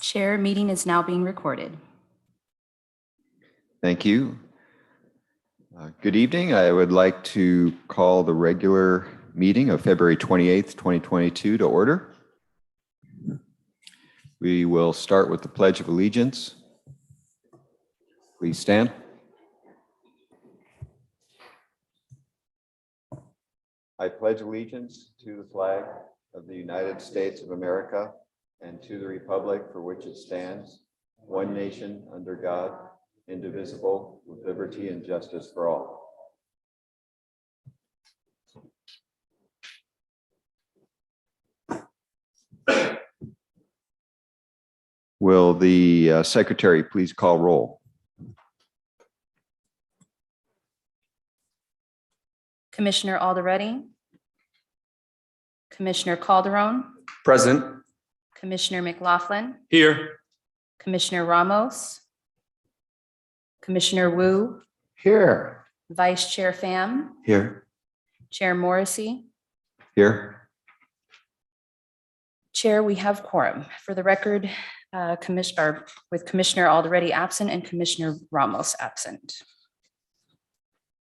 Chair, meeting is now being recorded. Thank you. Good evening. I would like to call the regular meeting of February 28th, 2022 to order. We will start with the Pledge of Allegiance. Please stand. I pledge allegiance to the flag of the United States of America and to the republic for which it stands, one nation under God, indivisible, with liberty and justice for all. Will the secretary please call roll? Commissioner Alderete, Commissioner Calderon, Present. Commissioner McLaughlin, Here. Commissioner Ramos, Commissioner Wu, Here. Vice Chair Pham, Here. Chair Morrissey. Here. Chair, we have quorum. For the record, with Commissioner Alderete absent and Commissioner Ramos absent.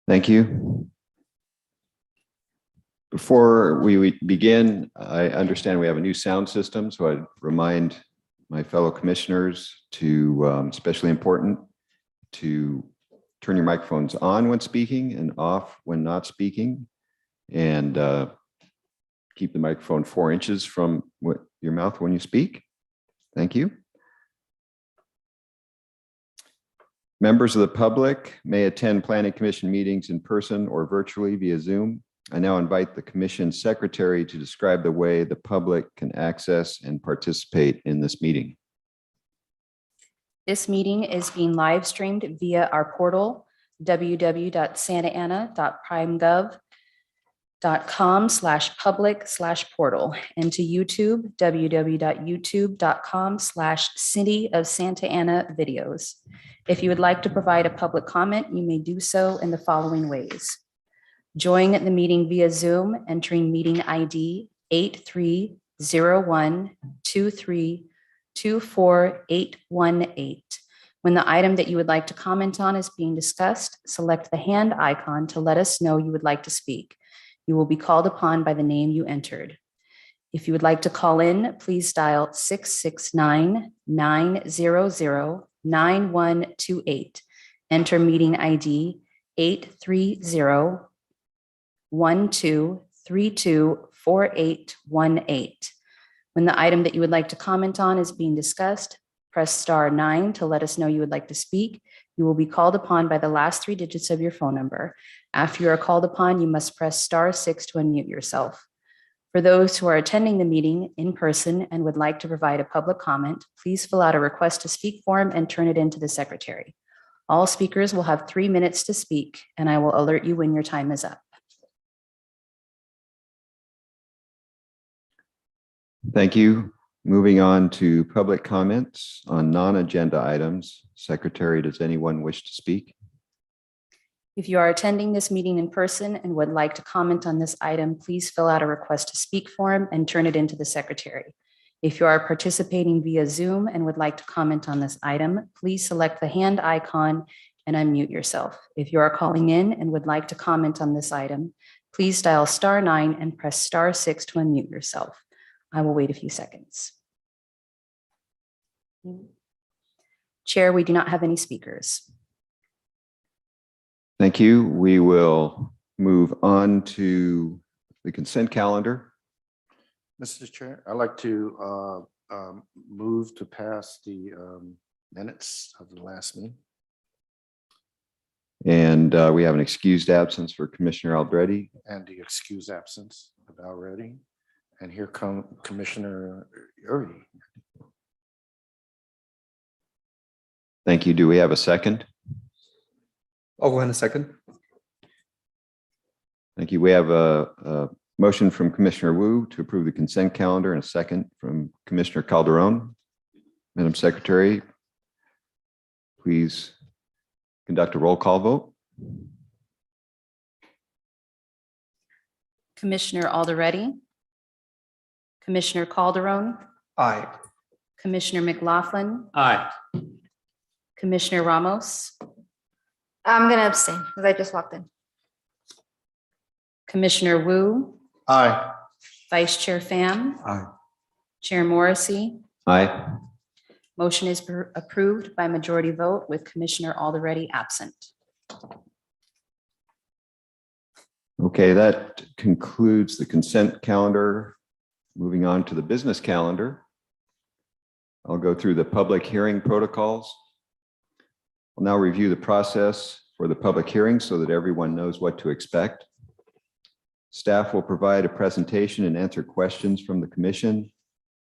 Thank you. Before we begin, I understand we have a new sound system, so I'd remind my fellow commissioners to, especially important, to turn your microphones on when speaking and off when not speaking, and keep the microphone 4 inches from your mouth when you speak. Thank you. Members of the public may attend Planning Commission meetings in person or virtually via Zoom. I now invite the Commission Secretary to describe the way the public can access and participate in this meeting. This meeting is being live streamed via our portal, www.santaana.primegov.com/public/portal, and to YouTube, www.youtube.com/City of Santa Ana videos. If you would like to provide a public comment, you may do so in the following ways. Join the meeting via Zoom, entering meeting ID 830123248818. When the item that you would like to comment on is being discussed, select the hand icon to let us know you would like to speak. You will be called upon by the name you entered. If you would like to call in, please dial 669-900-9128. Enter meeting ID 830-1232-4818. When the item that you would like to comment on is being discussed, press *9 to let us know you would like to speak. You will be called upon by the last 3 digits of your phone number. After you are called upon, you must press *6 to unmute yourself. For those who are attending the meeting in person and would like to provide a public comment, please fill out a request to speak form and turn it into the secretary. All speakers will have 3 minutes to speak, and I will alert you when your time is up. Thank you. Moving on to public comments on non-agenda items. Secretary, does anyone wish to speak? If you are attending this meeting in person and would like to comment on this item, please fill out a request to speak form and turn it into the secretary. If you are participating via Zoom and would like to comment on this item, please select the hand icon and unmute yourself. If you are calling in and would like to comment on this item, please dial *9 and press *6 to unmute yourself. I will wait a few seconds. Chair, we do not have any speakers. Thank you. We will move on to the consent calendar. Mr. Chair, I'd like to move to pass the minutes of the last meeting. And we have an excused absence for Commissioner Alderete. And the excused absence of Alderete. And here come Commissioner Uri. Thank you. Do we have a second? I'll go ahead in a second. Thank you. We have a motion from Commissioner Wu to approve the consent calendar and a second from Commissioner Calderon. Madam Secretary, please conduct a roll call vote. Commissioner Alderete, Commissioner Calderon, Aye. Commissioner McLaughlin, Aye. Commissioner Ramos, I'm going to abstain because I just walked in. Commissioner Wu, Aye. Vice Chair Pham, Aye. Chair Morrissey. Aye. Motion is approved by majority vote with Commissioner Aldereti absent. Okay, that concludes the consent calendar. Moving on to the business calendar. I'll go through the public hearing protocols. I'll now review the process for the public hearing so that everyone knows what to expect. Staff will provide a presentation and answer questions from the commission.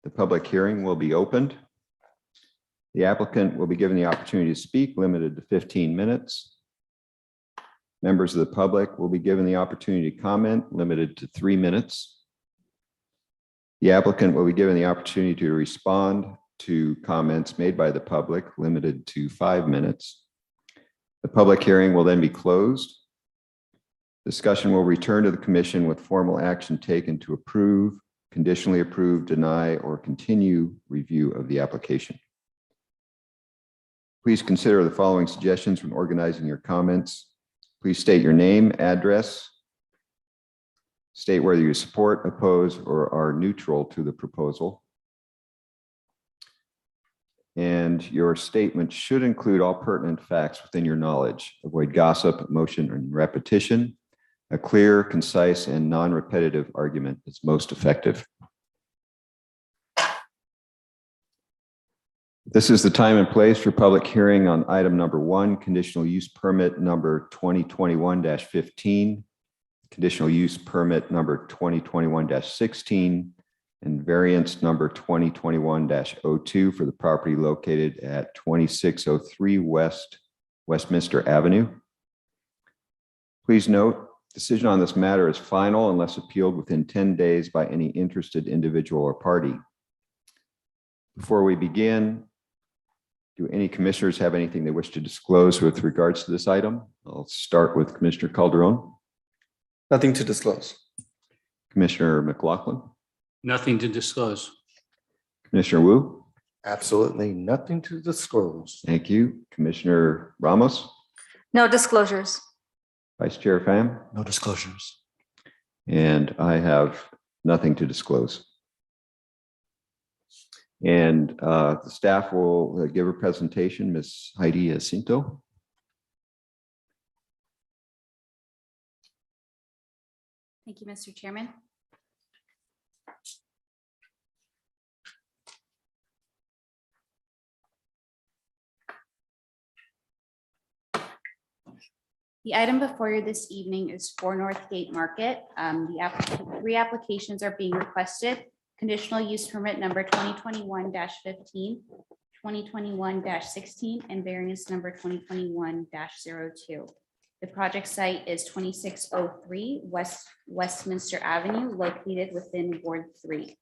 The public hearing will be opened. The applicant will be given the opportunity to speak, limited to 15 minutes. Members of the public will be given the opportunity to comment, limited to 3 minutes. The applicant will be given the opportunity to respond to comments made by the public, limited to 5 minutes. The public hearing will then be closed. Discussion will return to the commission with formal action taken to approve, conditionally approve, deny, or continue review of the application. Please consider the following suggestions when organizing your comments. Please state your name, address, state whether you support, oppose, or are neutral to the proposal. And your statement should include all pertinent facts within your knowledge. Avoid gossip, emotion, and repetition. A clear, concise, and non-repetitive argument is most effective. This is the time and place for public hearing on item number 1, conditional use permit number 2021-15, conditional use permit number 2021-16, and variance number 2021-02 for the property located at 2603 West Westminster Avenue. Please note, decision on this matter is final unless appealed within 10 days by any interested individual or party. Before we begin, do any commissioners have anything they wish to disclose with regards to this item? I'll start with Commissioner Calderon. Nothing to disclose. Commissioner McLaughlin. Nothing to disclose. Commissioner Wu. Absolutely nothing to disclose. Thank you. Commissioner Ramos. No disclosures. Vice Chair Pham. No disclosures. And I have nothing to disclose. And the staff will give a presentation, Ms. Heidi Jacinto. Thank you, Mr. Chairman. The item before you this evening is for Northgate Market. Three applications are being requested. Conditional use permit number 2021-15, 2021-16, and variance number 2021-02. The project site is 2603 Westminster Avenue, located within Ward 3.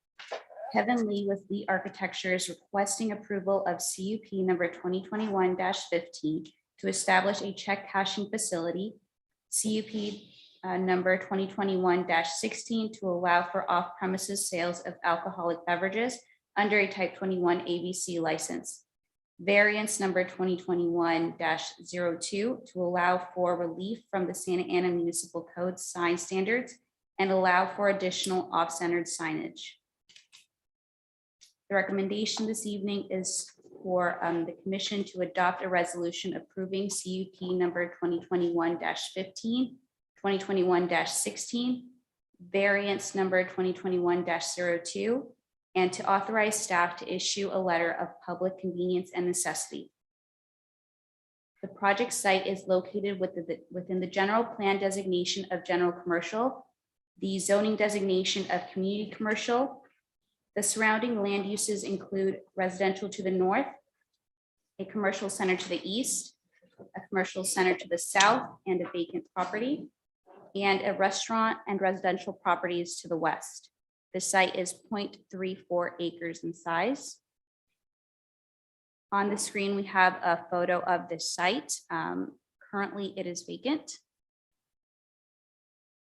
Kevin Lee with Lee Architecture is requesting approval of CUP number 2021-15 to establish a check cashing facility, CUP number 2021-16 to allow for off-premises sales of alcoholic beverages under a type 21 ABC license. Variance number 2021-02 to allow for relief from the Santa Ana Municipal Code sign standards and allow for additional off-centered signage. The recommendation this evening is for the commission to adopt a resolution approving CUP number 2021-15, 2021-16, variance number 2021-02, and to authorize staff to issue a letter of public convenience and necessity. The project site is located within the general plan designation of general commercial, the zoning designation of community commercial. The surrounding land uses include residential to the north, a commercial center to the east, a commercial center to the south, and a vacant property, and a restaurant and residential properties to the west. The site is 0.34 acres in size. On the screen, we have a photo of the site. Currently, it is vacant.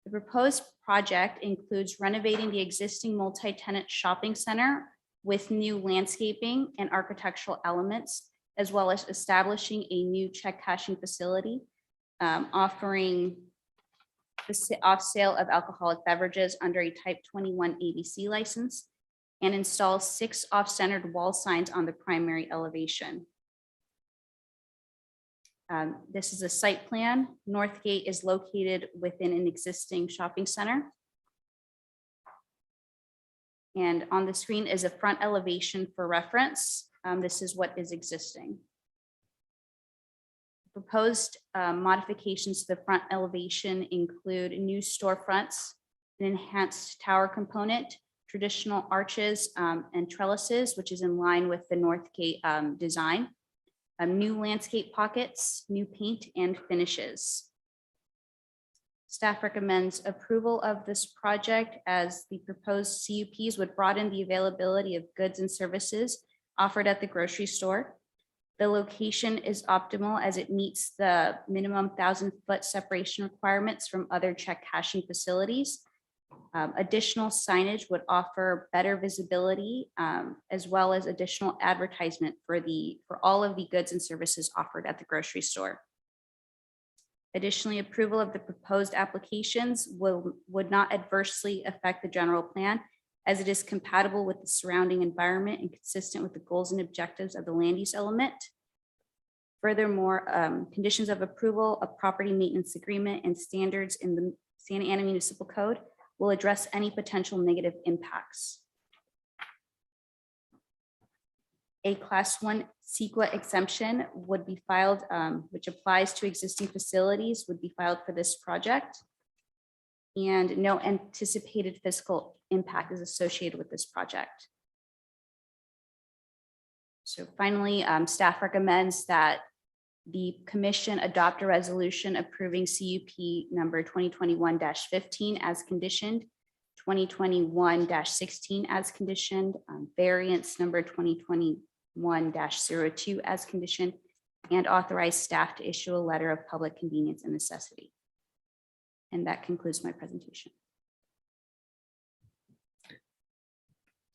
The proposed project includes renovating the existing multi-tenant shopping center with new landscaping and architectural elements, as well as establishing a new check cashing facility, offering the off sale of alcoholic beverages under a type 21 ABC license, and install 6 off-centered wall signs on the primary elevation. This is a site plan. North Gate is located within an existing shopping center. And on the screen is a front elevation for reference. This is what is existing. Proposed modifications to the front elevation include new storefronts, an enhanced tower component, traditional arches and trellises, which is in line with the North Gate design, new landscape pockets, new paint and finishes. Staff recommends approval of this project as the proposed CUPs would broaden the availability of goods and services offered at the grocery store. The location is optimal as it meets the minimum 1,000-foot separation requirements from other check cashing facilities. Additional signage would offer better visibility as well as additional advertisement for all of the goods and services offered at the grocery store. Additionally, approval of the proposed applications would not adversely affect the general plan as it is compatible with the surrounding environment and consistent with the goals and objectives of the land use element. Furthermore, conditions of approval, a property maintenance agreement, and standards in the Santa Ana Municipal Code will address any potential negative impacts. A Class 1 CEQA exemption would be filed, which applies to existing facilities, would be filed for this project. And no anticipated fiscal impact is associated with this project. So finally, staff recommends that the commission adopt a resolution approving CUP number 2021-15 as conditioned, 2021-16 as conditioned, variance number 2021-02 as conditioned, and authorize staff to issue a letter of public convenience and necessity. And that concludes my presentation.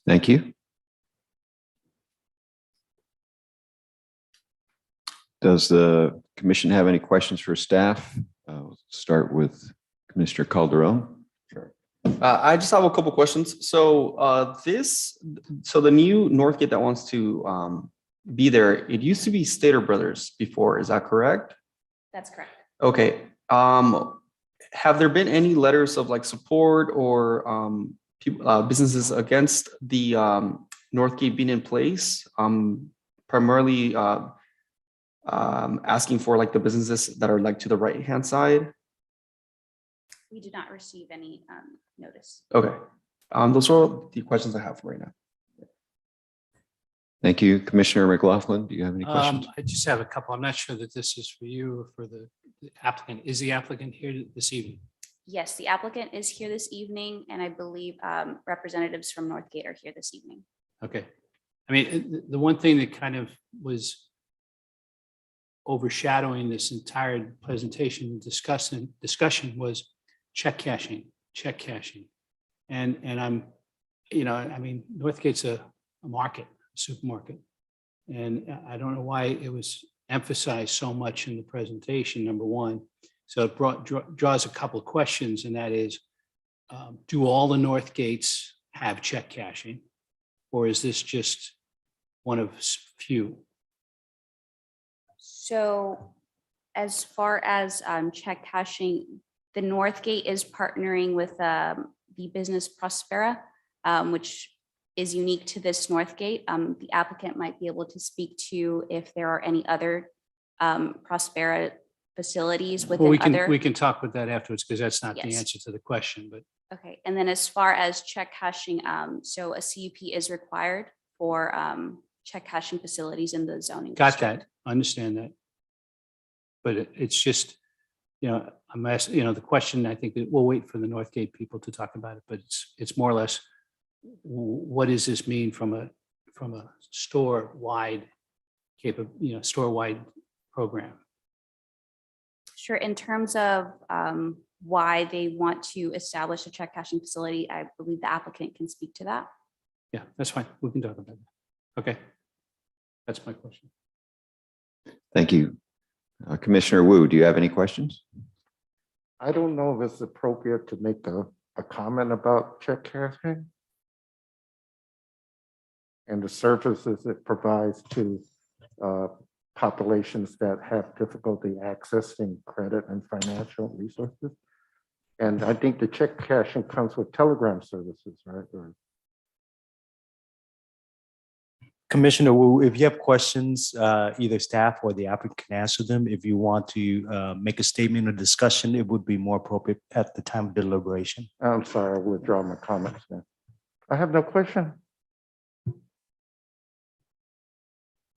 Thank you. Does the commission have any questions for staff? Start with Commissioner Calderon. Sure. I just have a couple questions. So so the new Northgate that wants to be there, it used to be Stater Brothers before, is that correct? That's correct. Okay. Have there been any letters of like support or businesses against the Northgate being in place? Primarily asking for like the businesses that are like to the right-hand side? We did not receive any notice. Okay. Those are the questions I have for right now. Thank you. Commissioner McLaughlin, do you have any questions? I just have a couple. I'm not sure that this is for you or for the applicant. Is the applicant here this evening? Yes, the applicant is here this evening, and I believe representatives from Northgate are here this evening. Okay. I mean, the one thing that kind of was overshadowing this entire presentation discussion was check cashing. And I'm, I mean, Northgate's a market, a supermarket. And I don't know why it was emphasized so much in the presentation, number one. So it draws a couple of questions, and that is, do all the Northgates have check cashing? Or is this just one of few? So as far as check cashing, the Northgate is partnering with the business Prospera, which is unique to this Northgate. The applicant might be able to speak to if there are any other Prospera facilities within We can talk with that afterwards because that's not the Yes. answer to the question, but Okay, and then as far as check cashing, so a CUP is required for check cashing facilities in the zoning. got district. that, understand that. But it's just, I'm asking, the question, I think that we'll wait for the Northgate people to talk about it, but it's more or less, what does this mean from a store-wide store-wide program? Sure, in terms of why they want to establish a check cashing facility, I believe the applicant can speak to that. Yeah, that's fine. We can talk about that. Okay. That's my question. Thank you. Commissioner Wu, do you have any questions? I don't know if it's appropriate to make a comment about check cashing and the services it provides to populations that have difficulty accessing credit and financial resources. And I think the check cashing comes with telegram services, right? Or Commissioner Wu, if you have questions, either staff or the applicant can answer them. If you want to make a statement or discussion, it would be more appropriate at the time of deliberation. I'm sorry, I withdraw my comments then. I have no question.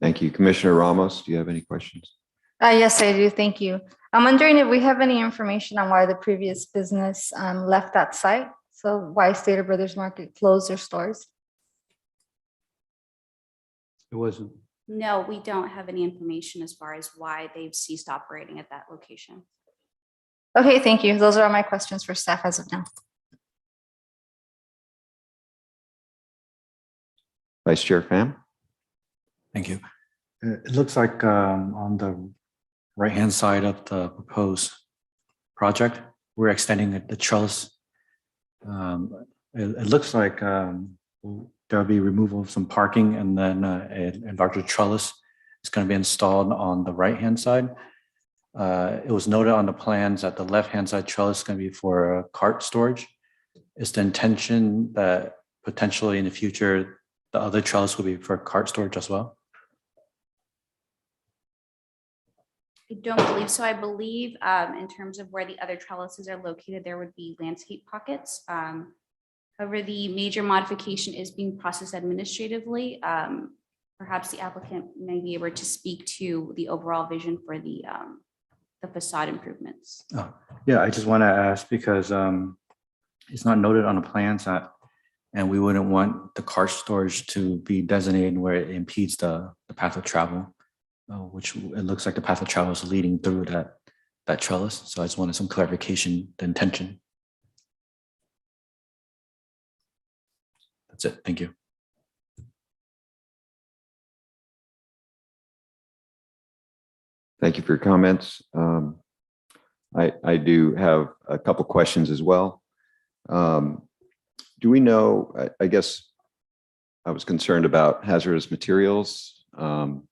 Thank you. Commissioner Ramos, do you have any questions? Yes, I do. Thank you. I'm wondering if we have any information on why the previous business left that site. So why Stater Brothers Market closed their stores? It wasn't. No, we don't have any information as far as why they've ceased operating at that location. Okay, thank you. Those are all my questions for staff as of now. Vice Chair Pham? Thank you. It looks like on the right-hand side of the proposed project, we're extending the trellis. It looks like there'll be removal of some parking, and then a larger trellis is going to be installed on the right-hand side. It was noted on the plans that the left-hand side trellis is going to be for cart storage. Is the intention that potentially in the future, the other trellis will be for cart storage as well? I don't believe so. I believe in terms of where the other trellises are located, there would be landscape pockets. However, the major modification is being processed administratively. Perhaps the applicant may be able to speak to the overall vision for the facade improvements. Oh, yeah, I just want to ask because it's not noted on the plans that, and we wouldn't want the cart storage to be designated where it impedes the path of travel, which it looks like the path of travel is leading through that trellis. So I just wanted some clarification, the intention. That's it. Thank you. Thank you for your comments. I do have a couple questions as well. Do we know, I guess I was concerned about hazardous materials and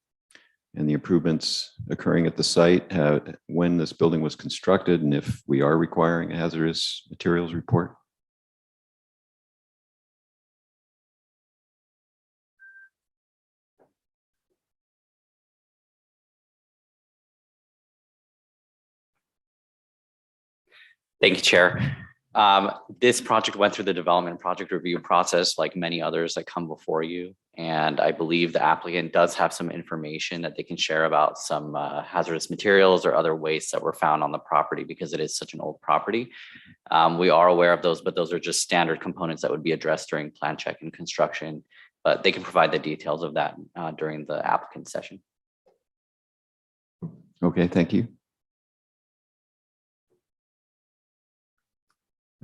the improvements occurring at the site, when this building was constructed, and if we are requiring a hazardous materials report? Thank you, Chair. This project went through the development project review process like many others that come before you. And I believe the applicant does have some information that they can share about some hazardous materials or other wastes that were found on the property because it is such an old property. We are aware of those, but those are just standard components that would be addressed during plan check and construction. But they can provide the details of that during the applicant session. Okay, thank you.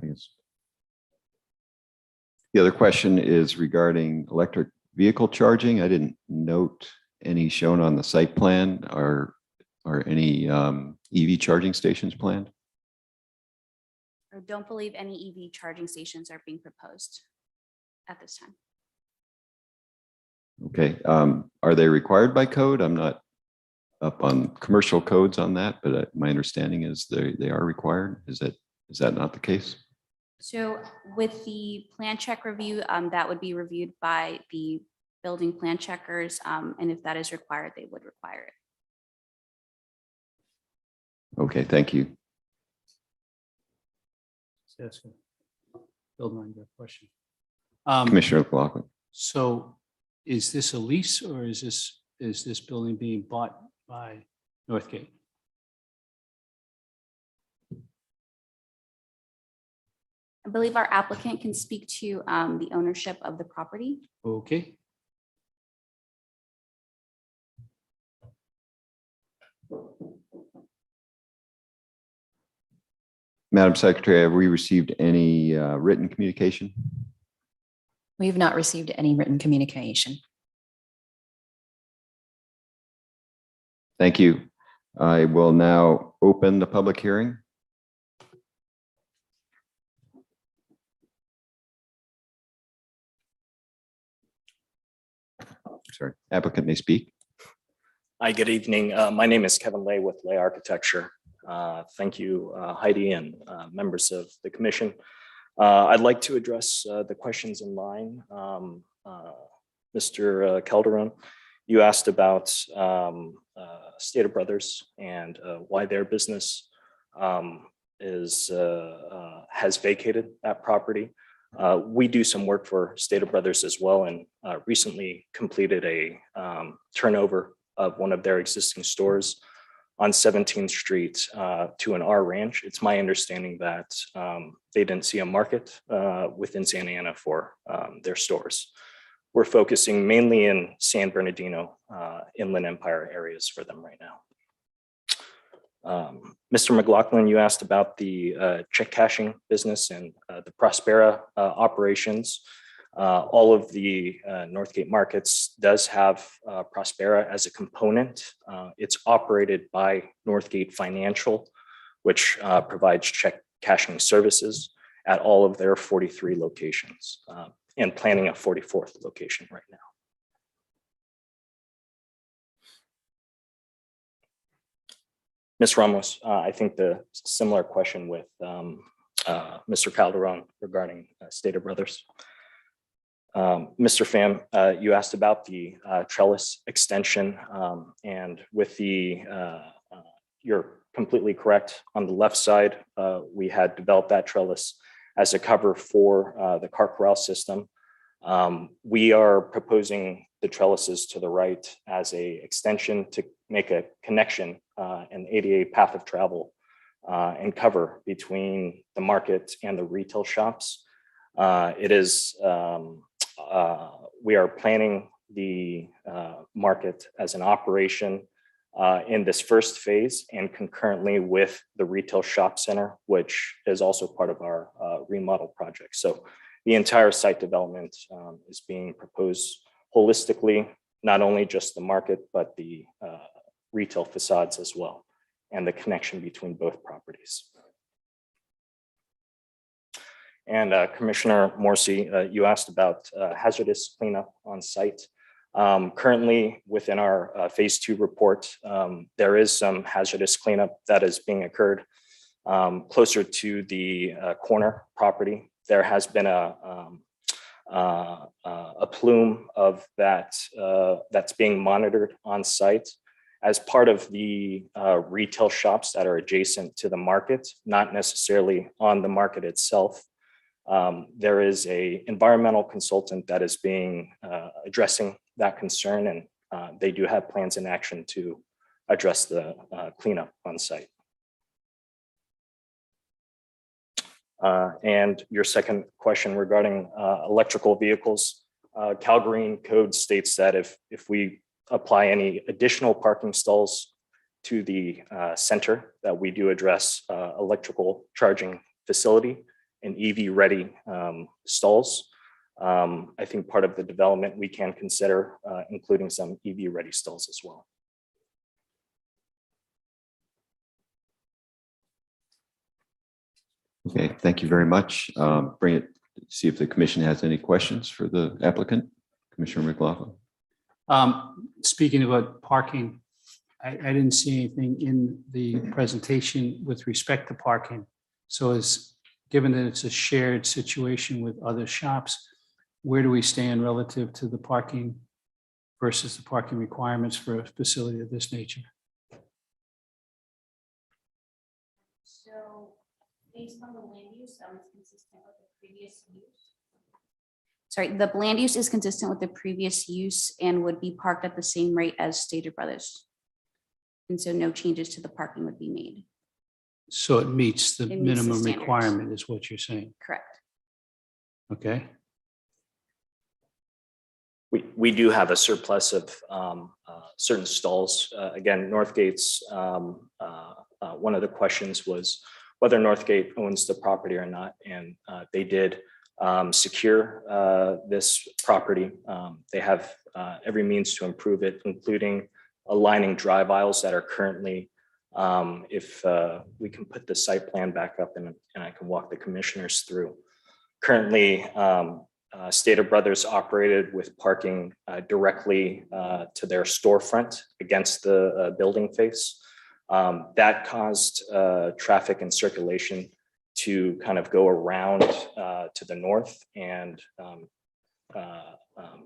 I guess. The other question is regarding electric vehicle charging. I didn't note any shown on the site plan or any EV charging stations planned. I don't believe any EV charging stations are being proposed at this time. Okay, are they required by code? I'm not up on commercial codes on that, but my understanding is they are required. Is that not the case? So with the plan check review, that would be reviewed by the building plan checkers. And if that is required, they would require it. Okay, thank you. Build on your question. Commissioner McLaughlin. So is this a lease or is this building being bought by Northgate? I believe our applicant can speak to the ownership of the property. Okay. Madam Secretary, have we received any written communication? We have not received any written communication. Thank you. I will now open the public hearing. Sorry, applicant may speak. Hi, good evening. My name is Kevin Lay with Lay Architecture. Thank you, Heidi, and members of the commission. I'd like to address the questions in line. Mr. Calderon, you asked about Stater Brothers and why their business has vacated that property. We do some work for Stater Brothers as well, and recently completed a turnover of one of their existing stores on 17th Street to an R Ranch. It's my understanding that they didn't see a market within Santa Ana for their stores. We're focusing mainly in San Bernardino, Inland Empire areas for them right now. Mr. McLaughlin, you asked about the check cashing business and the Prospera operations. All of the Northgate markets does have Prospera as a component. It's operated by Northgate Financial, which provides check cashing services at all of their 43 locations, and planning a 44th location right now. Ms. Ramos, I think the similar question with Mr. Calderon regarding Stater Brothers. Mr. Pham, you asked about the Trellis Extension, and with the, you're completely correct. On the left side, we had developed that trellis as a cover for the car corral system. We are proposing the trellises to the right as a extension to make a connection, an ADA path of travel and cover between the market and the retail shops. It is, we are planning the market as an operation in this first phase and concurrently with the retail shop center, which is also part of our remodel project. So the entire site development is being proposed holistically, not only just the market, but the retail facades as well, and the connection between both properties. And Commissioner Morsi, you asked about hazardous cleanup on site. Currently, within our phase 2 report, there is some hazardous cleanup that is being occurred closer to the corner property. There has been a plume of that that's being monitored on site as part of the retail shops that are adjacent to the market, not necessarily on the market itself. There is a environmental consultant that is being addressing that concern, and they do have plans in action to address the cleanup on site. And your second question regarding electrical vehicles, Calgary code states that if we apply any additional parking stalls to the center, that we do address electrical charging facility and EV ready stalls. I think part of the development we can consider including some EV ready stalls as well. Okay, thank you very much. Bring it, see if the commission has any questions for the applicant. Commissioner McLaughlin. Speaking about parking, I didn't see anything in the presentation with respect to parking. So given that it's a shared situation with other shops, where do we stand relative to the parking versus the parking requirements for a facility of this nature? So based on the land use, it's consistent with the previous use. Sorry, the land use is consistent with the previous use and would be parked at the same rate as Stater Brothers. And so no changes to the parking would be made. So it meets the It meets the minimum standards. requirement is what you're saying. Correct. Okay. We do have a surplus of certain stalls. Again, Northgate's, one of the questions was whether Northgate owns the property or not, and they did. secure this property. They have every means to improve it, including aligning drive aisles that are currently, if we can put the site plan back up and I can walk the commissioners through. Currently, Stater Brothers operated with parking directly to their storefront against the building face. That caused traffic and circulation to kind of go around to the north and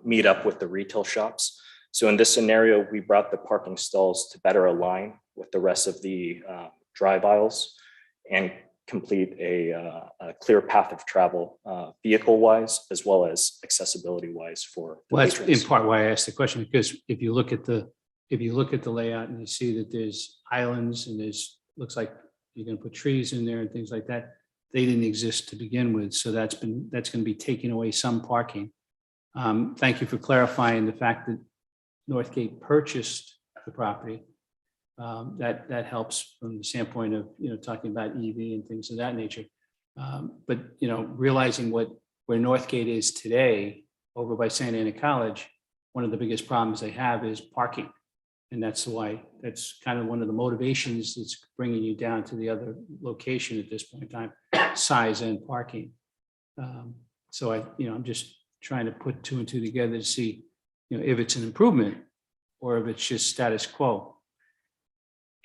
meet up with the retail shops. So in this scenario, we brought the parking stalls to better align with the rest of the drive aisles and complete a clear path of travel vehicle-wise as well as accessibility-wise for the Well, that's in patrons. part why I asked the question, because if you look at the layout and you see that there's islands and looks like you're going to put trees in there and things like that, they didn't exist to begin with. So that's going to be taking away some parking. Thank you for clarifying the fact that Northgate purchased the property. That helps from the standpoint of, talking about EV and things of that nature. But, realizing where Northgate is today over by Santa Ana College, one of the biggest problems they have is parking. And that's kind of one of the motivations that's bringing you down to the other location at this point in time, size and parking. So I'm just trying to put two and two together to see, if it's an improvement or if it's just status quo.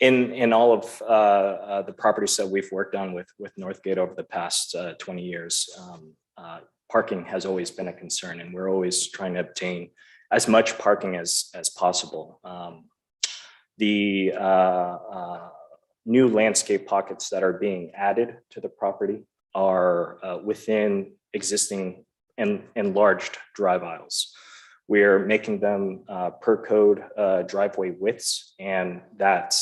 In all of the properties that we've worked on with Northgate over the past 20 years, parking has always been a concern, and we're always trying to obtain as much parking as possible. The new landscape pockets that are being added to the property are within existing and enlarged drive aisles. We're making them per code driveway widths, and that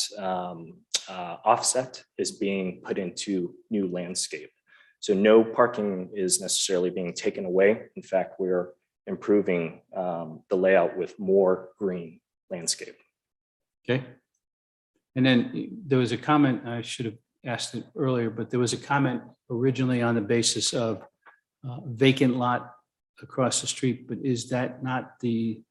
offset is being put into new landscape. So no parking is necessarily being taken away. In fact, we're improving the layout with more green landscape. Okay. And then there was a comment, I should have asked it earlier, but there was a comment originally on the basis of vacant lot across the street, but is that not the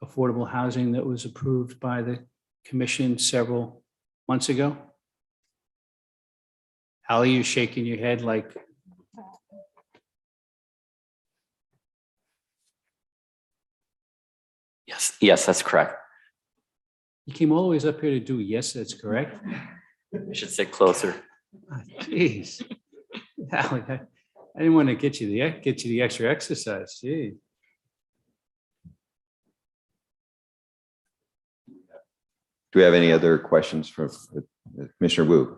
affordable housing that was approved by the commission several months ago? Hallie, you're shaking your head like. Yes, that's correct. You came all the way up here to do, yes, that's correct. I should sit closer. Jeez. Hallie, I didn't want to get you the extra exercise. Gee. Do we have any other questions for Commissioner Wu?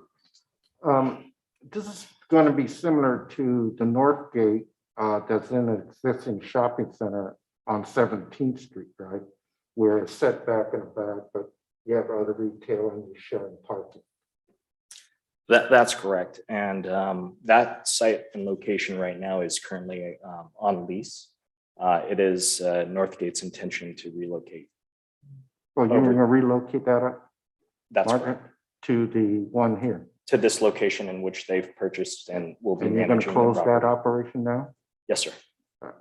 This is going to be similar to the North Gate that's in an existing shopping center on 17th Street, right? Where it's set back in the back, but you have other retail and you're sharing parking. That's correct. And that site and location right now is currently on lease. It is Northgate's intention to relocate. Well, you're going to relocate that That's Margaret, correct. to the one here. To this location in which they've purchased and will be And you're going to managing. close the that property. operation now? Yes, sir.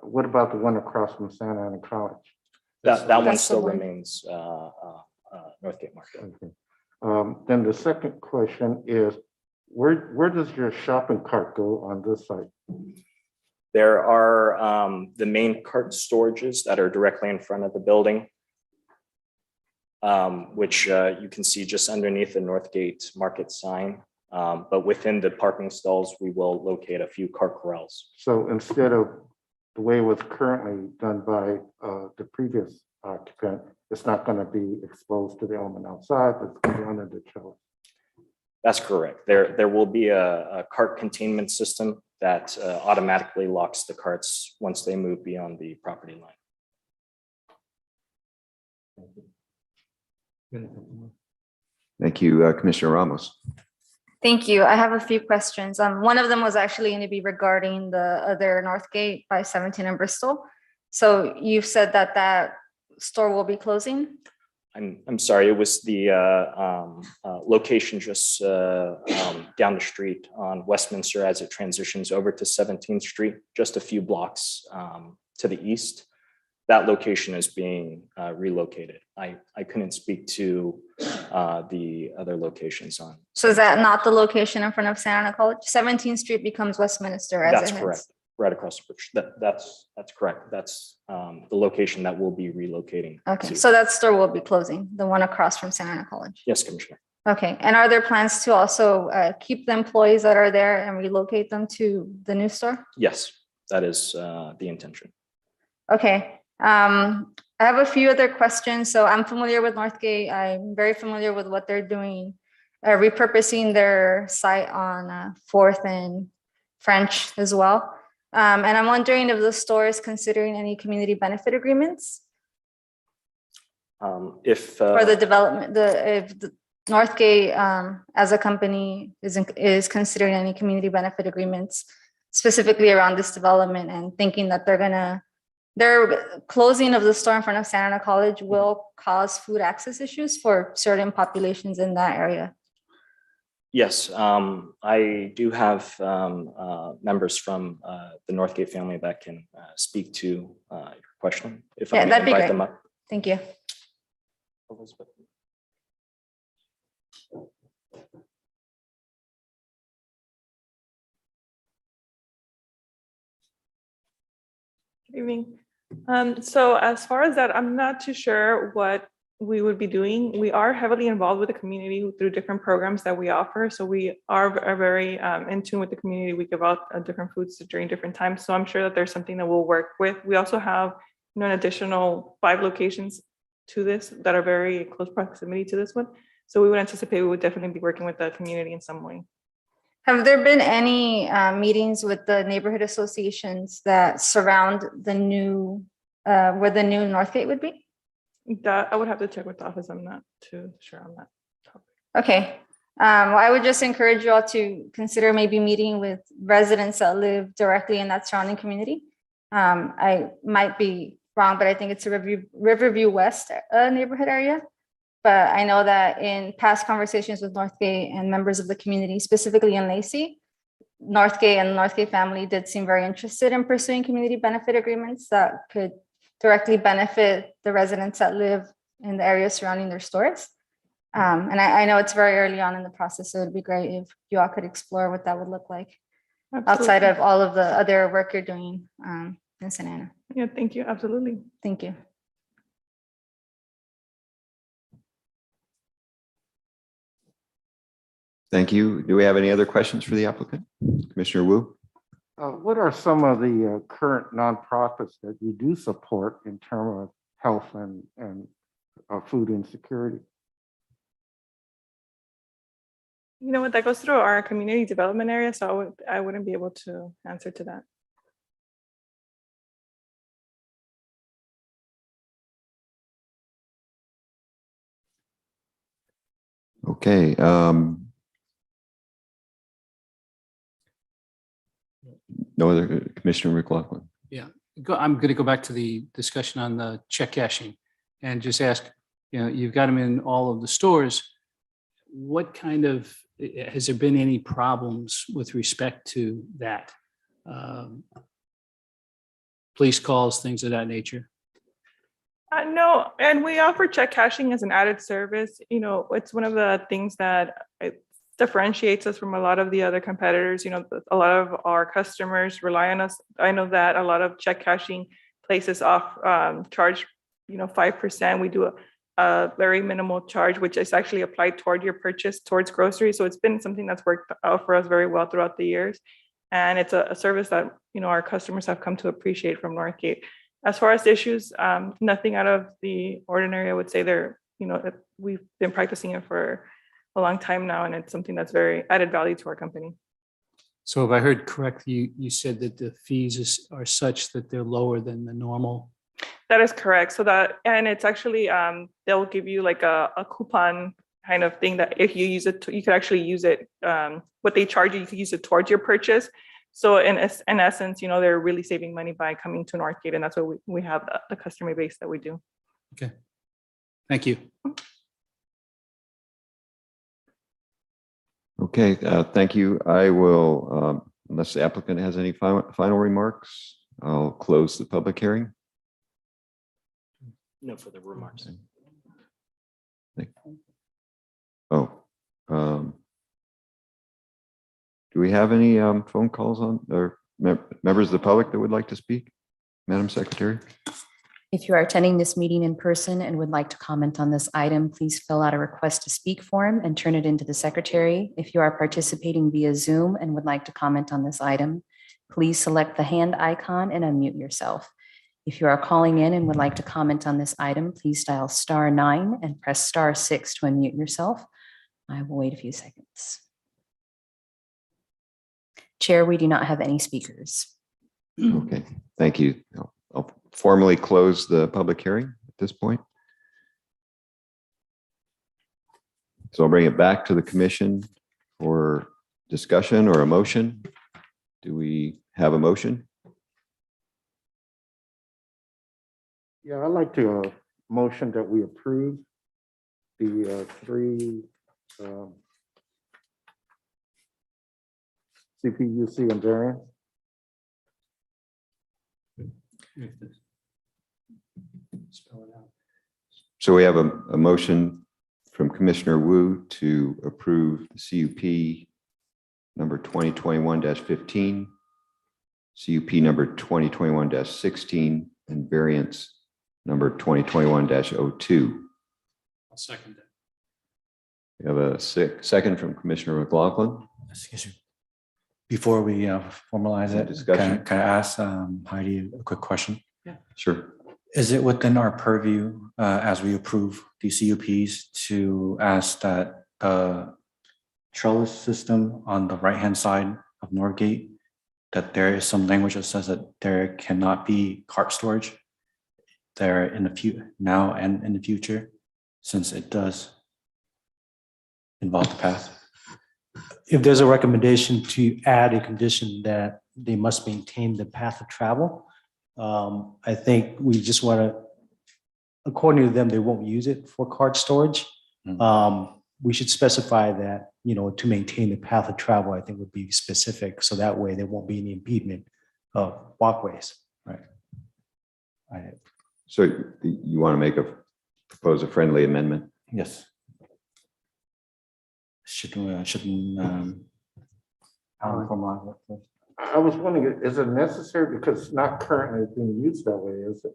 What about the one across from Santa Ana College? That one That's the still one. remains Northgate Market. Okay. Then the second question is, where does your shopping cart go on this site? There are the main cart storages that are directly in front of the building, which you can see just underneath the Northgate Market sign. But within the parking stalls, we will locate a few cart corrals. So instead of the way it was currently done by the previous occupant, it's not going to be exposed to the element outside, but it's going to be under the trellis. That's correct. There will be a cart containment system that automatically locks the carts once they move beyond the property line. Thank you, Commissioner Ramos. Thank you. I have a few questions. One of them was actually going to be regarding the other Northgate by 17 and Bristol. So you've said that store will be closing? I'm sorry, it was the location just down the street on Westminster as it transitions over to 17th Street, just a few blocks to the east. That location is being relocated. I couldn't speak to the other locations on. So is that not the location in front of Santa Ana College? 17th Street becomes Westminster as That's it correct. heads. Right across the bridge. That's correct. That's the location that we'll be relocating. Okay, to. so that store will be closing, the one across from Santa Ana College. Yes, Commissioner. Okay, and are there plans to also keep the employees that are there and relocate them to the new store? Yes, that is the intention. Okay, I have a few other questions. So I'm familiar with Northgate. I'm very familiar with what they're doing, repurposing their site on 4th and French as well. And I'm wondering if the store is considering any community benefit agreements If for the development, if the Northgate as a company is considering any community benefit agreements specifically around this development, and thinking that their closing of the store in front of Santa Ana College will cause food access issues for certain populations in that area. Yes, I do have members from the Northgate family that can speak to your question. If I Yeah, may that'd be invite great. them up. Thank you. Elizabeth. Good evening. So as far as that, I'm not too sure what we would be doing. We are heavily involved with the community through different programs that we offer. So we are very in tune with the community. We give out different foods during different times. So I'm sure that there's something that we'll work with. We also have an additional 5 locations to this that are very close proximity to this one. So we would anticipate we would definitely be working with the community in some way. Have there been any meetings with the neighborhood associations that surround the new, where the new Northgate would be? That I would have to check with the office. I'm not too sure on that topic. Okay. Well, I would just encourage you all to consider maybe meeting with residents that live directly in that surrounding community. I might be wrong, but I think it's a Riverview West neighborhood area. But I know that in past conversations with Northgate and members of the community, specifically in Lacey, Northgate and the Northgate family did seem very interested in pursuing community benefit agreements that could directly benefit the residents that live in the area surrounding their stores. And I know it's very early on in the process, so it'd be great if you all could explore what that would look like. Absolutely. Outside of all of the other work you're doing in Santa Ana. Yeah, thank you. Absolutely. Thank you. Thank you. Do we have any other questions for the applicant? Commissioner Wu? What are some of the current nonprofits that you do support in terms of health and food insecurity? You know what, that goes through our community development area, so I wouldn't be able to answer to that. Okay. No other, Commissioner McLaughlin. I'm going to go back to the discussion on the check cashing and just ask, you've got them in all of the stores. What kind of, has there been any problems with respect to that? Police calls, things of that nature? No, and we offer check cashing as an added service. It's one of the things that differentiates us from a lot of the other competitors. A lot of our customers rely on us. I know that a lot of check cashing places charge 5%. We do a very minimal charge, which is actually applied toward your purchase towards groceries. So it's been something that's worked out for us very well throughout the years, and it's a service that our customers have come to appreciate from Northgate. As far as issues, nothing out of the ordinary. I would say we've been practicing it for a long time now, and it's something that's very added value to our company. So if I heard correctly, you said that the fees are such that they're lower than the normal. That is correct. And it's actually, they'll give you like a coupon kind of thing that if you use it, you could actually use it. What they charge you, you could use it towards your purchase. So in essence, they're really saving money by coming to Northgate, and that's what we have the customer base that we do. Okay. Thank you. Okay, thank you. I will, unless the applicant has any final remarks, I'll close the public hearing. No further remarks. Oh, do we have any phone calls on, or members of the public that would like to speak? Madam Secretary? If you are attending this meeting in person and would like to comment on this item, please fill out a request to speak form and turn it into the secretary. If you are participating via Zoom and would like to comment on this item, please select the hand icon and unmute yourself. If you are calling in and would like to comment on this item, please dial *9 and press *6 to unmute yourself. I will wait a few seconds. Chair, we do not have any speakers. Okay, thank you. I'll formally close the public hearing at this point. So I'll bring it back to the commission for discussion or a motion. Do we have a motion? Yeah, I'd like to motion that we approve the three CPUC and variance. Spell it out. So we have a motion from Commissioner Wu to approve the CUP number 2021-15, CUP number 2021-16, and variance number 2021-02. I'll second that. We have a second from Commissioner McLaughlin. Excuse me. Before we formalize it, Discussion. can I ask Heidi a quick question? Sure. Is it within our purview as we approve these CUPs to ask that the trellis system on the right-hand side of Northgate, that there is some language that says that there cannot be cart storage there in the now and in the future, since it does involve the path? If there's a recommendation to add a condition that they must maintain the path of travel, I think we just want to, according to them, they won't use it for cart storage. We should specify that, to maintain the path of travel, I think would be specific. So that way there won't be any impediment of walkways. Right. So you want to propose a friendly amendment? Yes. Shouldn't formalize it? I was wondering, is it necessary because it's not currently being used that way, is it?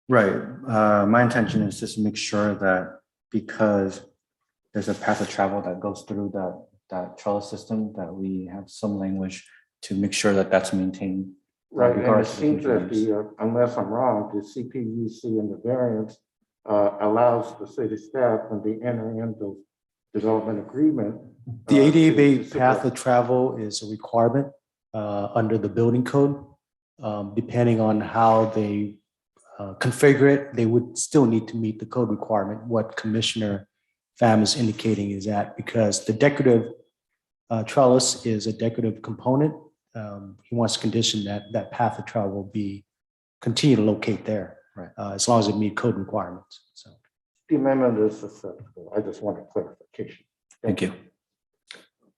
Right. My intention is just to make sure that because there's a path of travel that goes through that trellis system, that we have some language to make sure that that's maintained. Right, and it regardless of the seems that future unless I'm wrong, the CPUC and the variance allows the city staff when they enter into development agreement. The to ADA path support- of travel is a requirement under the building code. Depending on how they configure it, they would still need to meet the code requirement. What Commissioner Pham is indicating is that because the decorative trellis is a decorative component, he wants to condition that path of travel will be continue to locate there, Right. As long as it meet code requirements. So. The amendment is acceptable. I just wanted clarification. Thank you.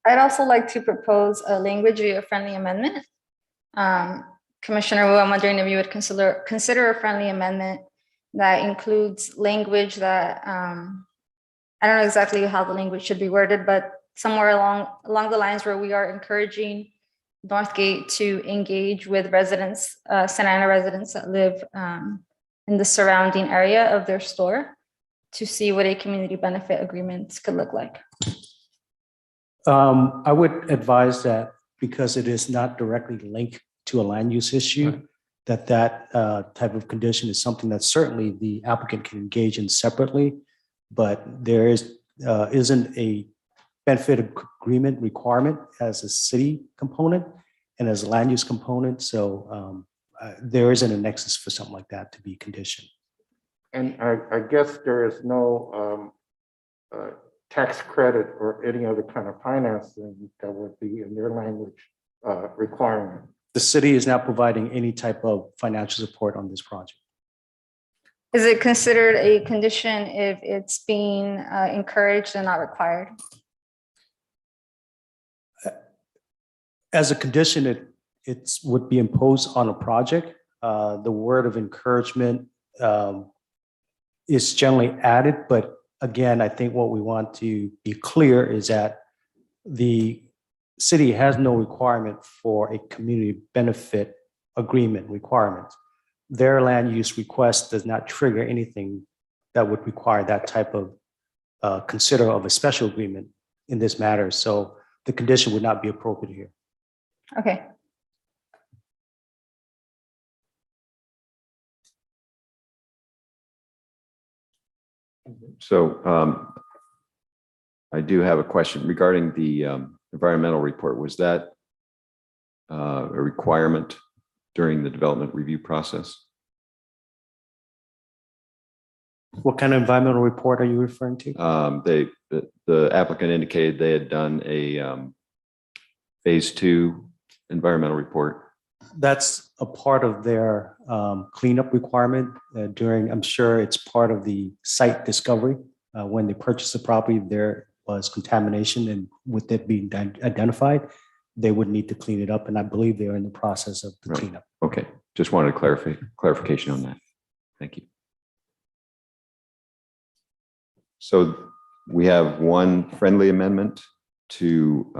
I'd also like to propose a language via friendly amendment. Commissioner Wu, I'm wondering if you would consider a friendly amendment that includes language that, I don't know exactly how the language should be worded, but somewhere along the lines where we are encouraging Northgate to engage with residents, Santa Ana residents that live in the surrounding area of their store to see what a community benefit agreement could look like. I would advise that because it is not directly linked to a land use issue, that type of condition is something that certainly the applicant can engage in separately, but there isn't a benefit agreement requirement as a city component and as a land use component. So there isn't a nexus for something like that to be conditioned. And I guess there is no tax credit or any other kind of financing that would be in their language requirement. The city is not providing any type of financial support on this project. Is it considered a condition if it's being encouraged and not required? As a condition, it would be imposed on a project. The word of encouragement is generally added, but again, I think what we want to be clear is that the city has no requirement for a community benefit agreement requirement. Their land use request does not trigger anything that would require that type of consider of a special agreement in this matter. So the condition would not be appropriate here. Okay. So I do have a question regarding the environmental report. Was that a requirement during the development review process? What kind of environmental report are you referring to? The applicant indicated they had done a phase 2 environmental report. That's a part of their cleanup requirement during, I'm sure it's part of the site discovery. When they purchased the property, there was contamination, and with it being identified, they would need to clean it up. And I believe they're in the process of the Right. cleanup. Okay, just wanted clarification on that. Thank you. So we have one friendly amendment to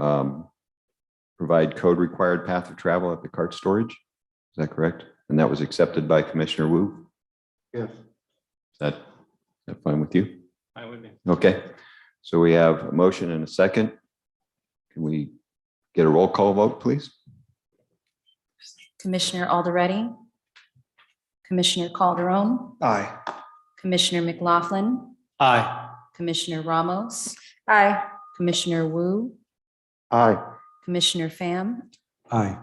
provide code required path of travel at the cart storage. Is that correct? And that was accepted by Commissioner Wu. Yes. Is that fine with you? I would be. Okay, so we have a motion and a second. Can we get a roll call vote, please? Commissioner Alderete, Commissioner Calderon, Aye. Commissioner McLaughlin, Aye. Commissioner Ramos, Aye. Commissioner Wu, Aye. Commissioner Pham, Aye.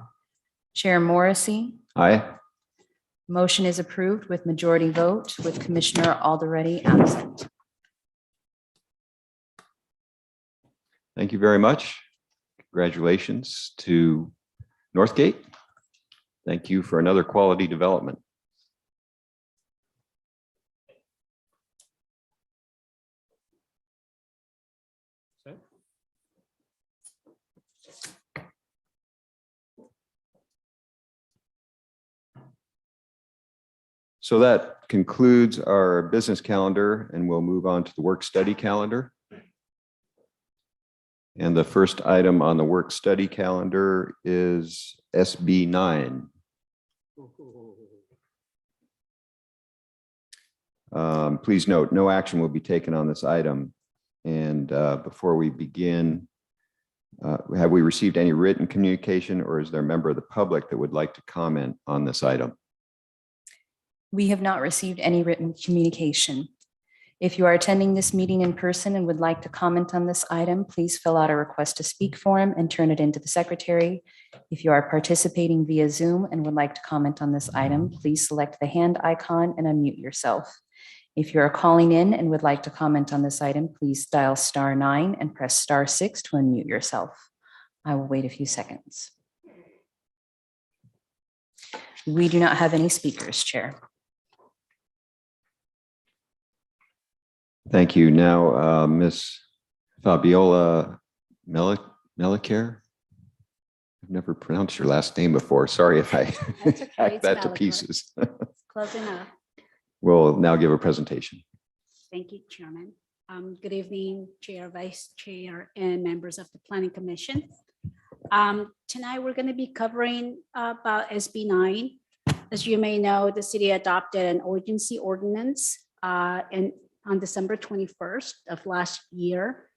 Chair Morrissey. Aye. Motion is approved with majority vote with Commissioner Alderete absent. Thank you very much. Congratulations to Northgate. Thank you for another quality development. So that concludes our business calendar, and we'll move on to the work study calendar. And the first item on the work study calendar is SB 9. Please note, no action will be taken on this item. And before we begin, have we received any written communication, or is there a member of the public that would like to comment on this item? We have not received any written communication. If you are attending this meeting in person and would like to comment on this item, please fill out a request to speak form and turn it into the secretary. If you are participating via Zoom and would like to comment on this item, please select the hand icon and unmute yourself. If you are calling in and would like to comment on this item, please dial *9 and press *6 to unmute yourself. I will wait a few seconds. We do not have any speakers, Chair. Thank you. Now, Ms. Fabiola Melicare. I've never pronounced your last name before. Sorry if I That's okay. hacked It's that to Melicare. pieces. Close enough. We'll now give a presentation. Thank you, Chairman. Good evening, Chair, Vice Chair, and members of the Planning Commission. Tonight, we're going to be covering about SB 9. As you may know, the city adopted an urgency ordinance on December 21st of last year.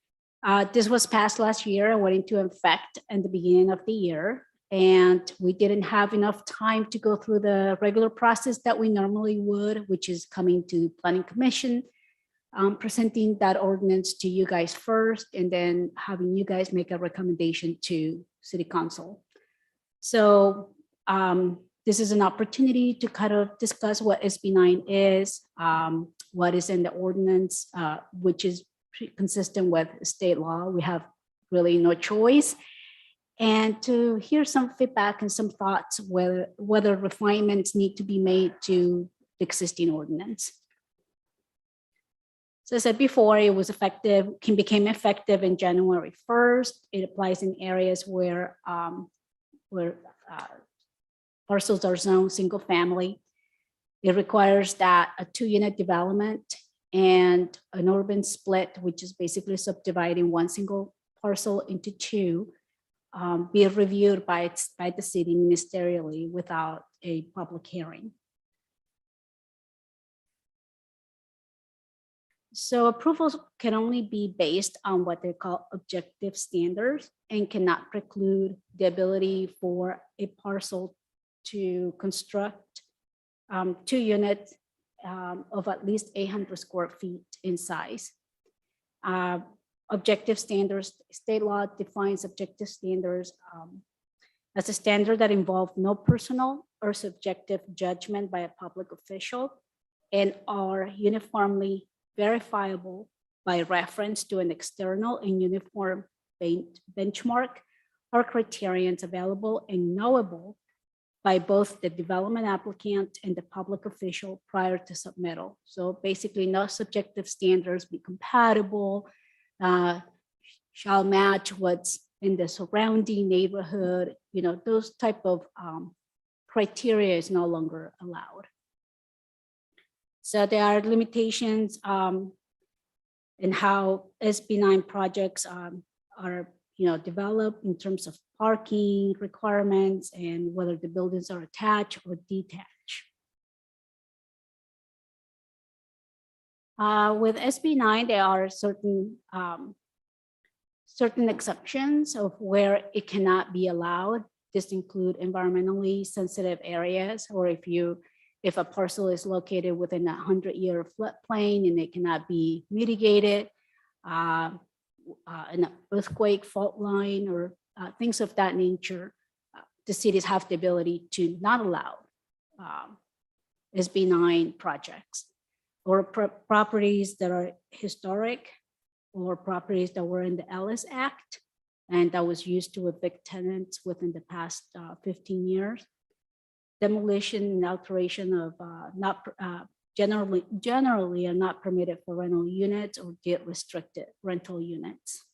This was passed last year and went into effect in the beginning of the year. And we didn't have enough time to go through the regular process that we normally would, which is coming to Planning Commission, presenting that ordinance to you guys first, and then having you guys make a recommendation to City Council. So this is an opportunity to kind of discuss what SB 9 is, what is in the ordinance, which is consistent with state law. We have really no choice. And to hear some feedback and some thoughts whether refinements need to be made to the existing ordinance. So I said before, it was effective, became effective in January 1st. It applies in areas where parcels are zoned single family. It requires that a 2-unit development and an urban split, which is basically subdividing one single parcel into 2, be reviewed by the city ministerially without a public hearing. So approvals can only be based on what they call objective standards and cannot preclude the ability for a parcel to construct 2 units of at least 800 square feet in size. Objective standards, state law defines objective standards as a standard that involves no personal or subjective judgment by a public official and are uniformly verifiable by reference to an external and uniform benchmark or criterions available and knowable by both the development applicant and the public official prior to submittal. So basically, no subjective standards, be compatible, shall match what's in the surrounding neighborhood. Those type of criteria is no longer allowed. So there are limitations in how SB9 projects are developed in terms of parking requirements and whether the buildings are attached or detached. With SB9, there are certain exceptions of where it cannot be allowed. This include environmentally sensitive areas, or if a parcel is located within a 100-year floodplain and it cannot be mitigated, an earthquake fault line or things of that nature, the cities have the ability to not allow SB9 projects, or properties that are historic, or properties that were in the Ellis Act and that was used to evict tenants within the past 15 years. Demolition and alteration of generally are not permitted for rental units or get restricted rental units.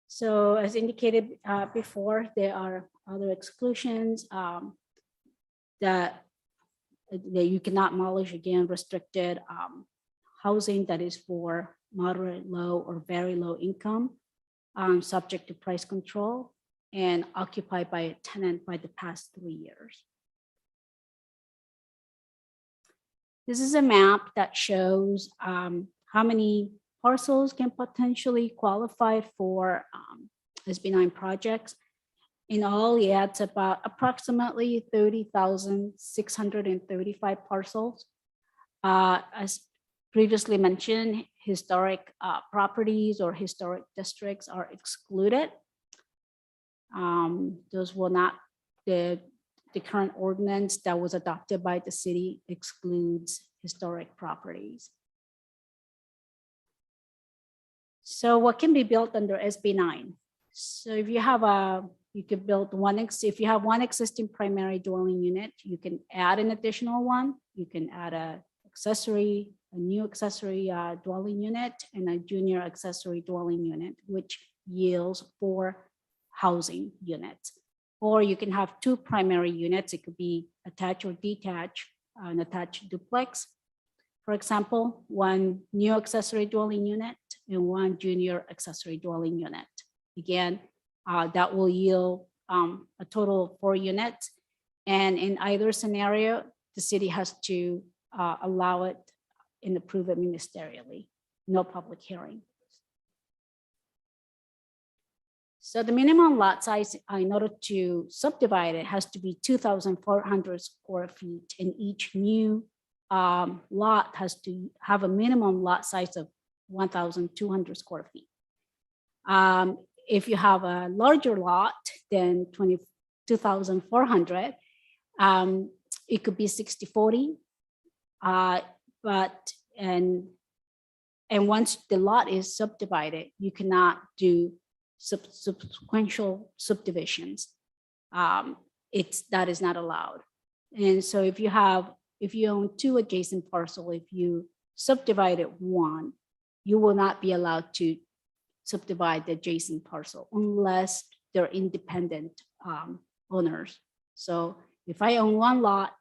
So as indicated before, there are other exclusions that you cannot demolish, again, restricted housing that is for moderate, low, or very low income, subject to price control, and occupied by a tenant by the past 3 years. This is a map that shows how many parcels can potentially qualify for SB9 projects. In all, it adds about approximately 30,635 parcels. As previously mentioned, historic properties or historic districts are excluded. Those will not, the current ordinance that was adopted by the city excludes historic properties. So what can be built under SB9? So if you have you could build if you have one existing primary dwelling unit, you can add an additional one. You can add a new accessory dwelling unit and a junior accessory dwelling unit, which yields 4 housing units. Or you can have 2 primary units. It could be attached or detached, an attached duplex. For example, 1 new accessory dwelling unit and 1 junior accessory dwelling unit. Again, that will yield a total of 4 units. And in either scenario, the city has to allow it and approve it ministerially, no public hearing. So the minimum lot size in order to subdivide it has to be 2,400 square feet, and each new lot has to have a minimum lot size of 1,200 square feet. If you have a larger lot than 2,400, it could be 60-40. And once the lot is subdivided, you cannot do sequential subdivisions. That is not allowed. And so if you have if you own two adjacent parcel, if you subdivided one, you will not be allowed to subdivide the adjacent parcel unless they're independent owners. So if I own one lot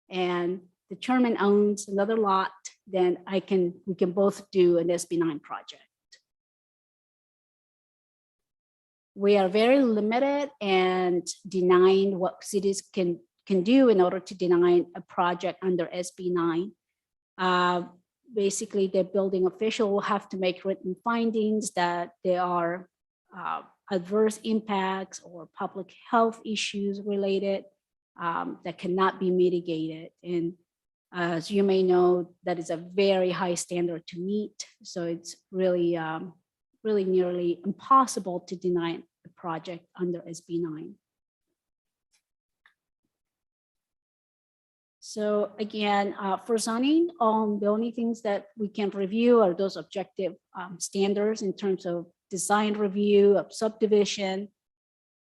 and the chairman owns another lot, then we can both do an SB9 project. We are very limited and denying what cities can do in order to deny a project under SB9. Basically, the building official will have to make written findings that there are adverse impacts or public health issues related that cannot be mitigated. And as you may know, that is a very high standard to meet. So it's really, really nearly impossible to deny a project under SB9. So again, for zoning, the only things that we can review are those objective standards in terms of design review of subdivision.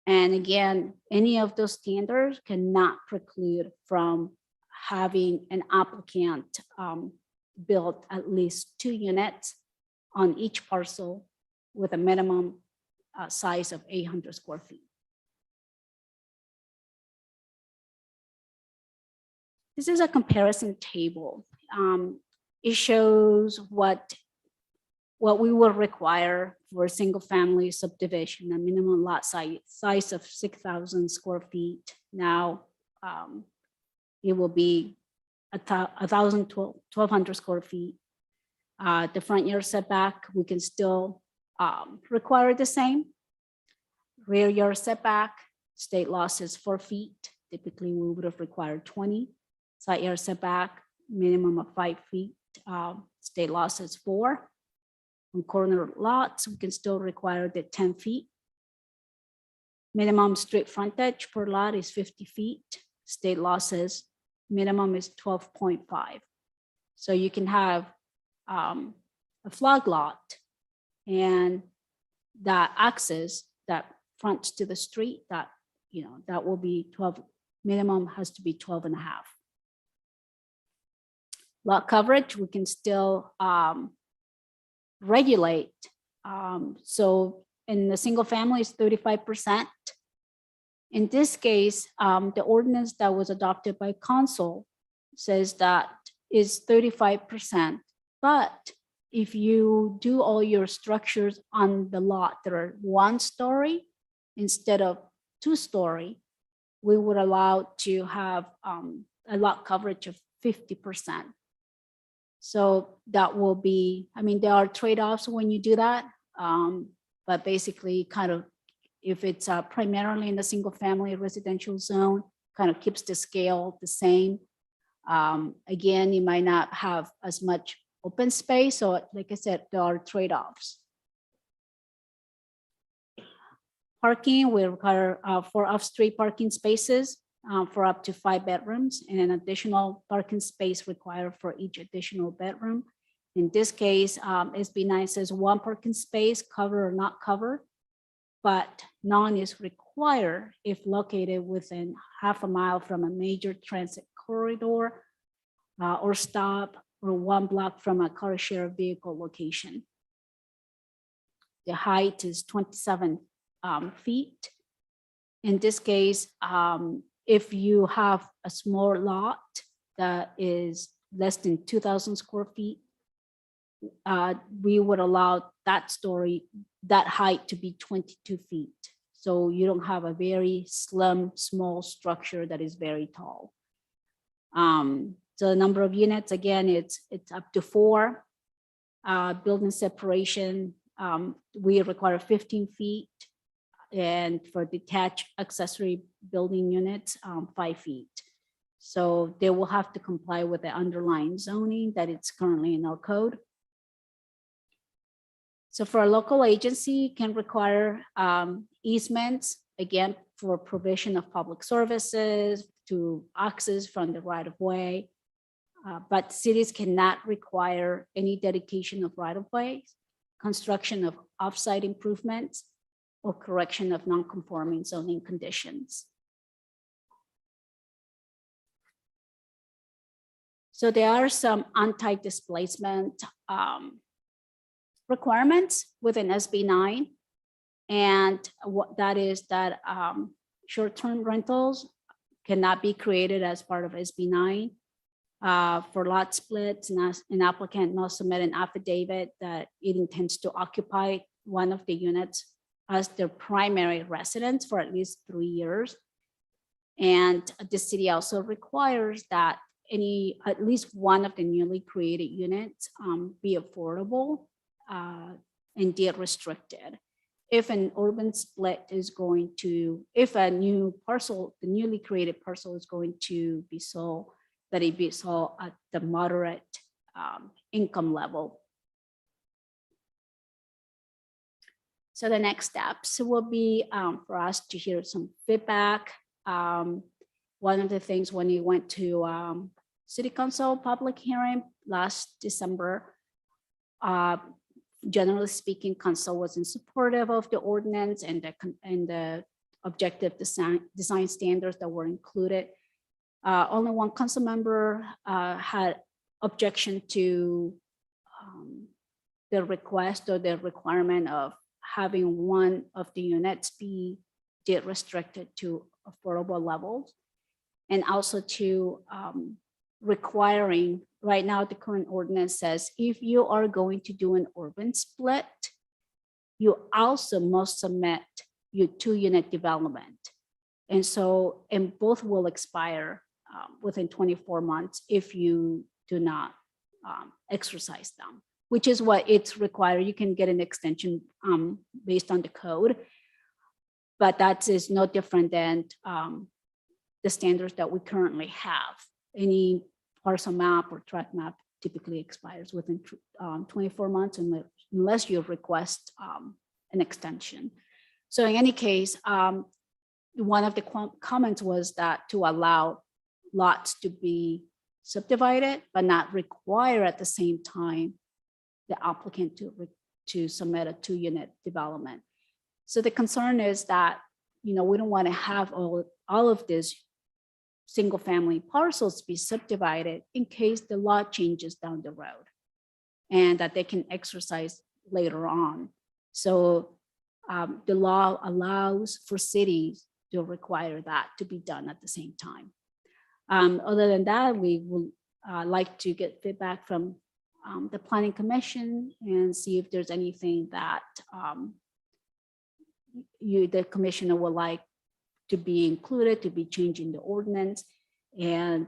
And again, any of those standards cannot preclude from having an applicant build at least 2 units on each parcel with a minimum size of 800 square feet. This is a comparison table. It shows what we will require for a single family subdivision, a minimum lot size of 6,000 square feet. Now, it will be 1,200 square feet. The front yard setback, we can still require the same. Rear yard setback, state law says 4 feet. Typically, we would have required 20. Side yard setback, minimum of 5 feet. State law says 4. On corner lots, we can still require the 10 feet. Minimum street frontage per lot is 50 feet. State law says minimum is 12.5. So you can have a flag lot, and that access that fronts to the street, that that will be 12. Minimum has to be 12.5. Lot coverage, we can still regulate. So in the single family is 35%. In this case, the ordinance that was adopted by council says that is 35%. But if you do all your structures on the lot that are 1 story instead of 2 story, we would allow to have a lot coverage of 50%. So that will be, I mean, there are trade-offs when you do that, but basically kind of, if it's primarily in the single family residential zone, kind of keeps the scale the same. Again, you might not have as much open space. So like I said, there are trade-offs. Parking, we require 4 off-street parking spaces for up to 5 bedrooms, and an additional parking space required for each additional bedroom. In this case, SB9 says 1 parking space, cover or not cover, but none is required if located within half a mile from a major transit corridor or stop, or 1 block from a car share vehicle location. The height is 27 feet. In this case, if you have a small lot that is less than 2,000 square feet, we would allow that height to be 22 feet. So you don't have a very slim, small structure that is very tall. So the number of units, again, it's up to 4. Building separation, we require 15 feet. And for detached accessory building units, 5 feet. So they will have to comply with the underlying zoning that it's currently in our code. So for a local agency, can require easements, again, for provision of public services, to access from the right of way. But cities cannot require any dedication of right of way, construction of offsite improvements, or correction of non-conforming zoning conditions. So there are some anti-displacement requirements within SB 9. And what that is that short-term rentals cannot be created as part of SB 9. For lot splits, an applicant must submit an affidavit that it intends to occupy one of the units as their primary residence for at least 3 years. And the city also requires that at least one of the newly created units be affordable and deed restricted. If an urban split is going to, if a new parcel, the newly created parcel is going to be sold, that it be sold at the moderate income level. So the next steps will be for us to hear some feedback. One of the things when we went to City Council public hearing last December, generally speaking, council wasn't supportive of the ordinance and the objective design standards that were included. Only one council member had objection to the request or the requirement of having one of the units be deed restricted to affordable levels, and also to requiring, right now the current ordinance says if you are going to do an urban split, you also must submit your 2-unit development. And so, and both will expire within 24 months if you do not exercise them, which is what it's required. You can get an extension based on the code, but that is no different than the standards that we currently have. Any parcel map or tract map typically expires within 24 months unless you request an extension. So in any case, one of the comments was that to allow lots to be subdivided, but not require at the same time the applicant to submit a 2-unit development. So the concern is that, we don't want to have all of these single family parcels be subdivided in case the law changes down the road and that they can exercise later on. So the law allows for cities to require that to be done at the same time. Other than that, we would like to get feedback from the Planning Commission and see if there's anything that the commissioner would like to be included, to be changed in the ordinance. And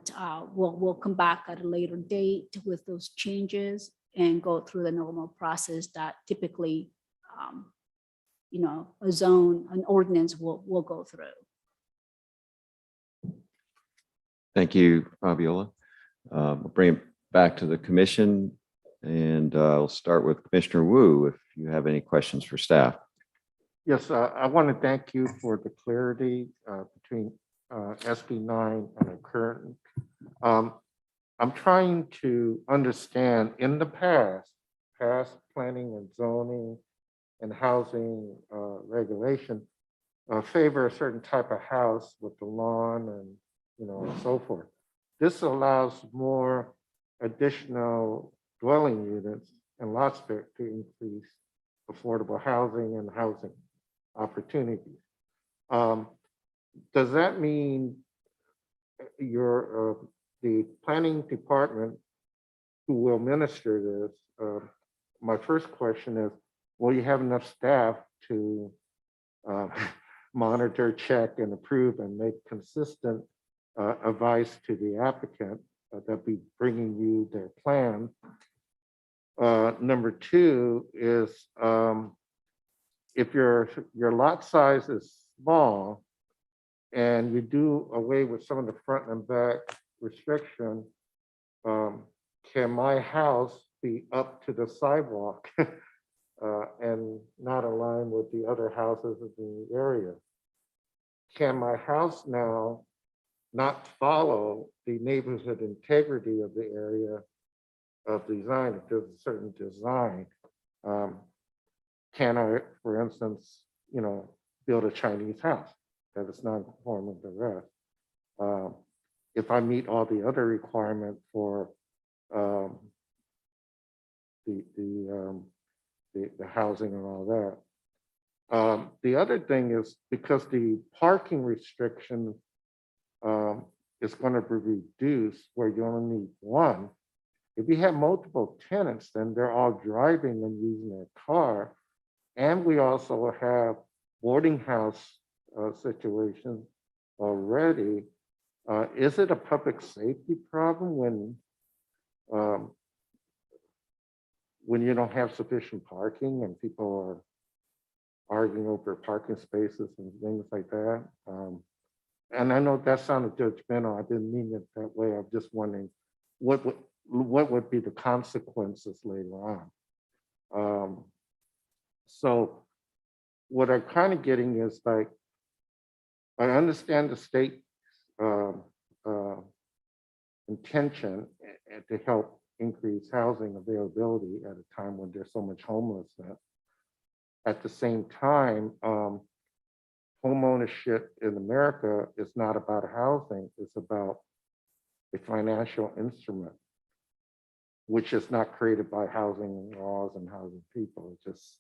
we'll come back at a later date with those changes and go through the normal process that typically, an ordinance will go through. Thank you, Fabiola. We'll bring it back to the commission, and I'll start with Commissioner Wu if you have any questions for staff. Yes, I want to thank you for the clarity between SB 9 and the current. I'm trying to understand in the past planning and zoning and housing regulation favor a certain type of house with the lawn and and so forth. This allows more additional dwelling units and lot spec to increase affordable housing and housing opportunities. Does that mean the planning department who will minister this? My first question is, will you have enough staff to monitor, check, and approve and make consistent advice to the applicant that be bringing you their plan? Number 2 is if your lot size is small and you do away with some of the front and back restriction, can my house be up to the sidewalk and not align with the other houses in the area? Can my house now not follow the neighborhood integrity of the area of design if there's a certain design? Can I, for instance, build a Chinese house that is non-conforming to the rest? If I meet all the other requirements for um, the housing and all that. The other thing is because the parking restriction is going to be reduced where you only need one. If you have multiple tenants, then they're all driving and using their car. And we also have boarding house situations already. Is it a public safety problem when you don't have sufficient parking and people are arguing over parking spaces and things like that? And I know that sounded judgmental. I didn't mean it that way. I'm just wondering what would be the consequences later on. So what I'm kind of getting is like, I understand the state intention to help increase housing availability at a time when there's so much homelessness. At the same time, homeownership in America is not about housing, it's about a financial instrument, which is not created by housing laws and housing people. It's just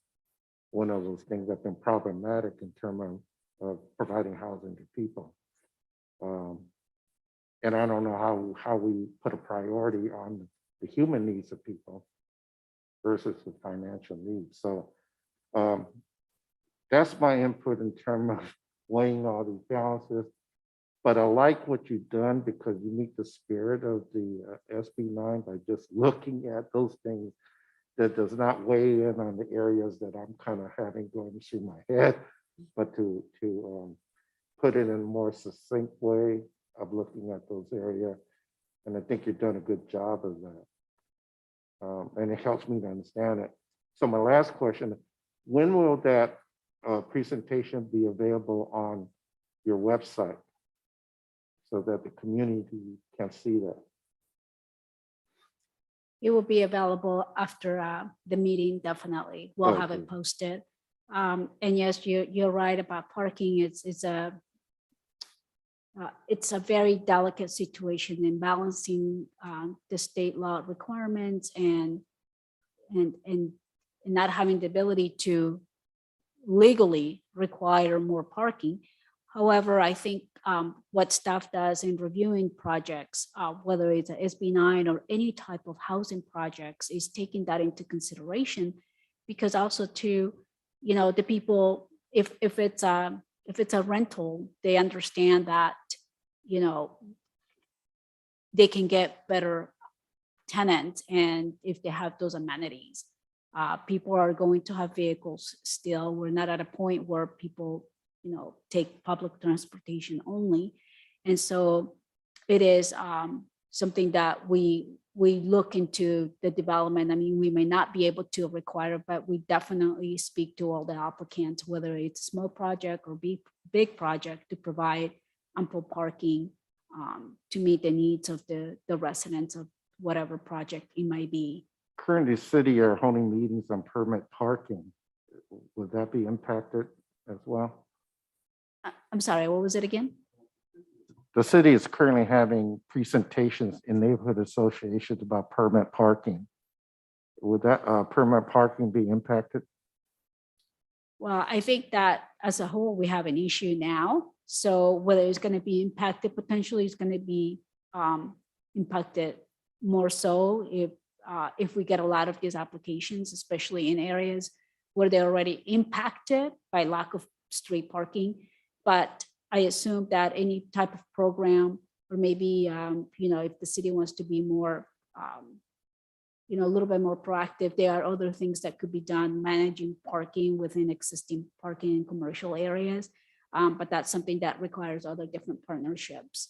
one of those things that's been problematic in terms of providing housing to people. And I don't know how we put a priority on the human needs of people versus the financial needs. So that's my input in terms of weighing all these balances. But I like what you've done because you meet the spirit of the SB9 by just looking at those things that does not weigh in on the areas that I'm kind of having going through my head, but to put it in a more succinct way of looking at those areas. And I think you've done a good job of that. And it helps me to understand it. So my last question, when will that presentation be available on your website so that the community can see that? It will be available after the meeting, definitely. We'll have it posted. And yes, you're right about parking. It's a very delicate situation in balancing the state law requirements and not having the ability to legally require more parking. However, I think what staff does in reviewing projects, whether it's a SB9 or any type of housing projects, is taking that into consideration, because also too, you know, the people, if it's a rental, they understand that, you know, they can get better tenants, and if they have those amenities. People are going to have vehicles still. We're not at a point where people, you know, take public transportation only. And so it is something that we look into the development. I mean, we may not be able to require, but we definitely speak to all the applicants, whether it's a small project or big project, to provide ample parking to meet the needs of the residents of whatever project it might be. Currently, city are holding meetings on permit parking. Would that be impacted as well? I'm sorry, what was it again? The city is currently having presentations in neighborhood associations about permit parking. Would that permit parking be impacted? Well, I think that as a whole, we have an issue now. So whether it's going to be impacted, potentially it's going to be impacted more so if we get a lot of these applications, especially in areas where they're already impacted by lack of street parking. But I assume that any type of program, or maybe, you know, if the city wants to be more, you know, a little bit more proactive, there are other things that could be done, managing parking within existing parking in commercial areas. But that's something that requires other different partnerships.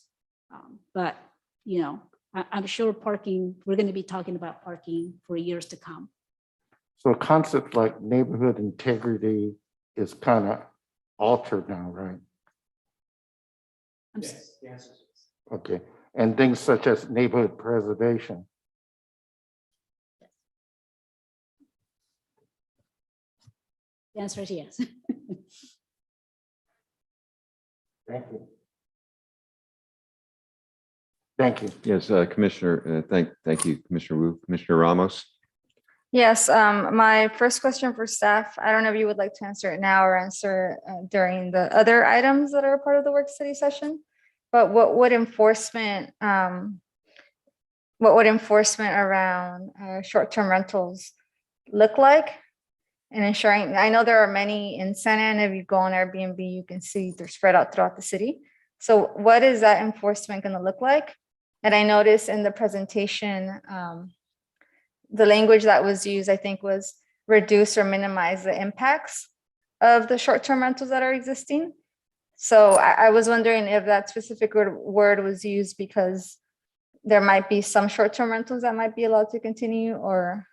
But, you know, I'm sure parking, we're going to be talking about parking for years to come. So a concept like neighborhood integrity is kind of altered now, right? Yes, the answer is yes. Okay, and things such as neighborhood preservation. The answer is yes. Thank you. Thank you. Yes, Commissioner, thank you, Commissioner Wu. Commissioner Ramos? Yes, my first question for staff, I don't know if you would like to answer it now or answer during the other items that are part of the work study session. But what would enforcement around short-term rentals look like? And ensuring, I know there are many in Santa Ana, if you go on Airbnb, you can see they're spread out throughout the city. So what is that enforcement going to look like? And I noticed in the presentation, the language that was used, I think, was reduce or minimize the impacts of the short-term rentals that are existing. So I was wondering if that specific word was used because there might be some short-term rentals that might be allowed to continue, or.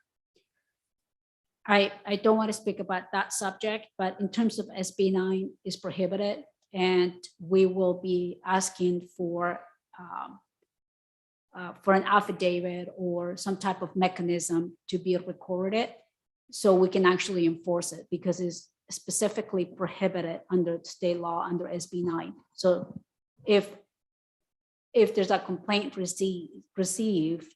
I don't want to speak about that subject, but in terms of SB 9 is prohibited, and we will be asking for an affidavit or some type of mechanism to be recorded so we can actually enforce it, because it's specifically prohibited under state law under SB 9. So if there's a complaint received,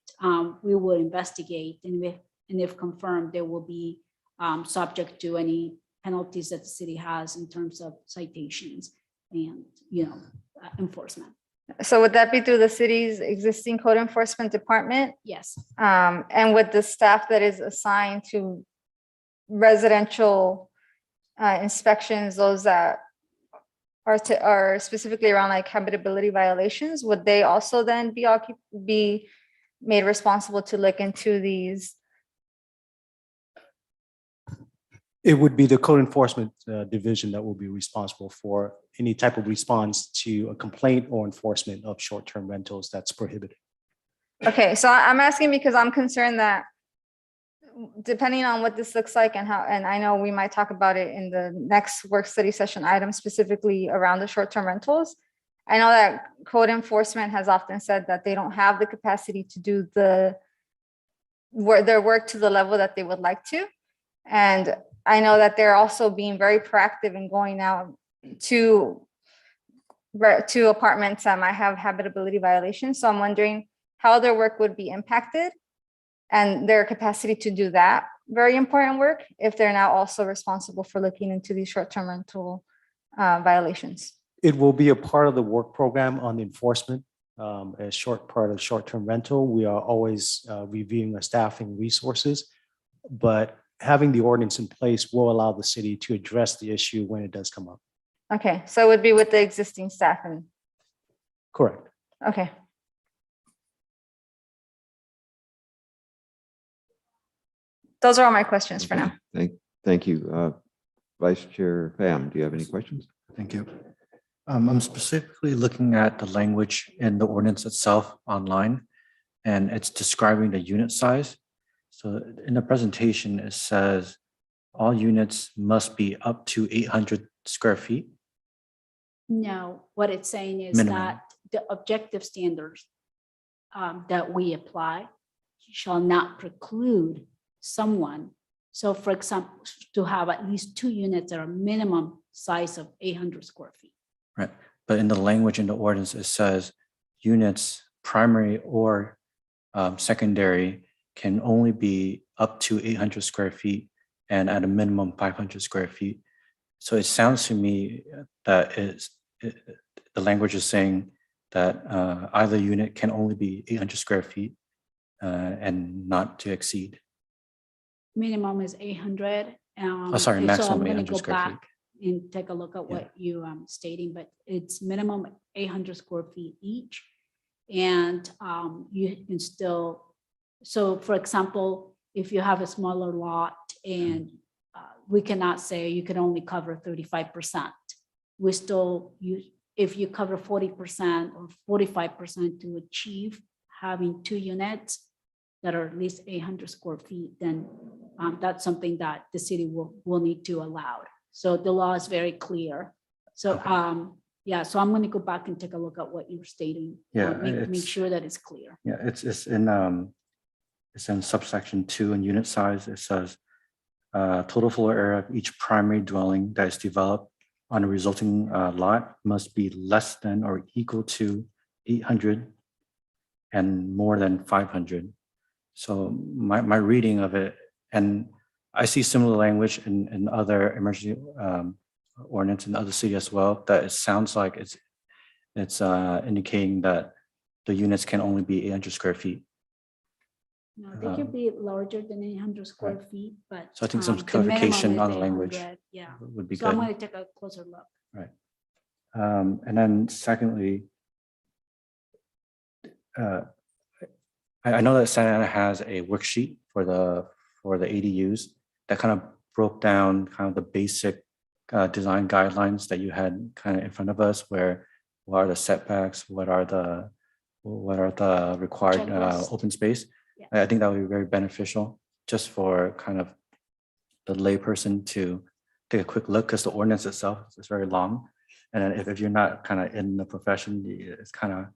we will investigate, and if confirmed, there will be subject to any penalties that the city has in terms of citations and enforcement. So would that be through the city's existing code enforcement department? Yes. And with the staff that is assigned to residential inspections, those that are specifically around like habitability violations, would they also then be made responsible to look into these? It would be the code enforcement division that will be responsible for any type of response to a complaint or enforcement of short-term rentals that's prohibited. Okay, so I'm asking because I'm concerned that depending on what this looks like and I know we might talk about it in the next work study session item specifically around the short-term rentals. I know that code enforcement has often said that they don't have the capacity to do their work to the level that they would like to. And I know that they're also being very proactive in going out to apartments that might have habitability violations. So I'm wondering how their work would be impacted and their capacity to do that very important work if they're now also responsible for looking into these short-term rental violations. It will be a part of the work program on enforcement. A short part of short-term rental. We are always reviewing our staffing resources, but having the ordinance in place will allow the city to address the issue when it does come up. Okay, so it would be with the existing staff and. Correct. Okay. Those are all my questions for now. Thank you. Vice Chair Pham, do you have any questions? Thank you. I'm specifically looking at the language in the ordinance itself online, and it's describing the unit size. So in the presentation, it says all units must be up to 800 square feet. No, what it's saying is Minimum. that the objective standards that we apply shall not preclude someone. So for example, to have at least 2 units that are minimum size of 800 square feet. Right. But in the language in the ordinance, it says units, primary or secondary, can only be up to 800 square feet and at a minimum 500 square feet. So it sounds to me that the language is saying that either unit can only be 800 square feet and not to exceed. Minimum is 800. Sorry, and maximum so I'm going to 800 go square feet. back and take a look at what you stating, but it's minimum 800 square feet each. And you can still, so for example, if you have a smaller lot and we cannot say you can only cover 35%, we still, if you cover 40% or 45% to achieve having 2 units that are at least 800 square feet, then that's something that the city will need to allow. So the law is very clear. So yeah, so I'm going to go back and take a look at what you're stating. Yeah, make sure that it's clear. Yeah, it's in subsection 2 in unit size. It says total floor area of each primary dwelling that is developed on a resulting lot must be less than or equal to 800 and more than 500. So my reading of it, and I see similar language in other emergency ordinance in other cities as well, that it sounds like it's indicating that the units can only be 800 square feet. No, they could be larger than 800 square feet, but. So I think some the minimum clarification is on the language 800, Yeah, would be so I'm good. going to take a closer look. And then secondly, I know that Santa Ana has a worksheet for the ADUs that kind of broke down kind of the basic design guidelines that you had kind of in front of us, where what are the setbacks, what are the required Checklist. open space. Yeah. I think that would be very beneficial just for kind of the layperson to take a quick look, because the ordinance itself is very long. And then if you're not kind of in the profession, it's kind of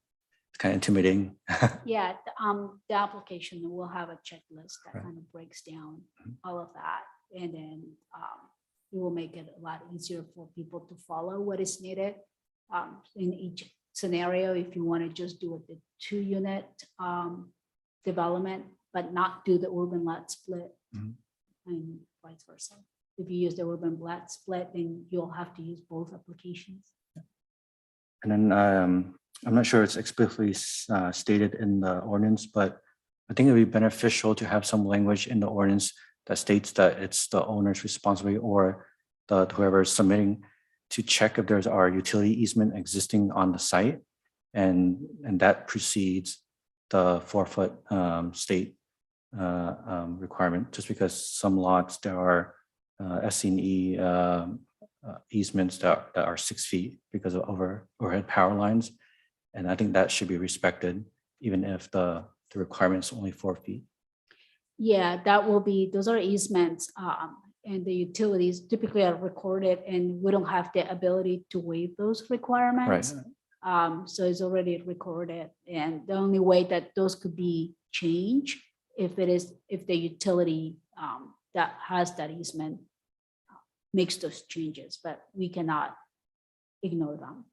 intimidating. Yeah, the application will have a checklist that Right. kind of breaks down all of that. And then it will make it a lot easier for people to follow what is needed in each scenario. If you want to just do it the 2-unit development, but not do the urban lot split, Mhm. and vice versa. If you use the urban lot split, then you'll have to use both applications. And then I'm not sure it's explicitly stated in the ordinance, but I think it'd be beneficial to have some language in the ordinance that states that it's the owner's responsibility or whoever is submitting to check if there's our utility easement existing on the site, and that precedes the 4-foot state requirement. Just because some lots there are SC&E easements that are 6 feet because of overhead power lines. And I think that should be respected, even if the requirement is only 4 feet. Yeah, those are easements, and the utilities typically are recorded, and we don't have the ability to waive those requirements. So it's already recorded, and the only way that those could be changed if the utility that has that easement makes those changes, but we cannot ignore them.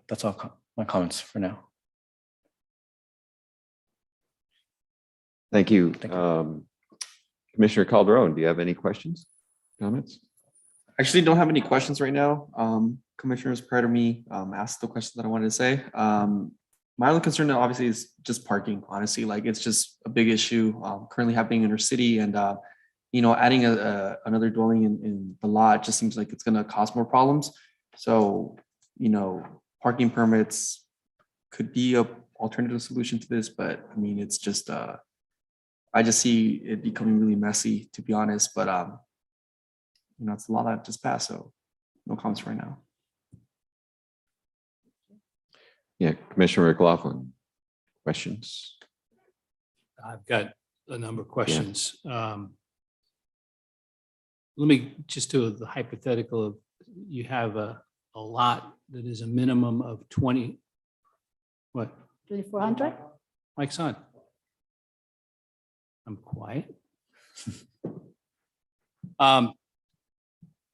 That's all my comments for now. Thank you. Thank you. Commissioner Calderon, do you have any questions, comments? I actually don't have any questions right now. Commissioners prior to me asked the questions that I wanted to say. My only concern now obviously is just parking, honestly. Like, it's just a big issue currently happening in our city, and adding another dwelling in the lot just seems like it's going to cause more problems. So, parking permits could be a alternative solution to this, but I mean, it's just I just see it becoming really messy, to be honest. But it's a law that just passed, so no comments right now. Yeah, Commissioner McLaughlin, questions? I've got a number of questions. Let me just do the hypothetical of, you have a lot that is a minimum of 20, what? 2,400? Mike's on. I'm quiet.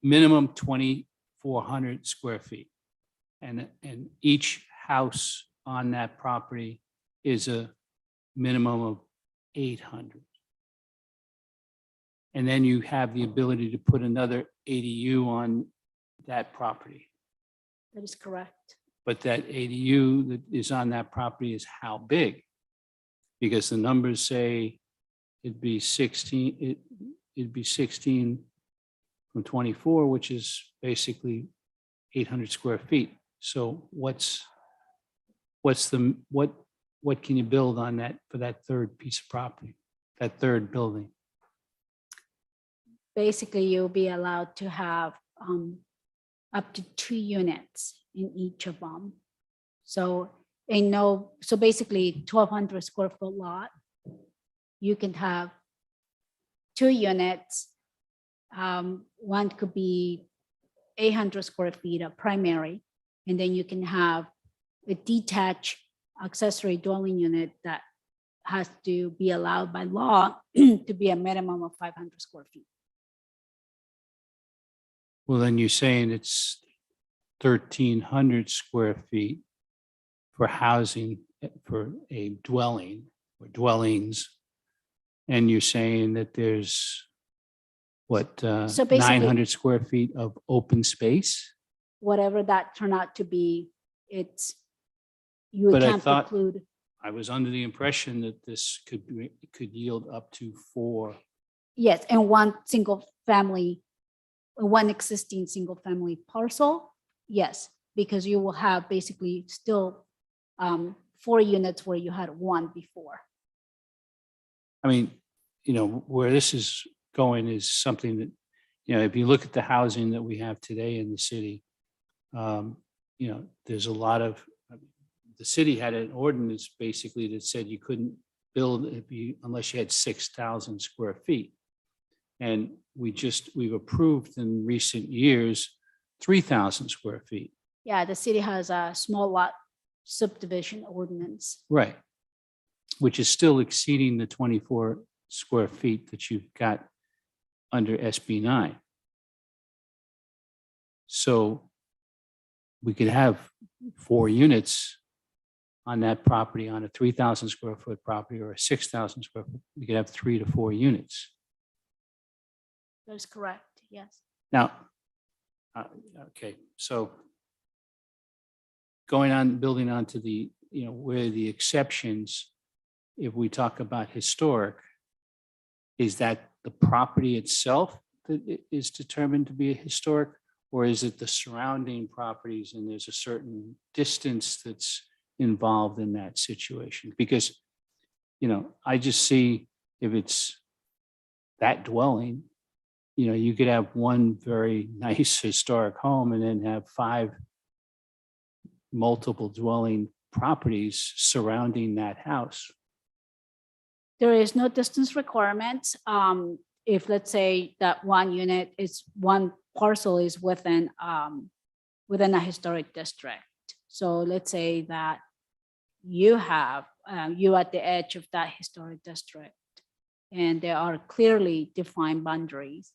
Minimum 2,400 square feet. And each house on that property is a minimum of 800. And then you have the ability to put another ADU on that property. That is correct. But that ADU that is on that property is how big? Because the numbers say it'd be 16, it'd be 16 from 24, which is basically 800 square feet. So what can you build on that for that third piece of property, that third building? Basically, you'll be allowed to have up to 2 units in each of them. So basically 1,200 square foot lot, you can have 2 units. One could be 800 square feet of primary, and then you can have a detached accessory dwelling unit that has to be allowed by law to be a minimum of 500 square feet. Well, then you're saying it's 1,300 square feet for housing, for a dwelling or dwellings. And you're saying that there's what, So basically- 900 square feet of open space? Whatever that turned out to be, you But I can't thought- preclude. I was under the impression that this could yield up to 4. Yes, and one existing single family parcel, yes, because you will have basically still 4 units where you had 1 before. I mean, where this is going is something that, if you look at the housing that we have today in the city, there's a lot of, the city had an ordinance basically that said you couldn't build unless you had 6,000 square feet. And we've approved in recent years 3,000 square feet. Yeah, the city has a small lot subdivision ordinance. Right. Which is still exceeding the 24 square feet that you've got under SB 9. So we could have 4 units on that property, on a 3,000 square foot property or a 6,000 square foot. We could have 3 to 4 units. That is correct, yes. Now, okay, so building on to the, where the exceptions, if we talk about historic, is that the property itself that is determined to be historic, or is it the surrounding properties and there's a certain distance that's involved in that situation? Because, I just see if it's that dwelling, you could have one very nice historic home and then have 5 multiple dwelling properties surrounding that house. There is no distance requirement. If let's say that one parcel is within a historic district. So let's say that you at the edge of that historic district, and there are clearly defined boundaries.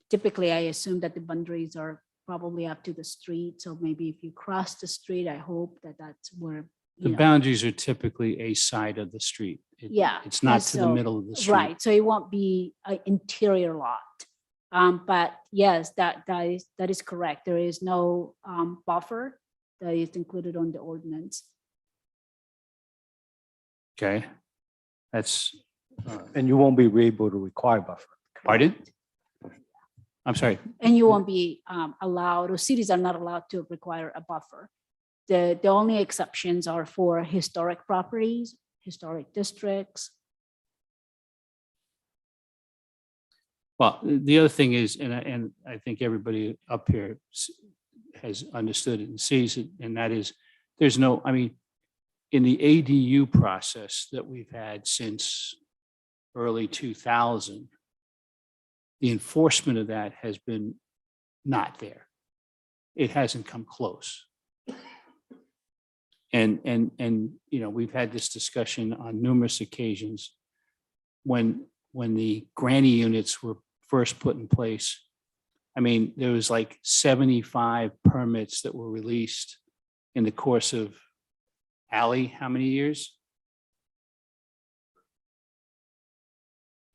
Typically, I assume that the boundaries are probably up to the street. So maybe if you cross the street, I hope that that's where. The boundaries are typically a side of the street. Yeah. It's not and to the so- middle of the street. Right, so it won't be an interior lot. But yes, that is correct. There is no buffer that is included on the ordinance. Okay. That's, And you won't be able to require buffer. pardon? I'm sorry. And you won't be allowed, or cities are not allowed to require a buffer. The only exceptions are for historic properties, historic districts. Well, the other thing is, and I think everybody up here has understood it and sees it, and that is, in the ADU process that we've had since early 2000, the enforcement of that has been not there. It hasn't come close. And we've had this discussion on numerous occasions. When the granny units were first put in place, there was like 75 permits that were released in the course of, Ally, how many years?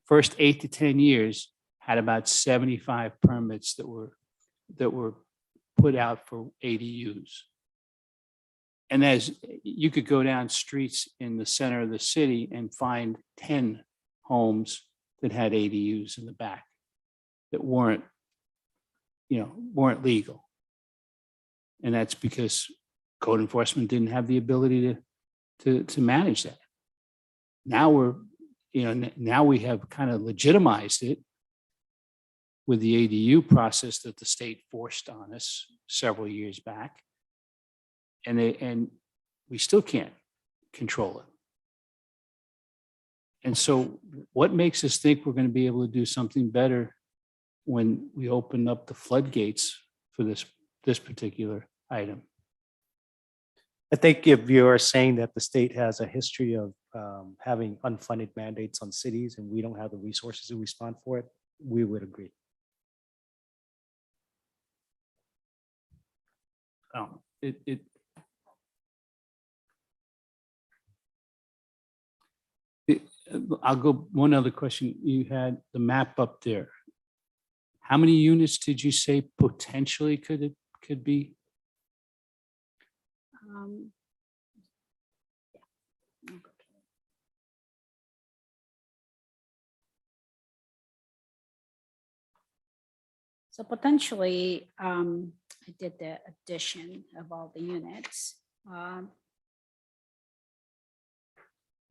First 8 to 10 years had about 75 permits that were put out for ADUs. And as you could go down streets in the center of the city and find 10 homes that had ADUs in the back that weren't legal. And that's because code enforcement didn't have the ability to manage that. Now now we have kind of legitimized it with the ADU process that the state forced on us several years back. And we still can't control it. And so what makes us think we're going to be able to do something better when we open up the floodgates for this particular item? I think if you're saying that the state has a history of having unfunded mandates on cities and we don't have the resources to respond for it, we would agree. I'll go, one other question. You had the map up there. How many units did you say potentially could be? Um, yeah. So potentially, I did the addition of all the units.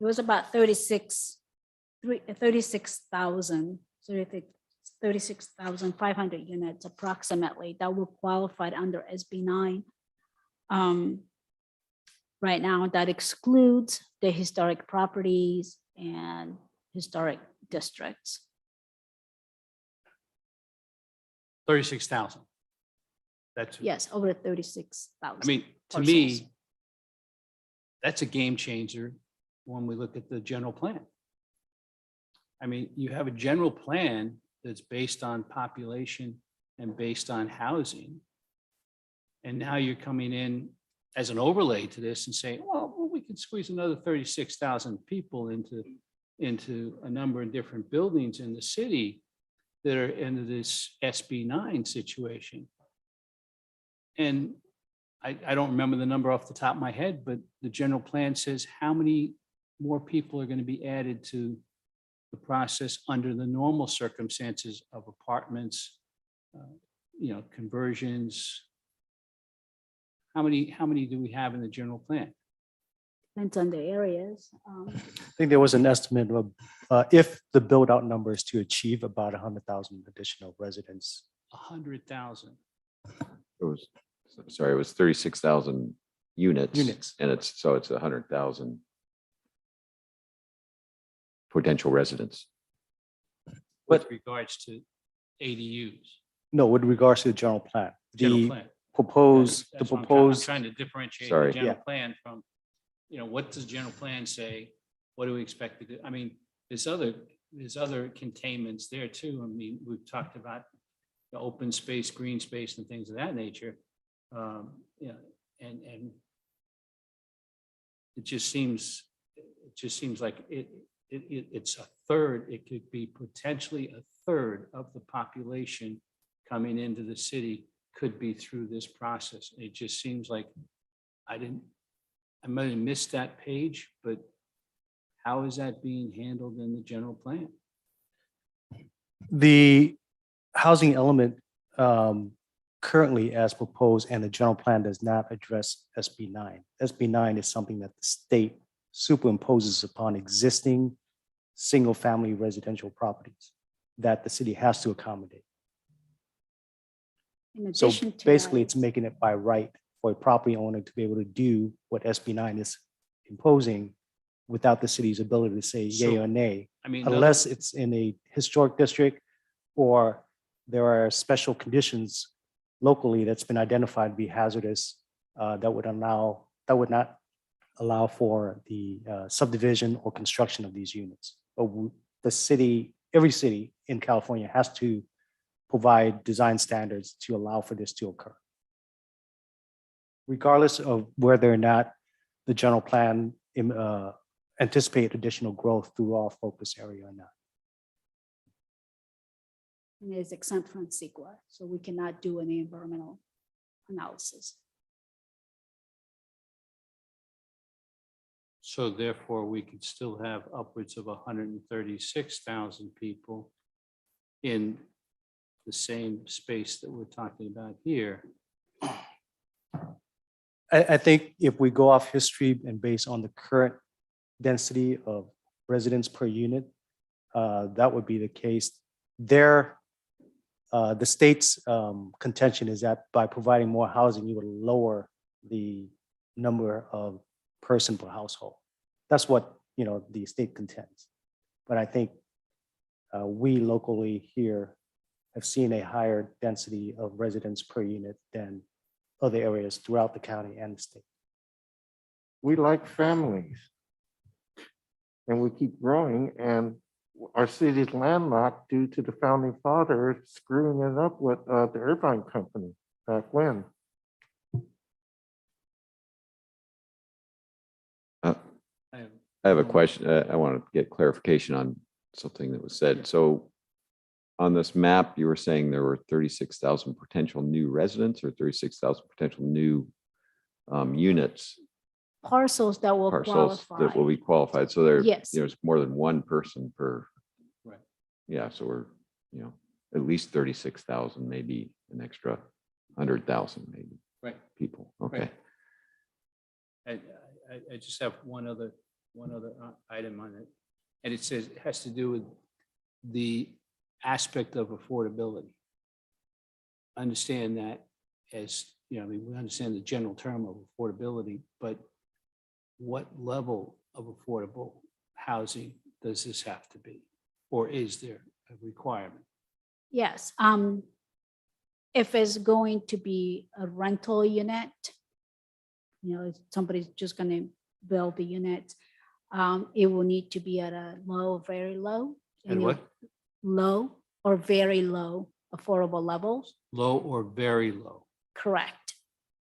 It was about 36,000, 36,500 units approximately that were qualified under SB 9. Right now, that excludes the historic properties and historic districts. 36,000. That's, Yes, over 36,000. I mean, to parcels. me, that's a game changer when we look at the general plan. I mean, you have a general plan that's based on population and based on housing. And now you're coming in as an overlay to this and saying, well, we could squeeze another 36,000 people into a number of different buildings in the city that are into this SB 9 situation. And I don't remember the number off the top of my head, but the general plan says how many more people are going to be added to the process under the normal circumstances of apartments, conversions. How many do we have in the general plan? Depends on the areas. I think there was an estimate of, if the build out number is to achieve about 100,000 additional residents. 100,000. It was, sorry, it was 36,000 units. Units. And it's 100,000 potential residents. With regards to ADUs. No, with regards to the general plan. General The plan. proposed, the That's what I'm proposed, trying to differentiate Sorry. the general Yeah. plan from, what does general plan say? What do we expect to do? I mean, there's other containments there too. I mean, we've talked about the open space, green space and things of that nature. And it just seems like it's a third, it could be potentially a third of the population coming into the city could be through this process. It just seems like I might have missed that page, but how is that being handled in the general plan? the housing element currently as proposed and the general plan does not address SB 9. SB 9 is something that the state superimposes upon existing single-family residential properties that the city has to accommodate. In So addition to basically, that, it's making it by right for a property owner to be able to do what SB 9 is imposing without the city's ability to say yay So, or nay, I mean, unless it's in a historic district or there are special conditions locally that's been identified to be hazardous that would not allow for the subdivision or construction of these units. But the city, every city in California has to provide design standards to allow for this to occur. Regardless of whether or not the general plan anticipate additional growth through our focus area or not. and it is exempt from CEQA, so we cannot do any environmental analysis. So therefore, we could still have upwards of 136,000 people in the same space that we're talking about here. I think if we go off history and based on the current density of residents per unit, that would be the case. The state's contention is that by providing more housing, you would lower the number of person per household. That's what, the state contends. But I think we locally here have seen a higher density of residents per unit than other areas throughout the county and the state. We like families. And we keep growing, and our city's landlocked due to the founding fathers screwing it up with the Irvine Company back when. I have I have a question. I want to get clarification on something that was said. So on this map, you were saying there were 36,000 potential new residents or 36,000 potential new units, Parcels that will parcels qualify. that will be qualified. So Yes. there's more than one person per. Right. Yeah, so we're, at least 36,000, maybe an extra 100,000 maybe Right. people. Okay. Right. I just have one other item on it. And it says, it has to do with the aspect of affordability. Understand that as, I mean, we understand the general term of affordability, but what level of affordable housing does this have to be? Or is there a requirement? Yes, if it's going to be a rental unit, if somebody's just gonna build the unit, it will need to be at a low, very low. At what? Low or very low affordable levels. Low or very low? Correct.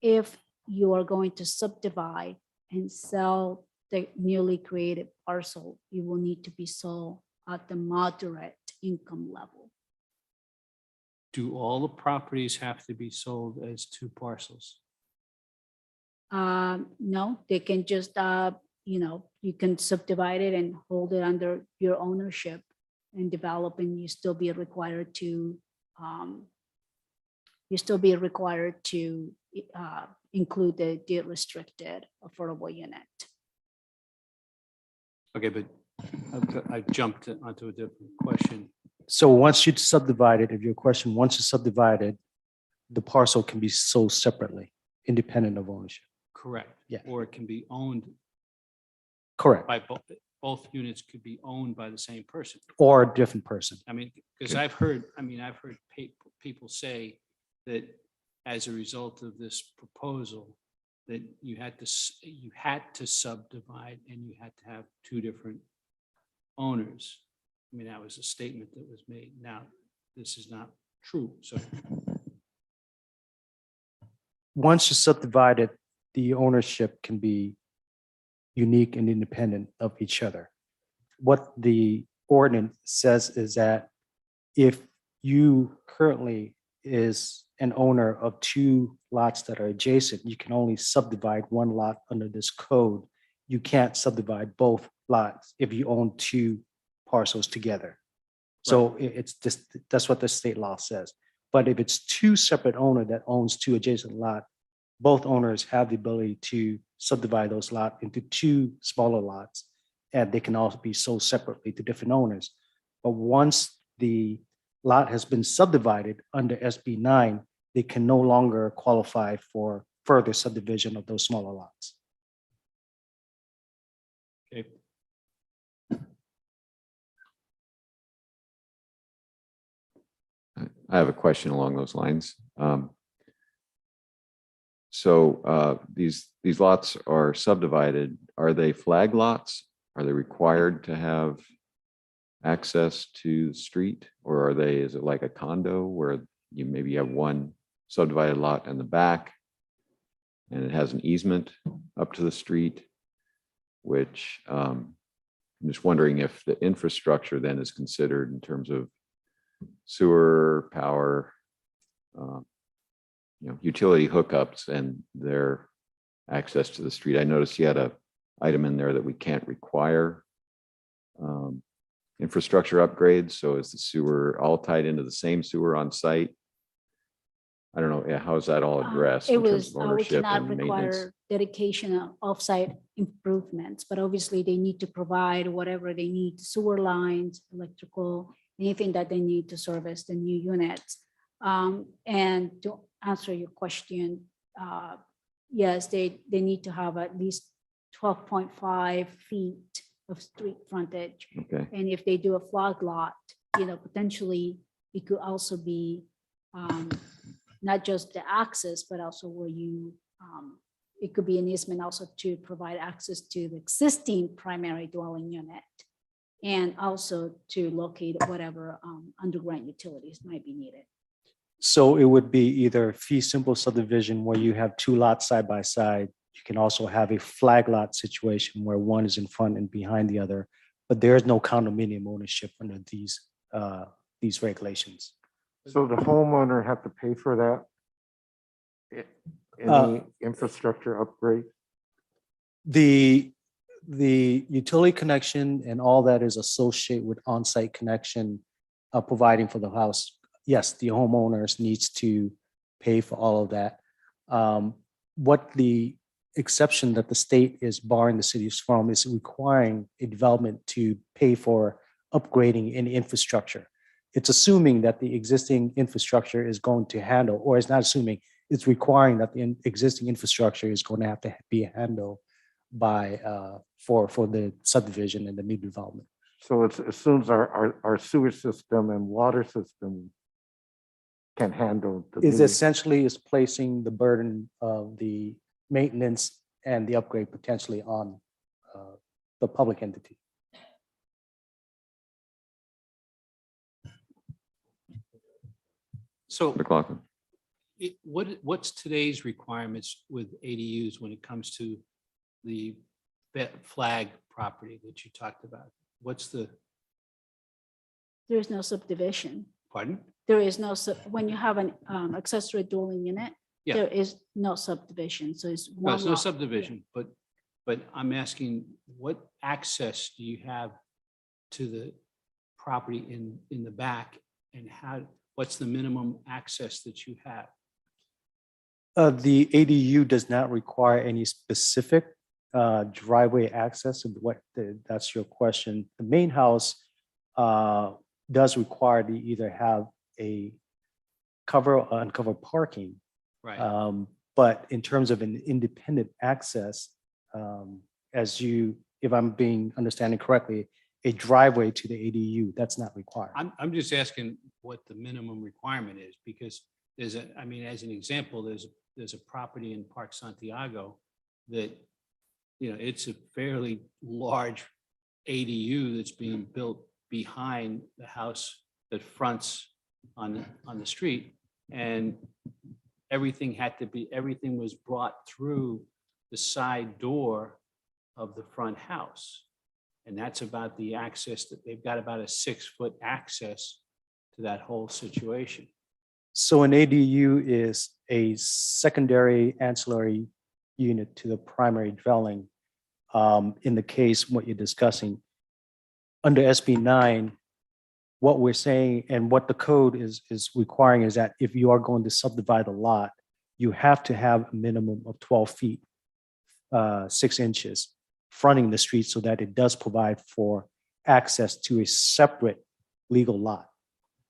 If you are going to subdivide and sell the newly created parcel, it will need to be sold at the moderate income level. Do all the properties have to be sold as two parcels? No, they can just, you can subdivide it and hold it under your ownership and develop, and you still be required to include the deed restricted affordable unit. Okay, but I jumped onto a different question. So once you subdivide it, if your question, once you subdivide it, the parcel can be sold separately, independent of ownership. Correct. Yeah. Or it can be owned Correct. by both units could be owned by the same person. Or a different person. I mean, because I've heard people say that as a result of this proposal, that you had to subdivide and you had to have two different owners. I mean, that was a statement that was made. Now, this is not true. So Once you subdivide it, the ownership can be unique and independent of each other. What the ordinance says is that if you currently is an owner of two lots that are adjacent, you can only subdivide one lot under this code. You can't subdivide both lots if you own two parcels together. So it's just, that's what the state law says. But if it's two separate owners that owns two adjacent lots, both owners have the ability to subdivide those lots into two smaller lots, and they can also be sold separately to different owners. But once the lot has been subdivided under SB 9, they can no longer qualify for further subdivision of those smaller lots. okay. I have a question along those lines. So these lots are subdivided. Are they flag lots? Are they required to have access to the street? Or is it like a condo where you maybe have one subdivided lot in the back and it has an easement up to the street, which I'm just wondering if the infrastructure then is considered in terms of sewer, power, utility hookups and their access to the street. I noticed you had an item in there that we can't require infrastructure upgrades. So is the sewer all tied into the same sewer on site? I don't know. Yeah, how is that all addressed in terms of We ownership cannot and maintenance? require dedication of offsite improvements, but obviously they need to provide whatever they need, sewer lines, electrical, anything that they need to service the new units. And to answer your question, yes, they need to have at least 12.5 feet of street frontage. Okay. And if they do a flag lot, potentially it could also be not just the access, but also where it could be an easement also to provide access to the existing primary dwelling unit, and also to locate whatever underground utilities might be needed. So it would be either fee simple subdivision where you have two lots side by side, You can also have a flag lot situation where one is in front and behind the other, but there is no condominium ownership under these regulations. So the homeowner have to pay for that? Uh, Any infrastructure upgrade? The utility connection and all that is associated with on-site connection providing for the house. Yes, the homeowners needs to pay for all of that. What the exception that the state is barring the cities from is requiring a development to pay for upgrading any infrastructure. It's assuming that the existing infrastructure is going to handle, or it's not assuming, it's requiring that the existing infrastructure is going to have to be handled by for the subdivision and the new development. So it assumes our sewer system and water system can handle the Is new- essentially is placing the burden of the maintenance and the upgrade potentially on the public entity. So McLaughlin. what's today's requirements with ADUs when it comes to the flag property that you talked about? What's the, There is no subdivision. pardon? There is no, when you have an accessory dwelling unit, Yeah. there is no subdivision. So it's No, one it's no lot. subdivision, but I'm asking, what access do you have to the property in the back? And what's the minimum access that you have? The ADU does not require any specific driveway access. And that's your question. The main house does require to either have a cover or uncovered parking. Right, But in terms of an independent access, if I'm being understanding correctly, a driveway to the ADU, that's not required. I'm just asking what the minimum requirement is, because as an example, there's a property in Park Santiago that, it's a fairly large ADU that's being built behind the house that fronts on the street. And everything was brought through the side door of the front house. And that's about the access that they've got, about a 6-foot access to that whole situation. So an ADU is a secondary ancillary unit to the primary dwelling. In the case, what you're discussing, under SB 9, what we're saying and what the code is requiring is that if you are going to subdivide a lot, you have to have a minimum of 12 feet, 6 inches fronting the street so that it does provide for access to a separate legal lot.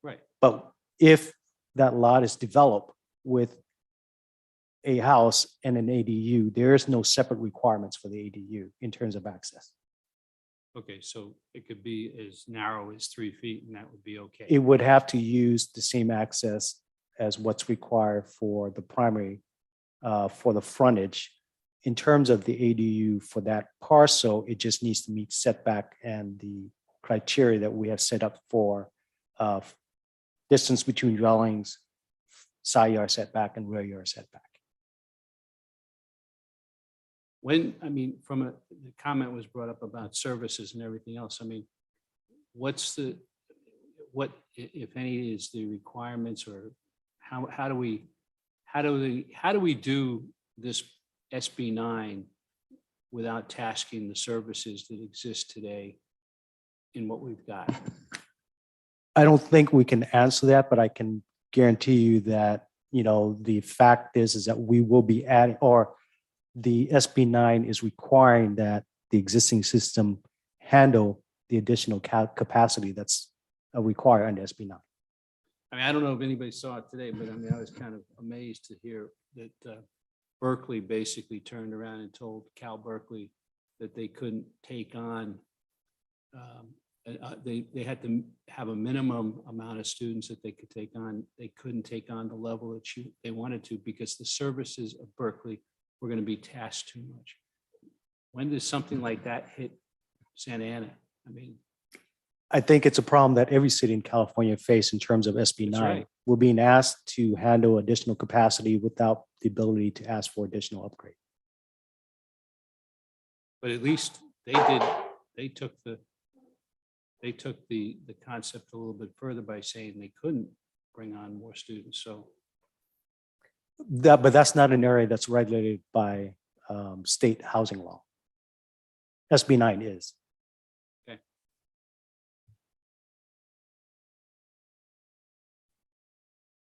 Right. But if that lot is developed with a house and an ADU, there is no separate requirements for the ADU in terms of access. Okay, so it could be as narrow as 3 feet and that would be okay. It would have to use the same access as what's required for the primary, for the frontage. In terms of the ADU for that parcel, it just needs to meet setback and the criteria that we have set up for distance between dwellings, side yard setback and rear yard setback. The comment was brought up about services and everything else. What, if any, is the requirements, or how do we do this SB 9 without tasking the services that exist today in what we've got? I don't think we can answer that, but I can guarantee you that, the fact is that we will be adding, or the SB 9 is requiring that the existing system handle the additional capacity that's required under SB 9. I don't know if anybody saw it today, but I was kind of amazed to hear that Berkeley basically turned around and told Cal Berkeley that they couldn't take on, they had to have a minimum amount of students that they could take on. They couldn't take on the level that they wanted to because the services of Berkeley were going to be tasked too much. When does something like that hit Santa Ana? I think it's a problem that every city in California face in terms of SB 9. right. We're being asked to handle additional capacity without the ability to ask for additional upgrade. But at least they took the concept a little bit further by saying they couldn't bring on more students, so. But that's not an area that's regulated by state housing law. SB 9 is.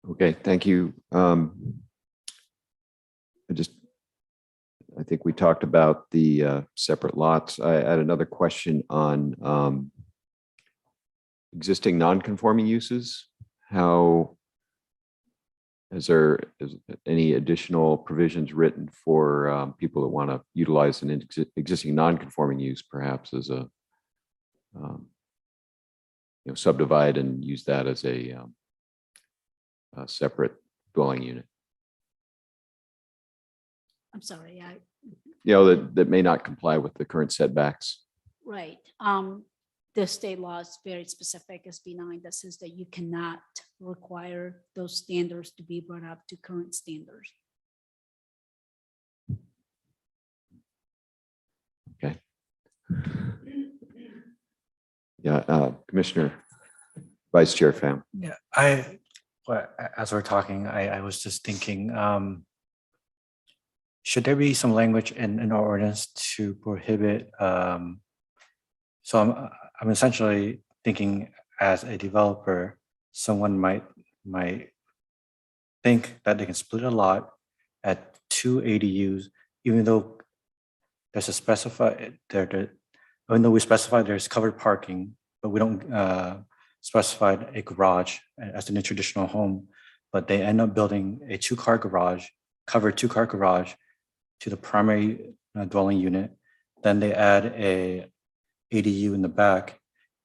Okay, thank you. I think we talked about the separate lots. I had another question on existing non-conforming uses. How is any additional provisions written for people that want to utilize an existing non-conforming use, perhaps as a subdivide and use that as a separate dwelling unit? I'm sorry, That may not comply with the current setbacks. right. The state law is very specific, SB 9, that says that you cannot require those standards to be brought up to current standards. Okay. Yeah, Commissioner, Vice Chair Pham. Yeah, as we're talking, I was just thinking, should there be some language in our ordinance to prohibit? So I'm essentially thinking, as a developer, someone might think that they can split a lot at 2 ADUs, even though there's a specified even though we specify there's covered parking, but we don't specify a garage as in a traditional home. But they end up building a 2-car garage, covered 2-car garage, to the primary dwelling unit. Then they add a ADU in the back,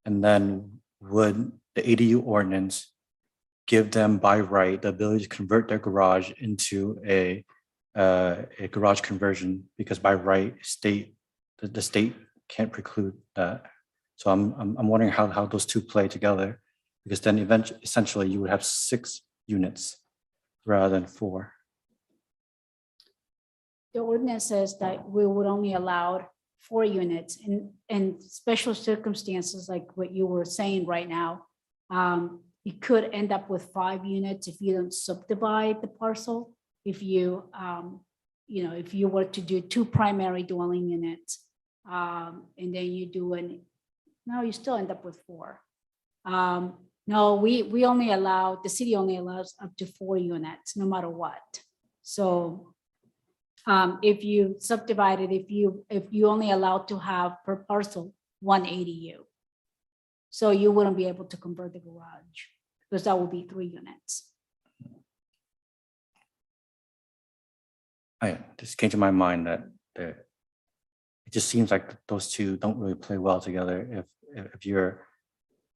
and then would the ADU ordinance give them by right the ability to convert their garage into a garage conversion, because by right the state can't preclude that. So I'm wondering how those two play together, because then essentially you would have 6 units rather than 4. The ordinance says that we would only allow 4 units in special circumstances, like what you were saying right now. You could end up with 5 units if you don't subdivide the parcel. If you, if you were to do 2 primary dwelling units, and then you do no, you still end up with 4. No, we only allow, the city only allows up to 4 units, no matter what. So if you subdivide it, if you only allow to have per parcel 1 ADU, so you wouldn't be able to convert the garage, because that would be 3 units. This came to my mind that it just seems like those two don't really play well together. If you're,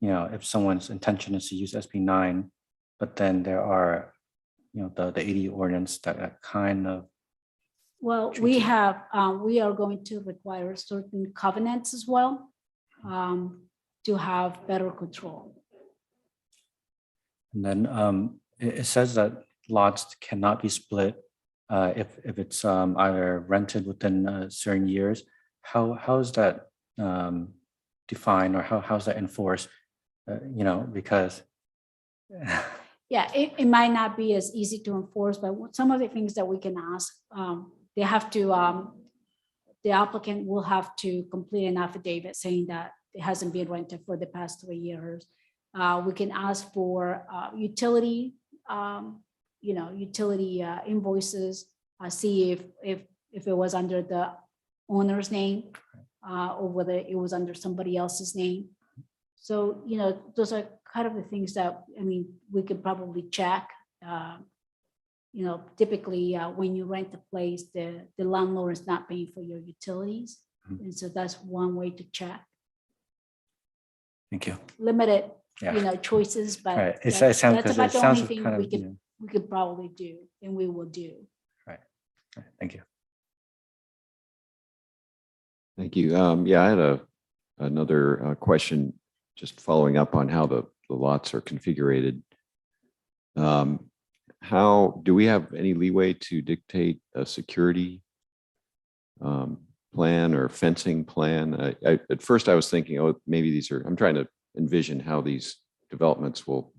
if someone's intention is to use SB 9, but then there are, the ADU ordinance that kind of. Well, we are going to require certain covenants as well, to have better control. And then it says that lots cannot be split if it's either rented within certain years. How is that defined, or how's that enforced? Because Yeah, it might not be as easy to enforce, but some of the things that we can ask, they have to, the applicant will have to complete an affidavit saying that it hasn't been rented for the past 3 years. We can ask for utility, utility invoices, see if it was under the owner's name, or whether it was under somebody else's name. So, those are kind of the things that, we could probably check. Typically when you rent a place, the landlord is not paying for your utilities. Mhm. And so that's one way to check. thank you. Limited, Yeah. choices, but Right. that's It sounds about the only thing kind we of, could probably do, and we will do. right. Thank you. Thank you. Yeah, I had another question, just following up on how the lots are configured. How do we have any leeway to dictate a security plan or fencing plan? At first I was thinking, oh, maybe these are, I'm trying to envision how these developments will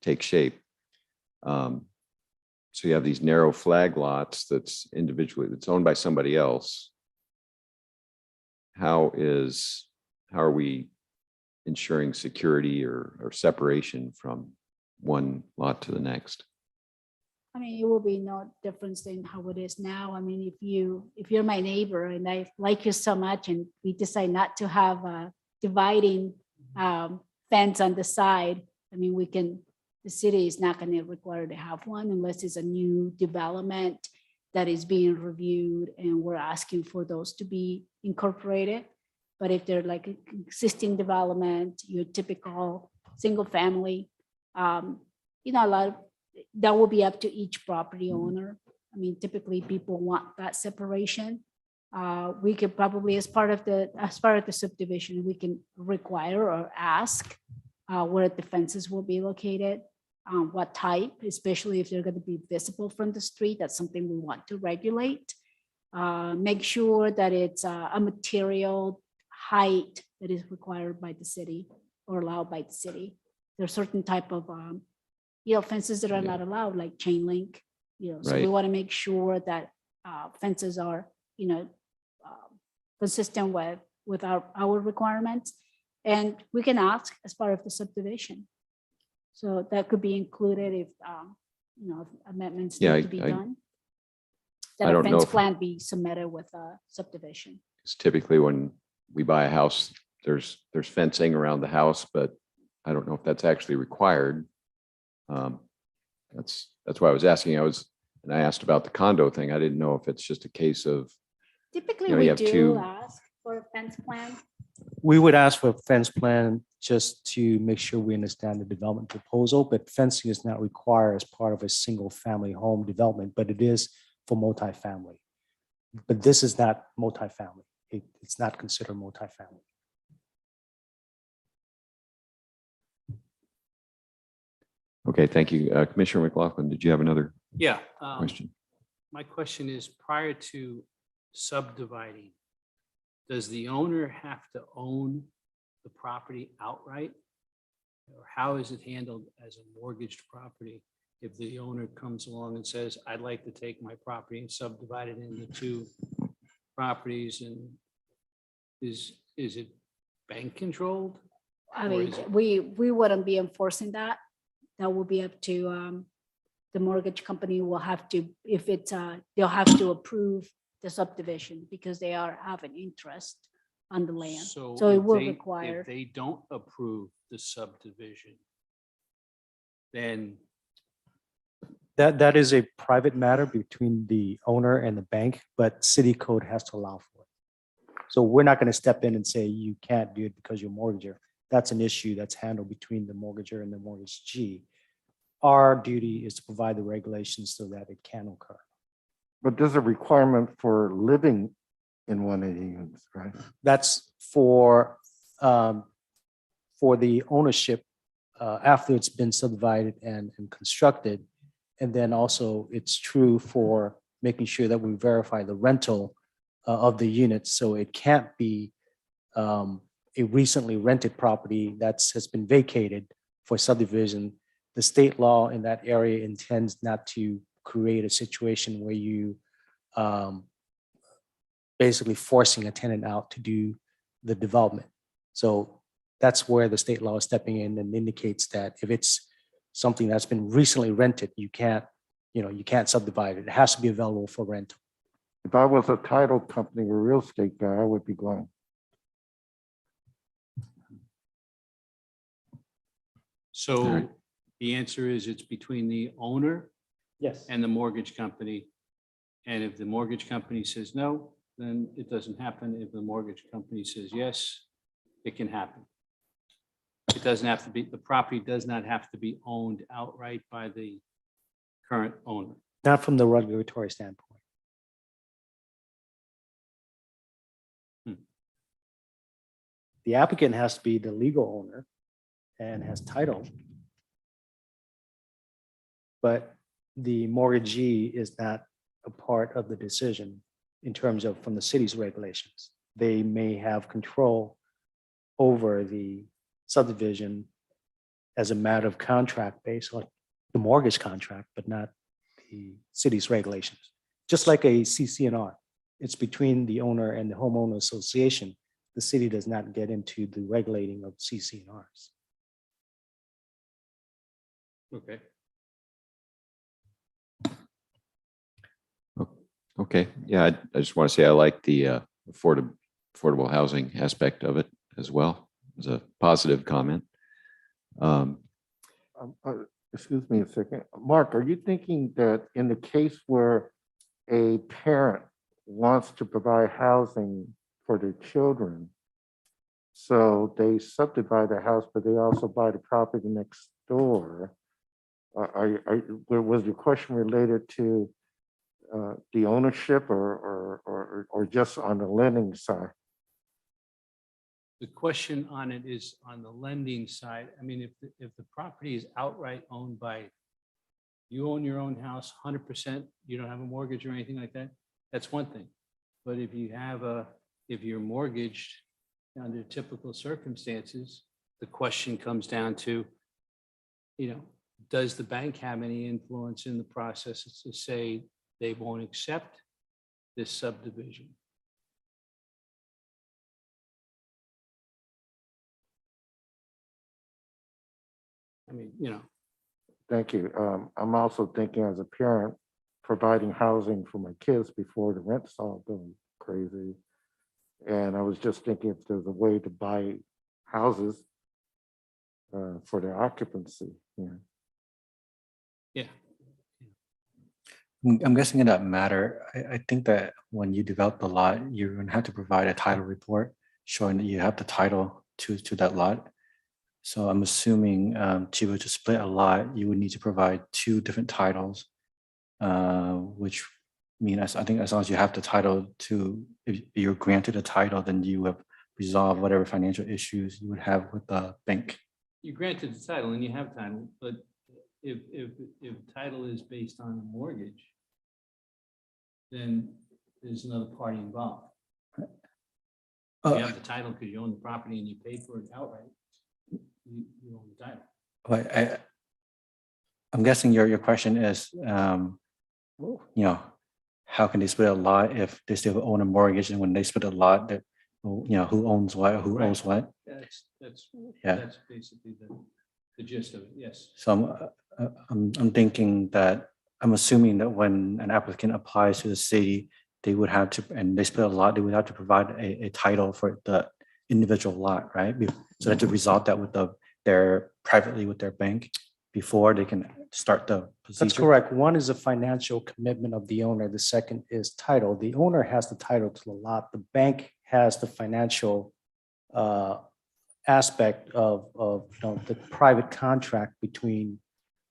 take shape. So you have these narrow flag lots that's owned by somebody else. How are we ensuring security or separation from one lot to the next? I mean, it will be no difference than how it is now. I mean, if you're my neighbor and I like you so much and we decide not to have a dividing fence on the side, I mean, the city is not going to require to have one unless it's a new development that is being reviewed and we're asking for those to be incorporated. But if they're like existing development, your typical single family, that will be up to each property owner. I mean, typically people want that separation. We could probably, as part of the subdivision, we can require or ask where the fences will be located, what type, especially if they're going to be visible from the street. That's something we want to regulate. Make sure that it's a material height that is required by the city or allowed by the city. There's certain type of fences that are not allowed, like chain link. So we want to make sure that fences are consistent with our requirements, and we can ask as part of the subdivision. So that could be included if if amendments need to be done. I That a don't know fence if- plan be submitted with a subdivision. It's typically when we buy a house, there's fencing around the house, but I don't know if that's actually required. That's why I was asking. I asked about the condo thing. I didn't know if it's just a case of, Typically, you we have do two- ask for a fence plan. We would ask for a fence plan just to make sure we understand the development proposal, but fencing is not required as part of a single family home development, but it is for multifamily. But this is not multifamily. It's not considered multifamily. okay, thank you. Commissioner McLaughlin, did you have another Yeah. question? My question is, prior to subdividing, does the owner have to own the property outright? Or how is it handled as a mortgaged property? If the owner comes along and says, I'd like to take my property and subdivide it into two properties, and is it bank controlled? I Or mean, is it- we wouldn't be enforcing that. That will be up to the mortgage company will have to, if it's, they'll have to approve the subdivision because they have an interest on the land. So it if will they- require, If they don't approve the subdivision, then That is a private matter between the owner and the bank, but city code has to allow for it. So we're not going to step in and say you can't do it because you're a mortgager. That's an issue that's handled between the mortgager and the mortgagee. Our duty is to provide the regulations so that it can occur. But there's a requirement for living in one of the units, right? That's for the ownership after it's been subdivided and constructed. And then also it's true for making sure that we verify the rental of the unit. So it can't be a recently rented property has been vacated for subdivision. The state law in that area intends not to create a situation where you basically forcing a tenant out to do the development. So that's where the state law is stepping in and indicates that if it's something that's been recently rented, you can't subdivide it. It has to be available for rent. If I was a title company or real estate guy, I would be going. So right. the answer is it's between the owner Yes. and the mortgage company. And if the mortgage company says no, then it doesn't happen. If the mortgage company says yes, it can happen. It doesn't have to be, the property does not have to be owned outright by the current owner. Not from the regulatory standpoint. The applicant has to be the legal owner and has title. But the mortgagee is not a part of the decision. in terms of from the city's regulations. They may have control over the subdivision as a matter of contract based on the mortgage contract, but not the city's regulations. Just like a CC&R, it's between the owner and the homeowner association. The city does not get into the regulating of CC&Rs. Okay. Okay, yeah, I just want to say I like the affordable housing aspect of it as well. It's a positive comment. Excuse me a second. Mark, are you thinking that in the case where a parent wants to provide housing for their children, so they subdivide the house, but they also buy the property next door? Was your question related to the ownership or just on the lending side? The question on it is on the lending side. I mean, if the property is outright owned by, you own your own house 100%, you don't have a mortgage or anything like that, that's one thing. But if you're mortgaged under typical circumstances, the question comes down to, does the bank have any influence in the process to say they won't accept this subdivision? I mean, Thank you. I'm also thinking as a parent, providing housing for my kids before the rent's all going crazy. And I was just thinking if there's a way to buy houses for their occupancy. Yeah. I'm guessing in that matter, I think that when you develop the lot, you're going to have to provide a title report showing that you have the title to that lot. So I'm assuming to be able to split a lot, you would need to provide 2 different titles, which means I think as long as you have the title if you're granted a title, then you have resolved whatever financial issues you would have with the bank. You granted the title and you have title, but if title is based on a mortgage, then there's another party involved. You have the title because you own the property and you pay for it outright. You own the title. But I'm guessing your question is, how can they split a lot if they still own a mortgage, and when they split a lot, that who owns what, who Right. owns what? That's Yeah. basically the gist of it. Yes. So I'm thinking that I'm assuming that when an applicant applies to the city, they would have to, and they split a lot, they would have to provide a title for the individual lot, right? So they have to resolve that with privately with their bank before they can start the procedure. That's correct. One is a financial commitment of the owner. The second is title. The owner has the title to the lot. The bank has the financial aspect of the private contract between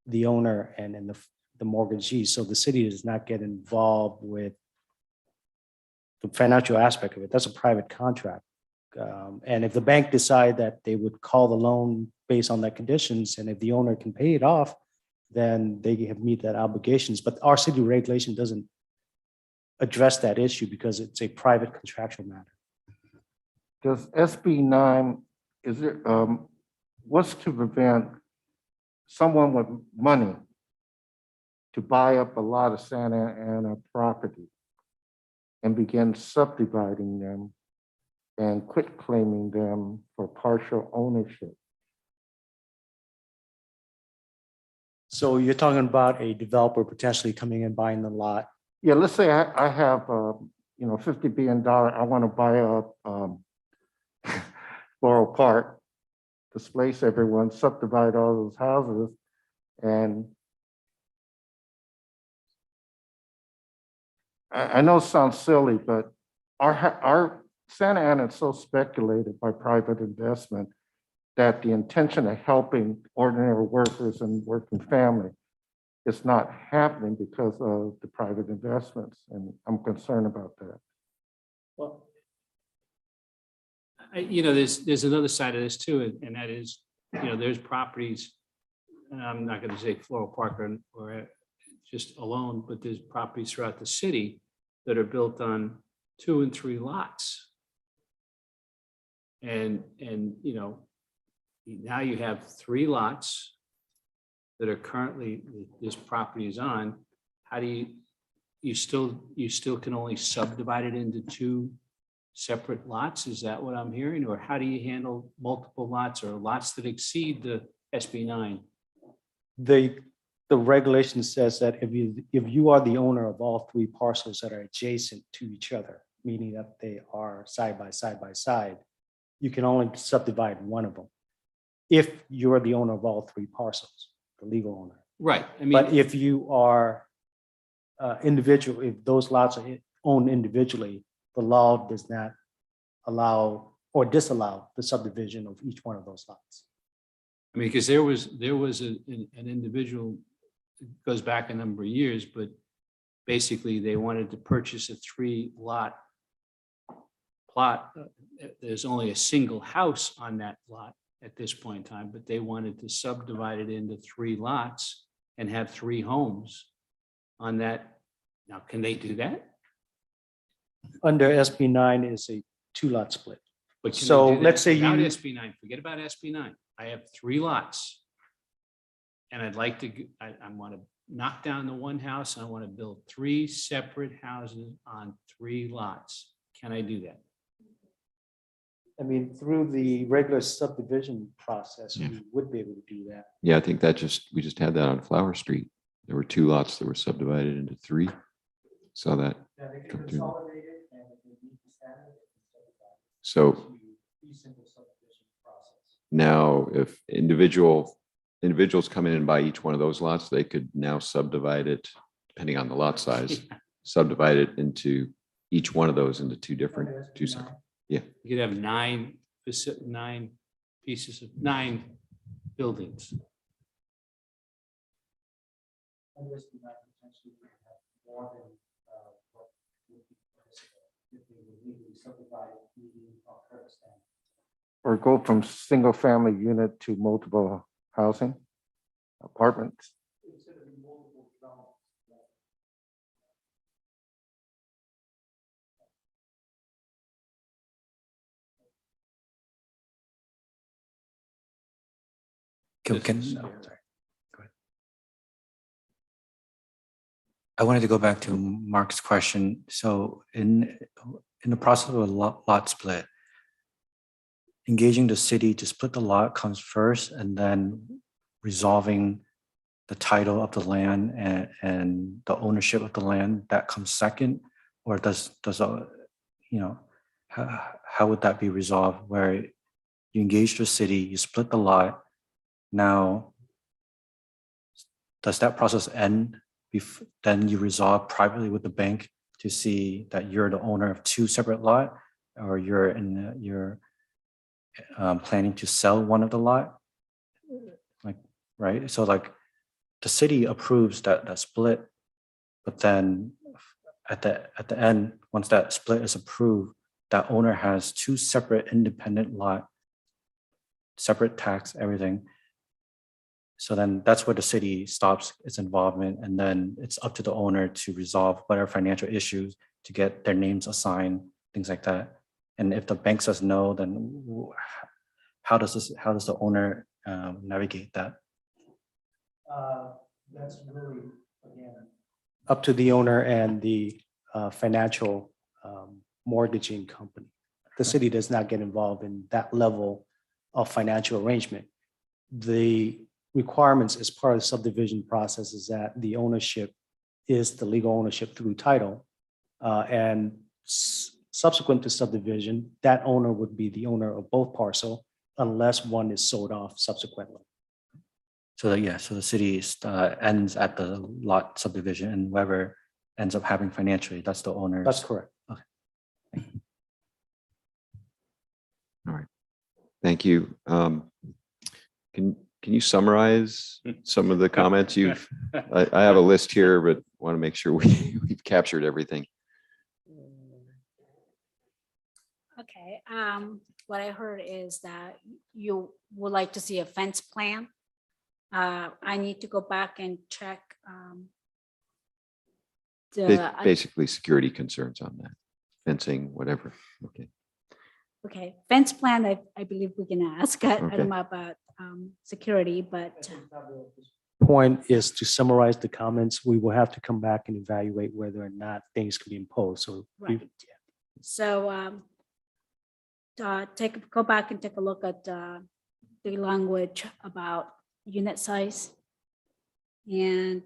the owner and the mortgagee. So the city does not get involved with the financial aspect of it. That's a private contract. And if the bank decide that they would call the loan based on that conditions, and if the owner can pay it off, then they have meet that obligations. But our city regulation doesn't address that issue because it's a private contractual matter. Does SB 9, what's to prevent someone with money to buy up a lot of Santa Ana property and begin subdividing them and quit claiming them for partial ownership? So you're talking about a developer potentially coming and buying the lot. Yeah, let's say I have $50 billion. I want to buy up Laurel Park, displace everyone, subdivide all those houses, and I know it sounds silly, but our Santa Ana is so speculated by private investment that the intention of helping ordinary workers and working family is not happening because of the private investments, and I'm concerned about that. Well, there's another side of this too, and that is, there's properties, and I'm not going to say Floral Park or just alone, but there's properties throughout the city that are built on 2 and 3 lots. And, you know, now you have 3 lots that are currently, this property is on. How do you still can only subdivide it into 2 separate lots? Is that what I'm hearing? Or how do you handle multiple lots or lots that exceed the SB 9? The regulation says that if you are the owner of all 3 parcels that are adjacent to each other, meaning that they are side by side, you can only subdivide one of them. If you're the owner of all 3 parcels, the legal owner. Right. I mean, But if you are individual, if those lots are owned individually, the law does not allow or disallow the subdivision of each one of those lots. I mean, because there was an individual, it goes back a number of years, but basically they wanted to purchase a 3-lot plot. There's only a single house on that lot at this point in time, but they wanted to subdivide it into 3 lots and have 3 homes on that. Now, can they do that? Under SB 9 is a 2-lot split. But can So they do that let's say without you- SB 9, forget about SB 9. I have 3 lots. And I'd like to, I want to knock down the 1 house. And I want to build 3 separate houses on 3 lots. Can I do that? I mean, through the regular subdivision process, Yeah. we would be able to do that. Yeah, I think we just had that on Flower Street. There were 2 lots that were subdivided into 3. Saw that. come through. So now if individuals come in and buy each one of those lots, they could now subdivide it, depending on the lot size, subdivide it into each one of those into 2 separate. You could have 9 pieces of 9 buildings. Or go from single family unit to multiple housing apartments. I wanted to go back to Mark's question. So in the process of a lot split, engaging the city to split the lot comes first, and then resolving the title of the land and the ownership of the land, that comes second? Or how would that be resolved, where you engage the city, you split the lot? Now, does that process end? Then you resolve privately with the bank to see that you're the owner of 2 separate lots, or you're planning to sell one of the lot, right? So like the city approves that split, but then at the end, once that split is approved, that owner has 2 separate independent lot, separate tax, everything. So then that's where the city stops its involvement, and then it's up to the owner to resolve whatever financial issues, to get their names assigned, things like that. And if the bank says no, then how does the owner navigate that? That's really, again, up to the owner and the financial mortgaging company. The city does not get involved in that level of financial arrangement. The requirements as part of the subdivision process is that the ownership is the legal ownership through title, and subsequent to subdivision, that owner would be the owner of both parcel unless one is sold off subsequently. So so the city ends at the lot subdivision, and whoever ends up having financially, that's the owner. That's correct. Okay. All right. Thank you. Can you summarize some of the comments you've, I have a list here, but want to make sure we've captured everything. Okay, what I heard is that you would like to see a fence plan. I need to go back and check Basically security concerns on that, fencing, whatever. Okay. Okay, fence plan, I believe we can ask. I Okay. don't know about security, but Point is to summarize the comments. We will have to come back and evaluate whether or not things can be imposed. So right. So go back and take a look at the language about unit size. And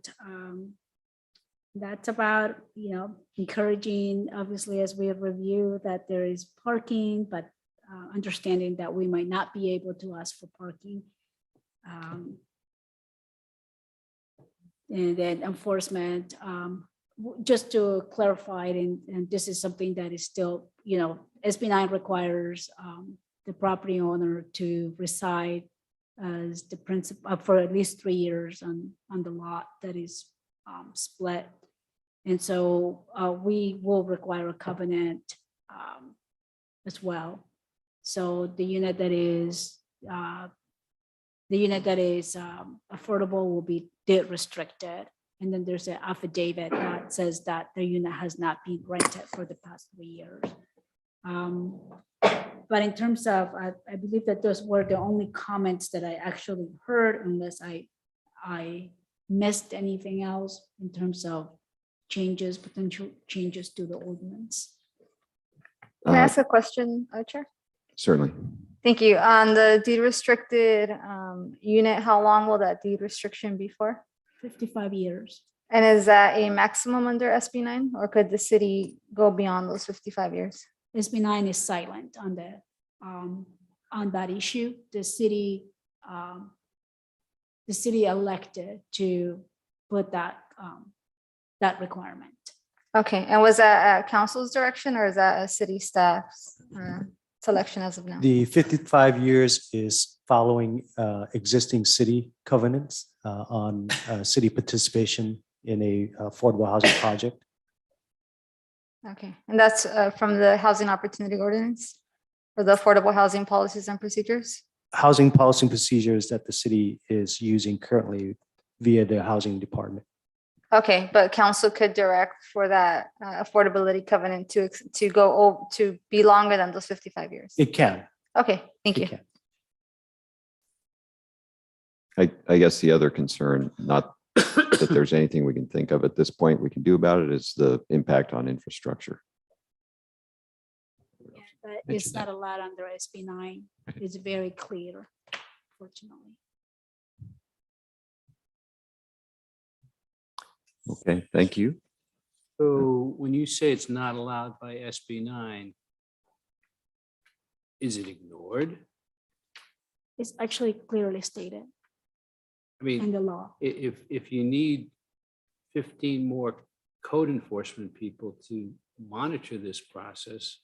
that's about, encouraging, obviously, as we have reviewed, that there is parking, but understanding that we might not be able to ask for parking. And then enforcement, just to clarify, and this is something that is still, SB9 requires the property owner to reside as the principal for at least 3 years on the lot that is split. And so we will require a covenant as well. So the unit that is affordable will be deed restricted. And then there's an affidavit that says that the unit has not been rented for the past 3 years. But in terms of, I believe that those were the only comments that I actually heard, unless I missed anything else in terms of potential changes to the ordinance. Can I ask a question, Chair? Certainly. Thank you. On the deed restricted unit, how long will that deed restriction be for? 55 years. And is that a maximum under SB 9, or could the city go beyond those 55 years? SB9 is silent on that issue. The city elected to put that requirement. Okay, and was that at council's direction, or is that a city staff's selection as of now? The 55 years is following existing city covenants on city participation in a affordable housing project. Okay, and that's from the Housing Opportunity Ordinance for the Affordable Housing Policies and Procedures? Housing policy and procedures that the city is using currently via the housing department. Okay, but council could direct for that affordability covenant to be longer than those 55 years? It can. Okay, thank you. It can. I guess the other concern, not that there's anything we can think of at this point we can do about it, is the impact on infrastructure. Yeah, but it's Mention not allowed under SB9. It's very clear, fortunately. Okay, thank you. So when you say it's not allowed by SB9, is it ignored? It's actually clearly stated I mean, in the law. if you need 15 more code enforcement people to monitor this process,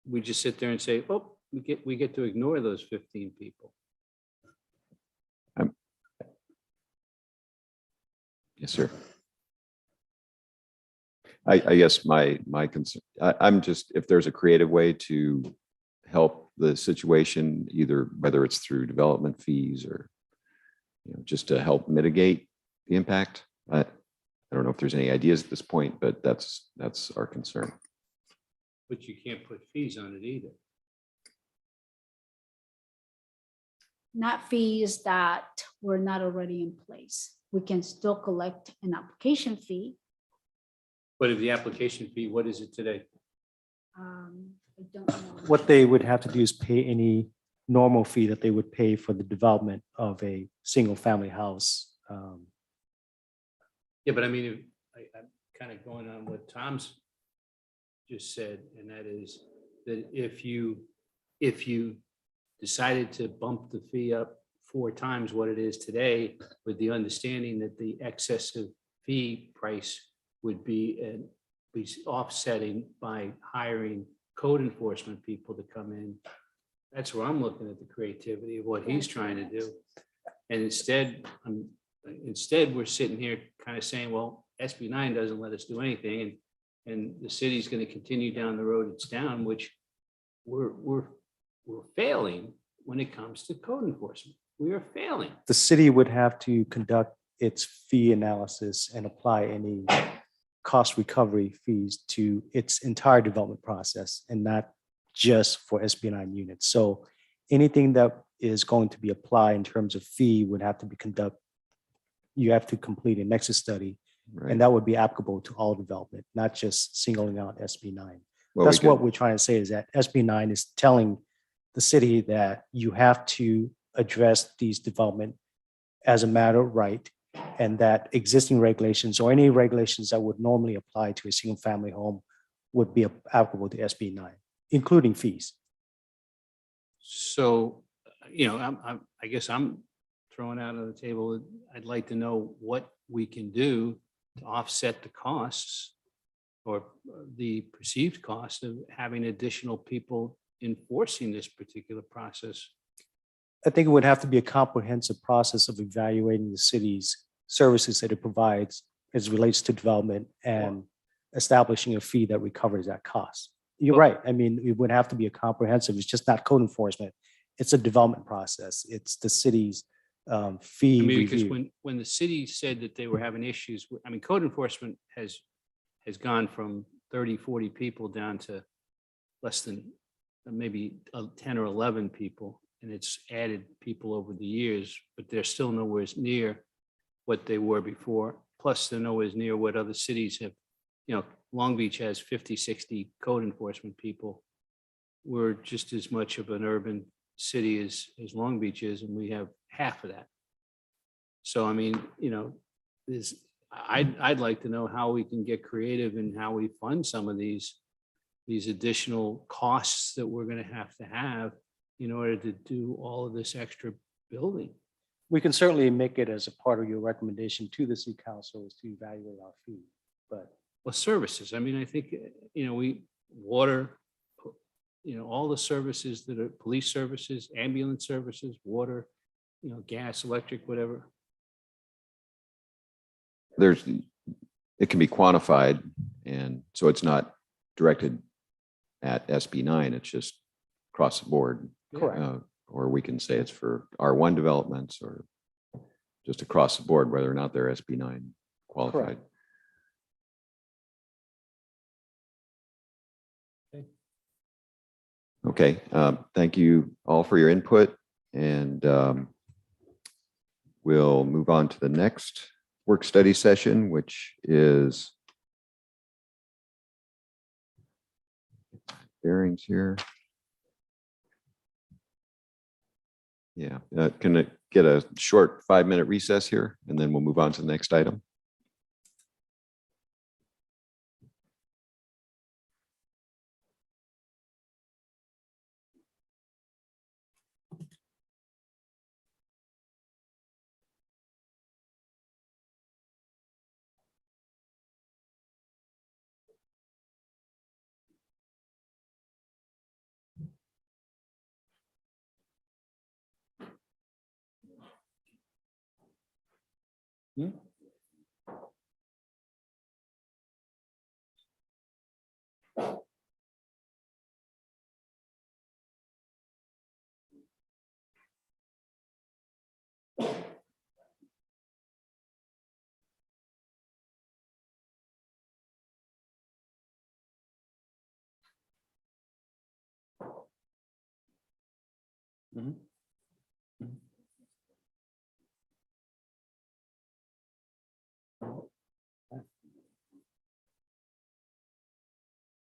we just sit there and say, oh, we get to ignore those 15 people. Yes, sir. I guess my concern, I'm just, if there's a creative way to help the situation, either whether it's through development fees or, just to help mitigate the impact. I don't know if there's any ideas at this point, but that's our concern. But you can't put fees on it either. Not fees that were not already in place. We can still collect an application fee. But if the application fee, what is it today? I don't know. What they would have to do is pay any normal fee that they would pay for the development of a single family house. Yeah, but I mean, I'm kind of going on what Tom's just said, and that is that if you decided to bump the fee up 4 times what it is today, with the understanding that the excessive fee price would be offsetting by hiring code enforcement people to come in. That's where I'm looking at the creativity of what he's trying to do. And instead we're sitting here kind of saying, well, SB 9 doesn't let us do anything, and the city's going to continue down the road it's down, which we're failing when it comes to code enforcement. We are failing. The city would have to conduct its fee analysis and apply any cost recovery fees to its entire development process and not just for SB9 units. So anything that is going to be applied in terms of fee would have to be you have to complete a nexus study, Right. and that would be applicable to all development, not just singling out SB9. Well, That's we what could- we're trying to say, is that SB9 is telling the city that you have to address these development as a matter of right, and that existing regulations or any regulations that would normally apply to a single family home would be applicable to SB9, including fees. So, I guess I'm throwing out on the table, I'd like to know what we can do to offset the costs or the perceived cost of having additional people enforcing this particular process. I think it would have to be a comprehensive process of evaluating the city's services that it provides as it relates to development and establishing a fee that recovers that cost. You're right. I mean, it would have to be a comprehensive, it's just not code enforcement. It's a development process. It's the city's fee I mean, because review. when the city said that they were having issues, code enforcement has gone from 30, 40 people down to less than maybe 10 or 11 people. And it's added people over the years, but they're still nowhere near what they were before. Plus, they're nowhere near what other cities have. Long Beach has 50, 60 code enforcement people. We're just as much of an urban city as Long Beach is, and we have half of that. So, I'd like to know how we can get creative and how we fund some of these additional costs that we're going to have in order to do all of this extra building. We can certainly make it as a part of your recommendation to the city council is to evaluate our fee, but Well, services, I think, water, all the services that are police services, ambulance services, water, gas, electric, whatever. It can be quantified, and so it's not directed at SB9, it's just across the board. correct. Or we can say it's for R1 developments or just across the board, whether or not they're SB9 qualified. Correct. Okay, thank you all for your input, and we'll move on to the next work study session, which is bearings here. Yeah, can I get a short 5-minute recess here, and then we'll move on to the next item?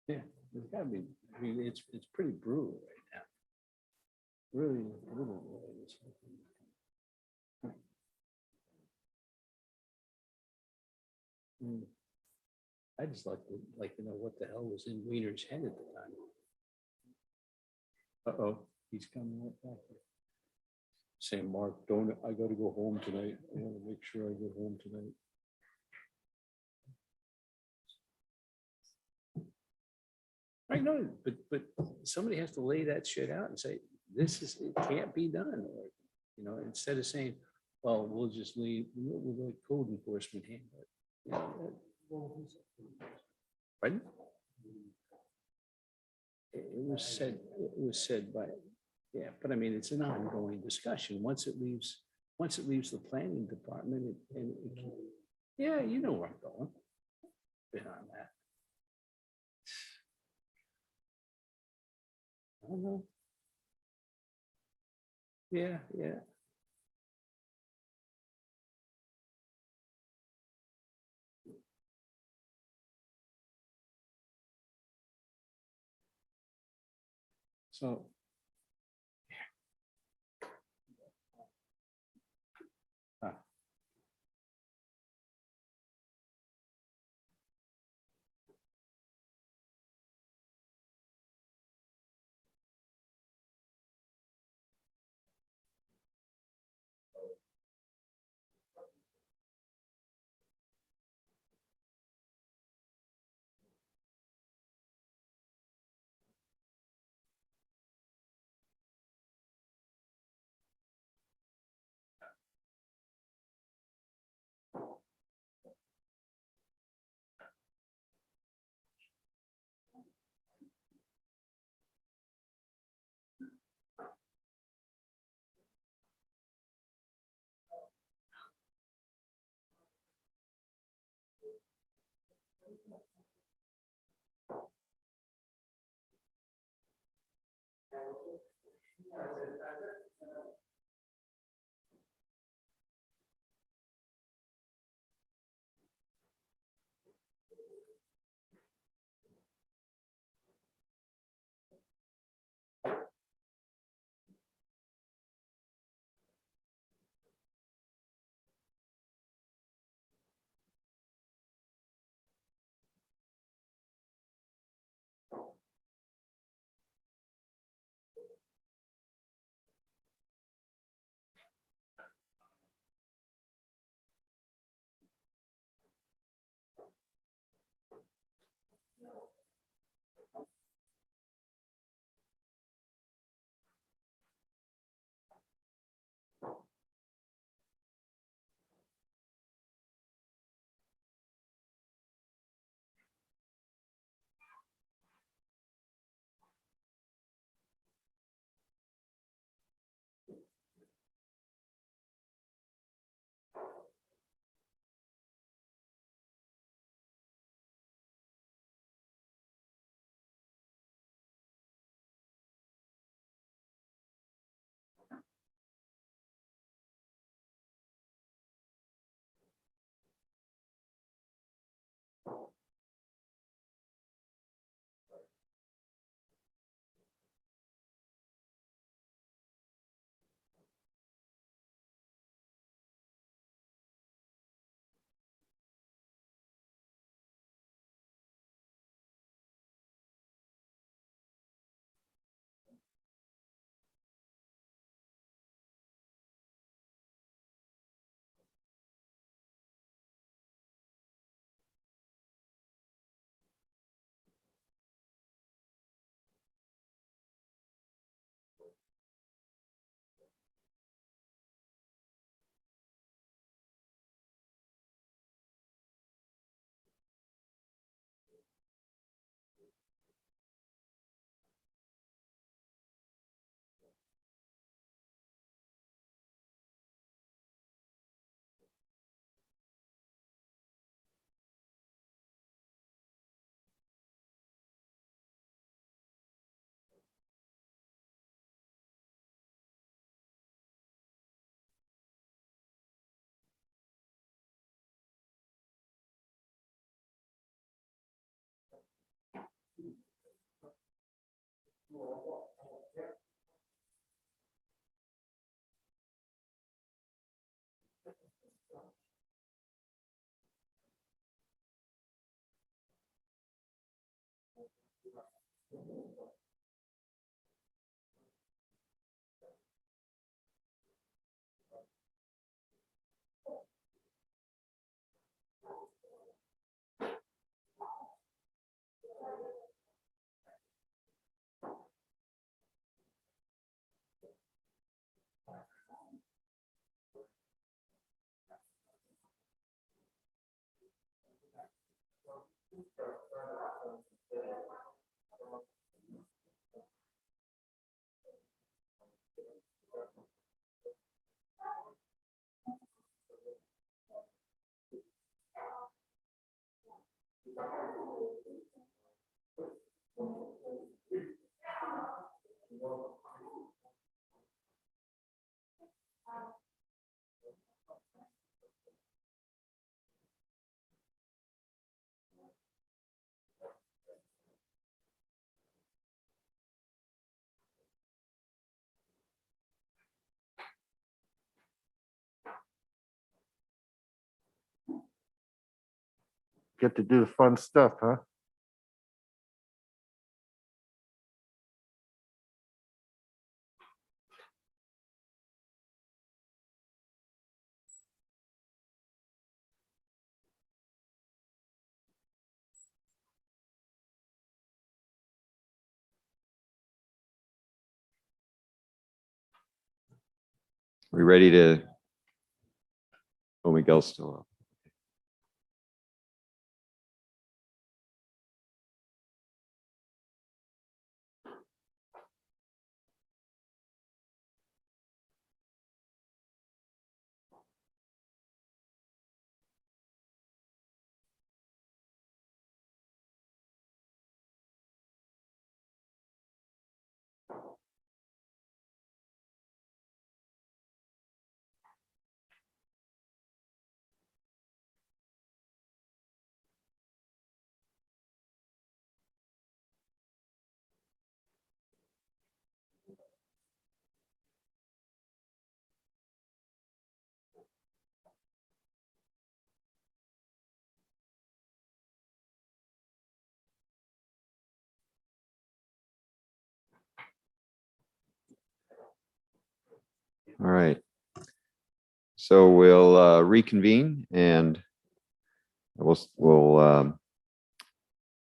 Yeah, there's gotta be, it's pretty brutal right now. Really brutal. I just like to know what the hell was in Wiener's head at the time. Uh-oh, he's coming right back. Saying, Mark, I gotta go home tonight. I wanna make sure I get home tonight. I know, but somebody has to lay that shit out and say, it can't be done. Or, instead of saying, well, we'll just we'll let code enforcement handle it. Pardon? It was said by, yeah, but it's an ongoing discussion. Once it leaves once it leaves the planning department, yeah, you know where I'm going. Been on that. I don't know. Yeah, yeah. So. Huh. Get to do the fun stuff, huh? We ready to? Oh, Miguel's still up. All right. So we'll reconvene and we'll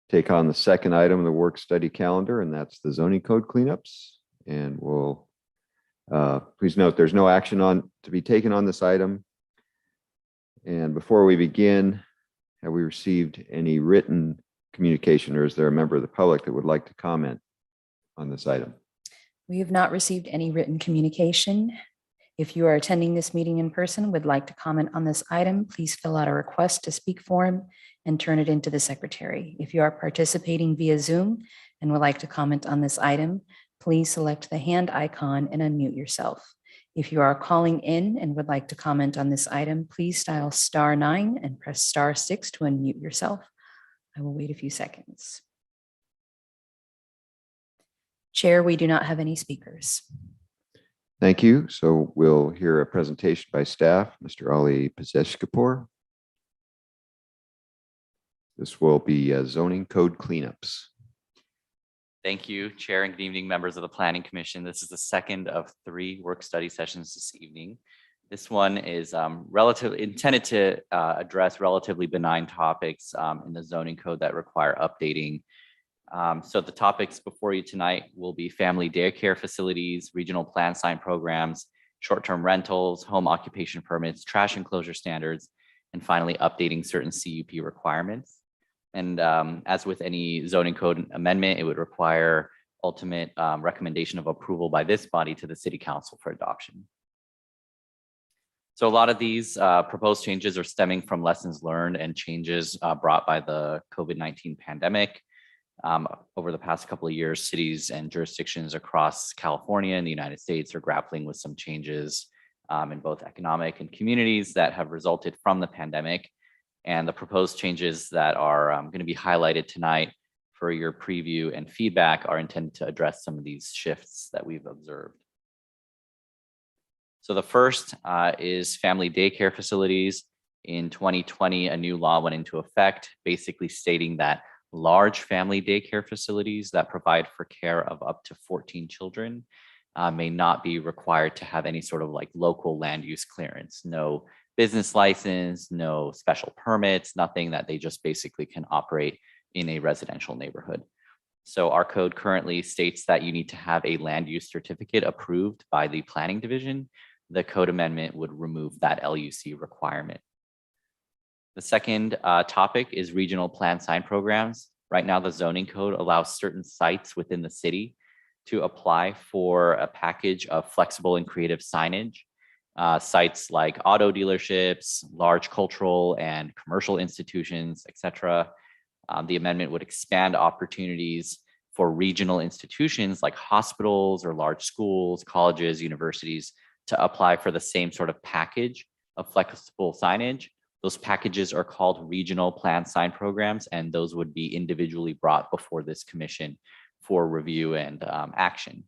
take on the second item of the work study calendar, and that's the zoning code cleanups. And we'll please note there's no action to be taken on this item. And before we begin, have we received any written communication, or is there a member of the public that would like to comment on this item? We have not received any written communication. If you are attending this meeting in person and would like to comment on this item, please fill out a request to speak form and turn it into the secretary. If you are participating via Zoom and would like to comment on this item, please select the hand icon and unmute yourself. If you are calling in and would like to comment on this item, please dial *9 and press *6 to unmute yourself. I will wait a few seconds. Chair, we do not have any speakers. Thank you. So we'll hear a presentation by staff, Mr. Ali Pazeshkapur. This will be zoning code cleanups. Thank you, Chair, and good evening, members of the Planning Commission. This is the second of 3 work study sessions this evening. This one is intended to address relatively benign topics in the zoning code that require updating. So the topics before you tonight will be family daycare facilities, regional plan sign programs, short-term rentals, home occupation permits, trash enclosure standards, and finally updating certain CUP requirements. And as with any zoning code amendment, it would require ultimate recommendation of approval by this body to the City Council for adoption. So a lot of these proposed changes are stemming from lessons learned and changes brought by the COVID-19 pandemic. Over the past couple of years, cities and jurisdictions across California and the United States are grappling with some changes in both economic and communities that have resulted from the pandemic. And the proposed changes that are going to be highlighted tonight for your preview and feedback are intended to address some of these shifts that we've observed. So the first is family daycare facilities. In 2020, a new law went into effect, basically stating that large family daycare facilities that provide for care of up to 14 children may not be required to have any sort of like local land use clearance, no business license, no special permits, nothing, that they just basically can operate in a residential neighborhood. So our code currently states that you need to have a land use certificate approved by the planning division. The code amendment would remove that LUC requirement. The second topic is regional plan sign programs. Right now, the zoning code allows certain sites within the city to apply for a package of flexible and creative signage. Sites like auto dealerships, large cultural and commercial institutions, etc. The amendment would expand opportunities for regional institutions like hospitals or large schools, colleges, universities to apply for the same sort of package of flexible signage. Those packages are called regional plan sign programs, and those would be individually brought before this commission for review and action.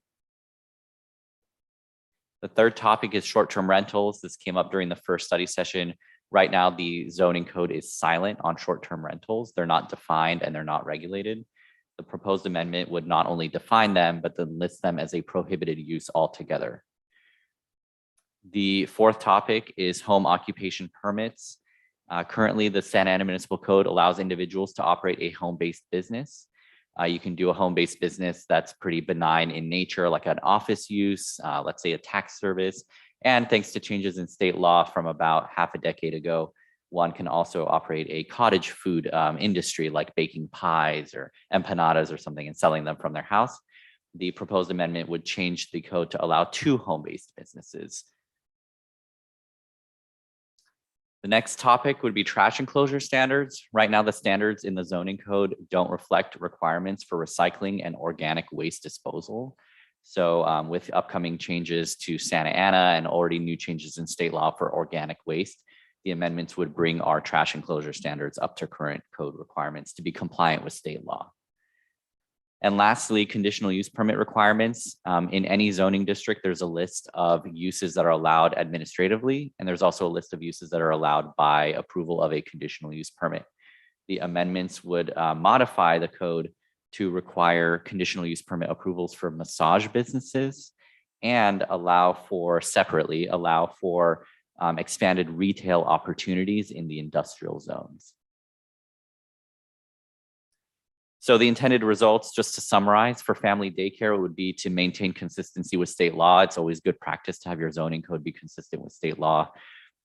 The third topic is short-term rentals. This came up during the first study session. Right now, the zoning code is silent on short-term rentals. They're not defined and they're not regulated. The proposed amendment would not only define them, but then list them as a prohibited use altogether. The fourth topic is home occupation permits. Currently, the Santa Ana Municipal Code allows individuals to operate a home-based business. You can do a home-based business that's pretty benign in nature, like an office use, let's say a tax service. And thanks to changes in state law from about half a decade ago, one can also operate a cottage food industry like baking pies or empanadas or something and selling them from their house. The proposed amendment would change the code to allow 2 home-based businesses. The next topic would be trash enclosure standards. Right now, the standards in the zoning code don't reflect requirements for recycling and organic waste disposal. So with upcoming changes to Santa Ana and already new changes in state law for organic waste, the amendments would bring our trash enclosure standards up to current code requirements to be compliant with state law. And lastly, conditional use permit requirements. In any zoning district, there's a list of uses that are allowed administratively, and there's also a list of uses that are allowed by approval of a conditional use permit. The amendments would modify the code to require conditional use permit approvals for massage businesses and separately allow for expanded retail opportunities in the industrial zones. So the intended results, just to summarize, for family daycare would be to maintain consistency with state law. It's always good practice to have your zoning code be consistent with state law,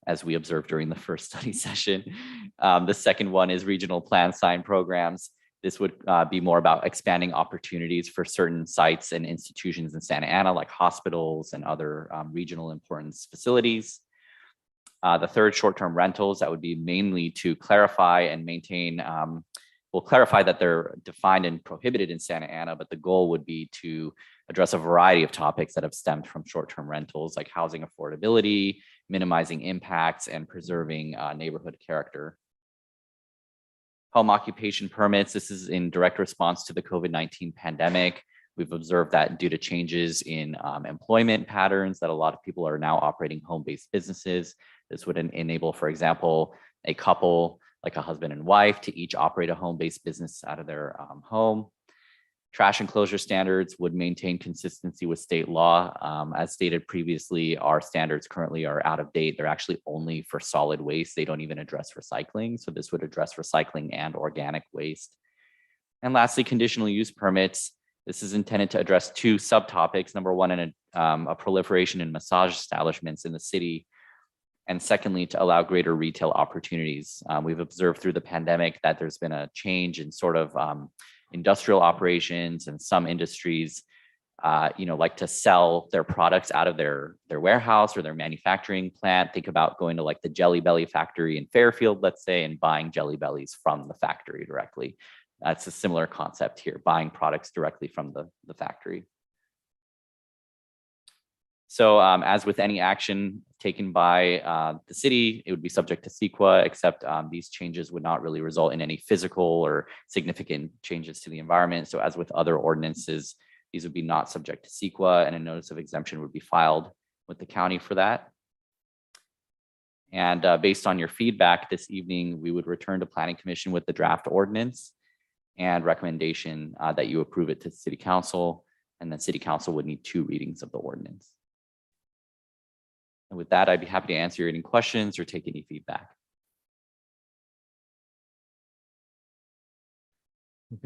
as we observed during the first study session. The second one is regional plan sign programs. This would be more about expanding opportunities for certain sites and institutions in Santa Ana, like hospitals and other regional importance facilities. The third, short-term rentals, that would be mainly to clarify and maintain. We'll clarify that they're defined and prohibited in Santa Ana, but the goal would be to address a variety of topics that have stemmed from short-term rentals, like housing affordability, minimizing impacts, and preserving neighborhood character. Home occupation permits, this is in direct response to the COVID-19 pandemic. We've observed that due to changes in employment patterns, that a lot of people are now operating home-based businesses. This would enable, for example, a couple, like a husband and wife, to each operate a home-based business out of their home. Trash enclosure standards would maintain consistency with state law. As stated previously, our standards currently are out of date. They're actually only for solid waste. They don't even address recycling. So this would address recycling and organic waste. And lastly, conditional use permits. This is intended to address 2 subtopics. Number one, a proliferation in massage establishments in the city. And secondly, to allow greater retail opportunities. We've observed through the pandemic that there's been a change in sort of industrial operations, and some industries, like to sell their products out of their warehouse or their manufacturing plant. Think about going to like the Jelly Belly factory in Fairfield, let's say, and buying Jelly Bellies from the factory directly. That's a similar concept here, buying products directly from the factory. So as with any action taken by the city, it would be subject to CEQA, except these changes would not really result in any physical or significant changes to the environment. So as with other ordinances, these would be not subject to CEQA, and a notice of exemption would be filed with the county for that. And based on your feedback this evening, we would return to Planning Commission with the draft ordinance and recommendation that you approve it to the City Council, and then City Council would need 2 readings of the ordinance. And with that, I'd be happy to answer any questions or take any feedback.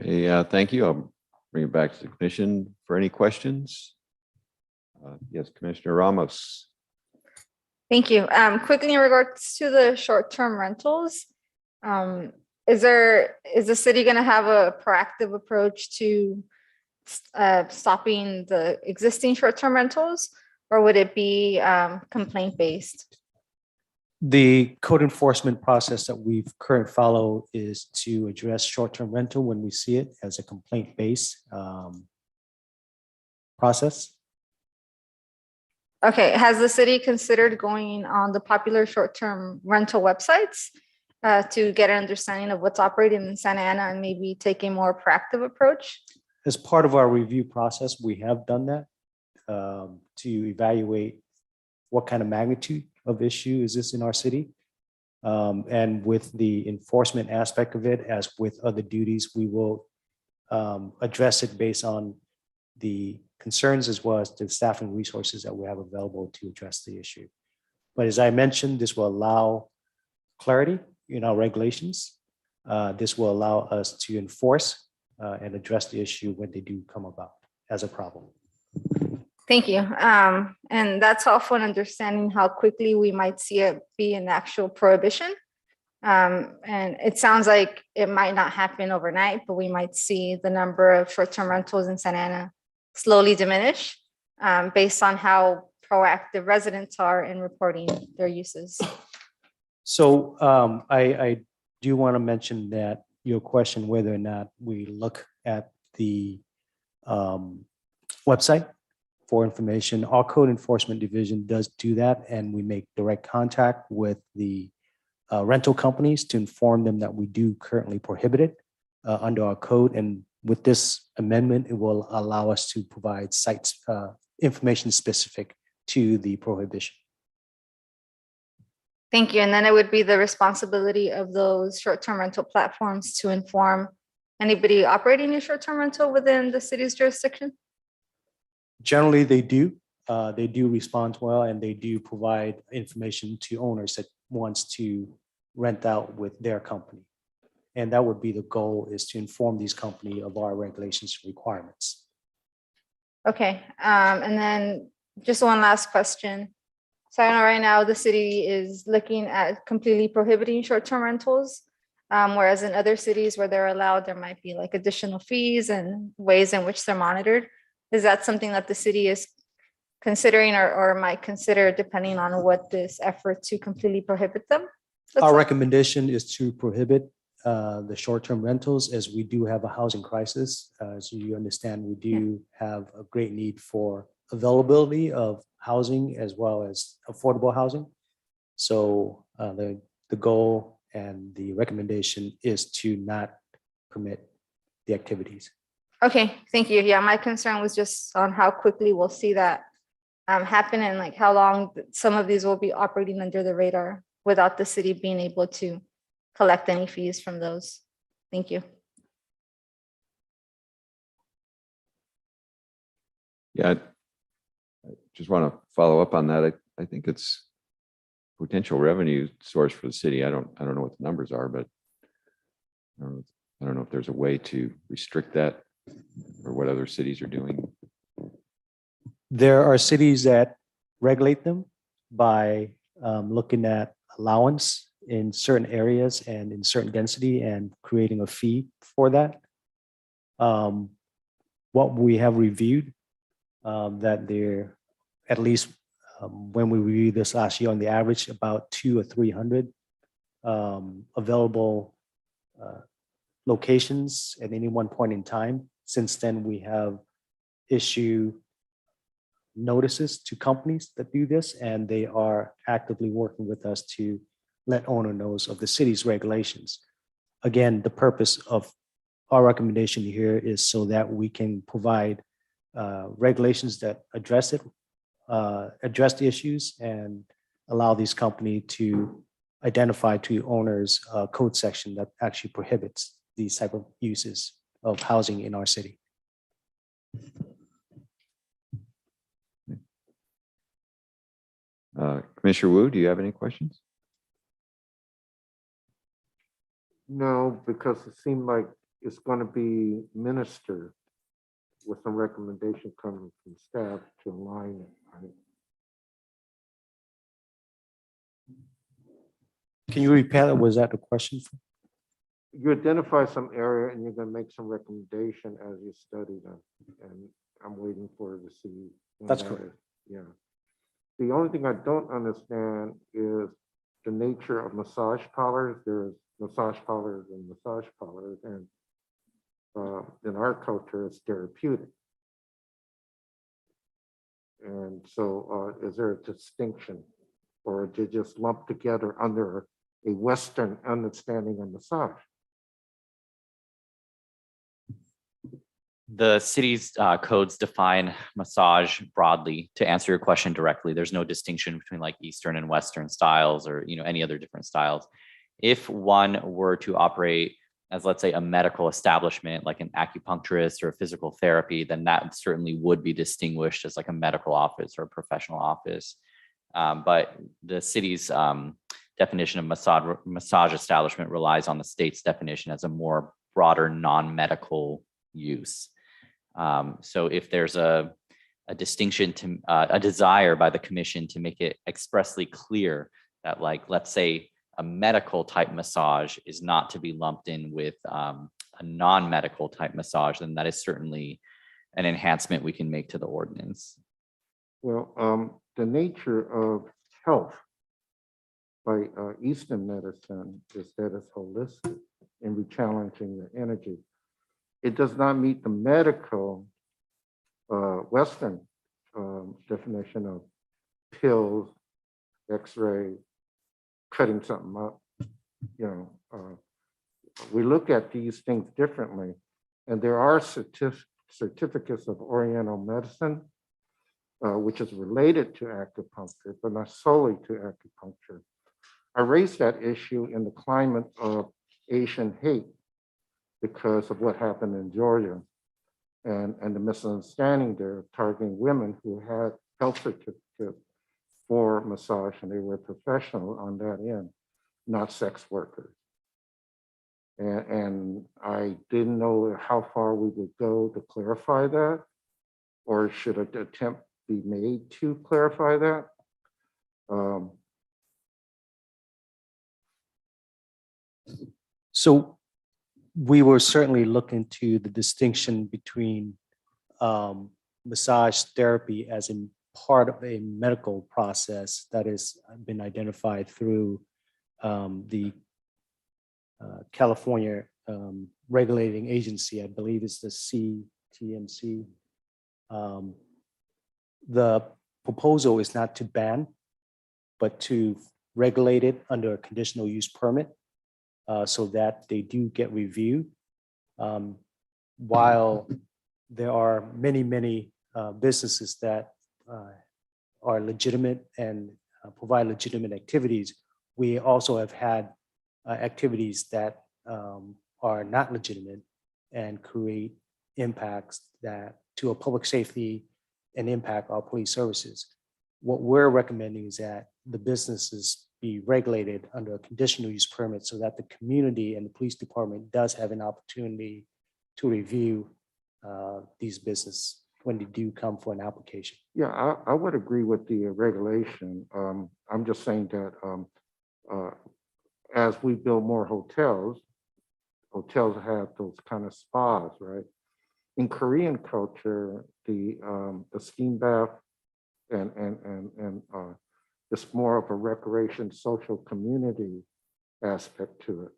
Okay, thank you. I'll bring it back to the commission for any questions. Yes, Commissioner Ramos. Thank you. Quickly in regards to the short-term rentals, is the city going to have a proactive approach to stopping the existing short-term rentals, or would it be complaint-based? The code enforcement process that we've currently follow is to address short-term rental when we see it as a complaint-based process. Okay, has the city considered going on the popular short-term rental websites to get an understanding of what's operating in Santa Ana and maybe take a more proactive approach? As part of our review process, we have done that to evaluate what kind of magnitude of issue is this in our city. And with the enforcement aspect of it, as with other duties, we will address it based on the concerns as well as the staffing resources that we have available to address the issue. But as I mentioned, this will allow clarity in our regulations. This will allow us to enforce and address the issue when they do come about as a problem. Thank you. And that's helpful in understanding how quickly we might see it be an actual prohibition. And it sounds like it might not happen overnight, but we might see the number of short-term rentals in Santa Ana slowly diminish based on how proactive residents are in reporting their uses. So I do want to mention that your question, whether or not we look at the website for information, our code enforcement division does do that, and we make direct contact with the rental companies to inform them that we do currently prohibit it under our code. And with this amendment, it will allow us to provide sites information specific to the prohibition. Thank you. And then it would be the responsibility of those short-term rental platforms to inform anybody operating a short-term rental within the city's jurisdiction? Generally, they do. They do respond well, and they do provide information to owners that wants to rent out with their company. And that would be the goal, is to inform these companies of our regulations requirements. Okay. And then just one last question. So I know right now the city is looking at completely prohibiting short-term rentals, whereas in other cities where they're allowed, there might be like additional fees and ways in which they're monitored. Is that something that the city is considering or might consider, depending on what this effort to completely prohibit them looks Our like? recommendation is to prohibit the short-term rentals, as we do have a housing crisis. As you understand, we do have a great need for availability of housing as well as affordable housing. So the goal and the recommendation is to not permit the activities. Okay, thank you. Yeah, my concern was just on how quickly we'll see that happen and like how long some of these will be operating under the radar without the city being able to collect any fees from those. Thank you. Yeah, I just want to follow up on that. I think it's potential revenue source for the city. I don't know what the numbers are, but I don't know if there's a way to restrict that or what other cities are doing. There are cities that regulate them by looking at allowance in certain areas and in certain density and creating a fee for that. What we have reviewed, that there, at least when we reviewed this last year, on the average about 200 or 300 available locations at any one point in time. Since then, we have issued notices to companies that do this, and they are actively working with us to let owner knows of the city's regulations. Again, the purpose of our recommendation here is so that we can provide regulations that address it, address the issues, and allow these companies to identify to owners a code section that actually prohibits these type of uses of housing in our city. Commissioner Wu, do you have any questions? No, because it seemed like it's going to be ministered with some recommendation coming from staff to align it. Right? Can you repeat that? Was that the question? You identify some area and you're going to make some recommendation as you study them. And I'm waiting for to see. when That's that correct. is. Yeah. The only thing I don't understand is the nature of massage parlors. There's massage parlors and massage parlors, and in our culture, it's therapeutic. And so is there a distinction, or to just lump together under a Western understanding of massage? The city's codes define massage broadly. To answer your question directly, there's no distinction between like Eastern and Western styles, or any other different styles. If one were to operate as, let's say, a medical establishment, like an acupuncturist or physical therapy, then that certainly would be distinguished as like a medical office or a professional office. But the city's definition of massage establishment relies on the state's definition as a more broader non-medical use. So if there's a distinction to a desire by the commission to make it expressly clear that, like, let's say a medical type massage is not to be lumped in with a non-medical type massage, then that is certainly an enhancement we can make to the ordinance. Well, the nature of health by Eastern medicine is that it's holistic and rechallenging the energy. It does not meet the medical Western definition of pills, X-ray, cutting something up. We look at these things differently, and there are certificates of Oriental medicine, which is related to acupuncture, but not solely to acupuncture. I raised that issue in the climate of Asian hate because of what happened in Georgia and the misunderstanding there of targeting women who had health certificates for massage, and they were professional on that end, not sex workers. And I didn't know how far we would go to clarify that, or should an attempt be made to clarify that? So we were certainly looking to the distinction between massage therapy as a part of a medical process that has been identified through the California regulating agency. I believe it's the CTMC. The proposal is not to ban, but to regulate it under a conditional use permit so that they do get review. While there are many businesses that are legitimate and provide legitimate activities, we also have had activities that are not legitimate and create impacts that to a public safety and impact our police services. What we're recommending is that the businesses be regulated under a conditional use permit so that the community and the police department does have an opportunity to review these businesses when they do come for an application. Yeah, I would agree with the regulation. I'm just saying that as we build more hotels have those kind of spas, right? In Korean culture, the steam bath and it's more of a recreation, social community aspect to it.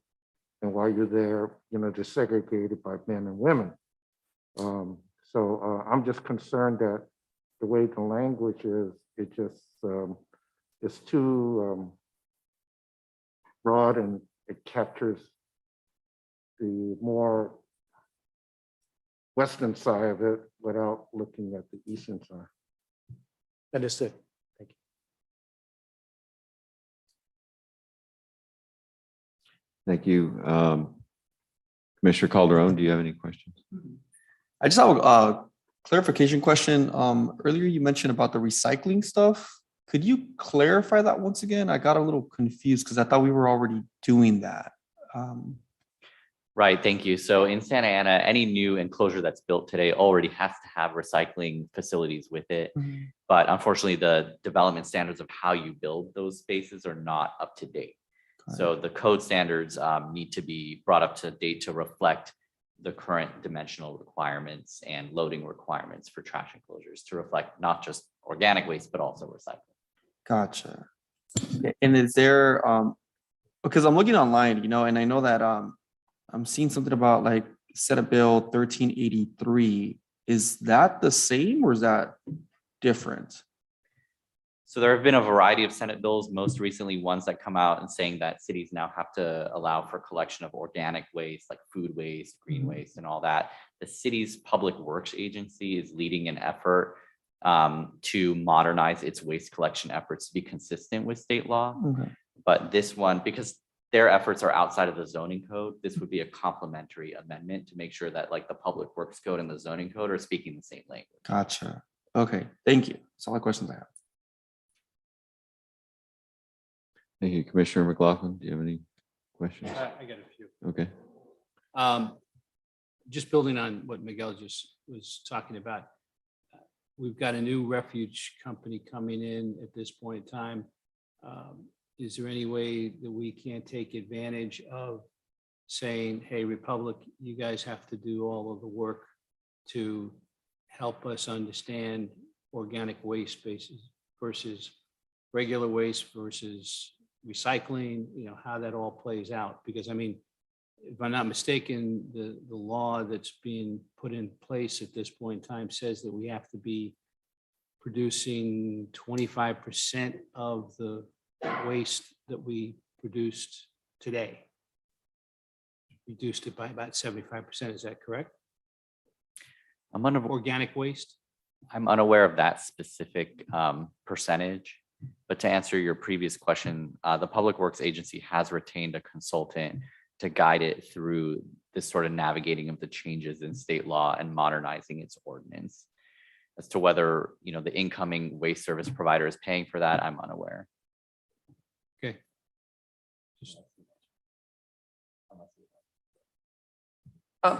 And while you're there, they're segregated by men and women. So I'm just concerned that the way the language is, it just it's too broad, and it captures the more Western side of it without looking at the Eastern side. Understood. Thank you. Thank you. Commissioner Calderon, do you have any questions? I just have a clarification question. Earlier you mentioned about the recycling stuff. Could you clarify that once again? I got a little confused because I thought we were already doing that. Right, thank you. So in Santa Ana, any new enclosure that's built today already has to have recycling facilities with it. Mhm. But unfortunately, the development standards of how you build those spaces are not up to date. So the code standards need to be brought up to date to reflect the current dimensional requirements and loading requirements for trash enclosures, to reflect not just organic waste, but also recycling. Gotcha. And is there, because I'm looking online, and I know that I'm seeing something about like Senate Bill 1383. Is that the same or is that different? So there have been a variety of Senate bills, most recently ones that come out and saying that cities now have to allow for collection of organic waste, like food waste, green waste, and all that. The city's public works agency is leading an effort to modernize its waste collection efforts to be consistent with state law. Okay. But this one, because their efforts are outside of the zoning code, this would be a complementary amendment to make sure that like the public works code and the zoning code are speaking the same language. Gotcha. Okay, thank you. That's all the questions I have. Thank you, Commissioner McLaughlin. Do you have any questions? I got a few. Okay. Just building on what Miguel just was talking about. We've got a new refuge company coming in at this point in time. Is there any way that we can take advantage of saying, hey, Republic, you guys have to do all of the work to help us understand organic waste spaces versus regular waste versus recycling, how that all plays out? Because I mean, if I'm not mistaken, the law that's being put in place at this point in time says that we have to be producing 25% of the waste that we produced today. Reduced it by about 75%, is that correct? Organic waste? I'm unaware of that specific percentage, but to answer your previous question, the Public Works Agency has retained a consultant to guide it through this sort of navigating of the changes in state law and modernizing its ordinance. As to whether, the incoming waste service provider is paying for that, I'm unaware. Okay.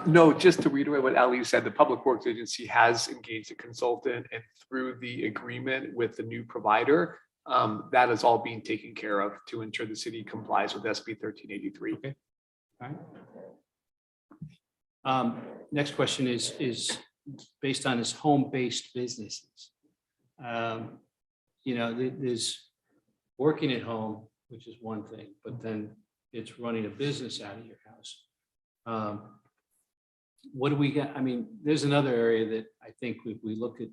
No, just to reiterate what Ali said, the Public Works Agency has engaged a consultant, and through the agreement with the new provider, that is all being taken care of to ensure the city complies with SB 1383. Okay. All right. Next question is based on his home-based businesses. There's working at home, which is one thing, but then it's running a business out of your house. What do we got? I mean, there's another area that I think we look at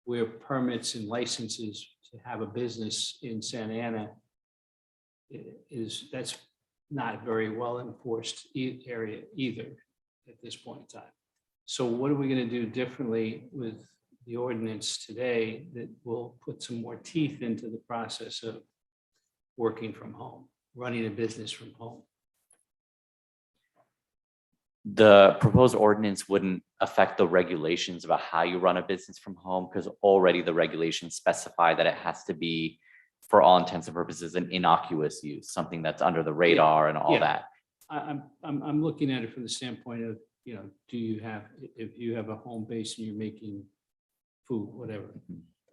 where permits and licenses to have a business in Santa Ana that's not very well enforced area either at this point in time. So what are we going to do differently with the ordinance today that will put some more teeth into the process of working from home, running a business from home? The proposed ordinance wouldn't affect the regulations about how you run a business from home, because already the regulations specify that it has to be, for all intents and purposes, an innocuous use, something that's under the radar and all that. I'm looking at it from the standpoint of, do you have, if you have a home base and you're making food, whatever,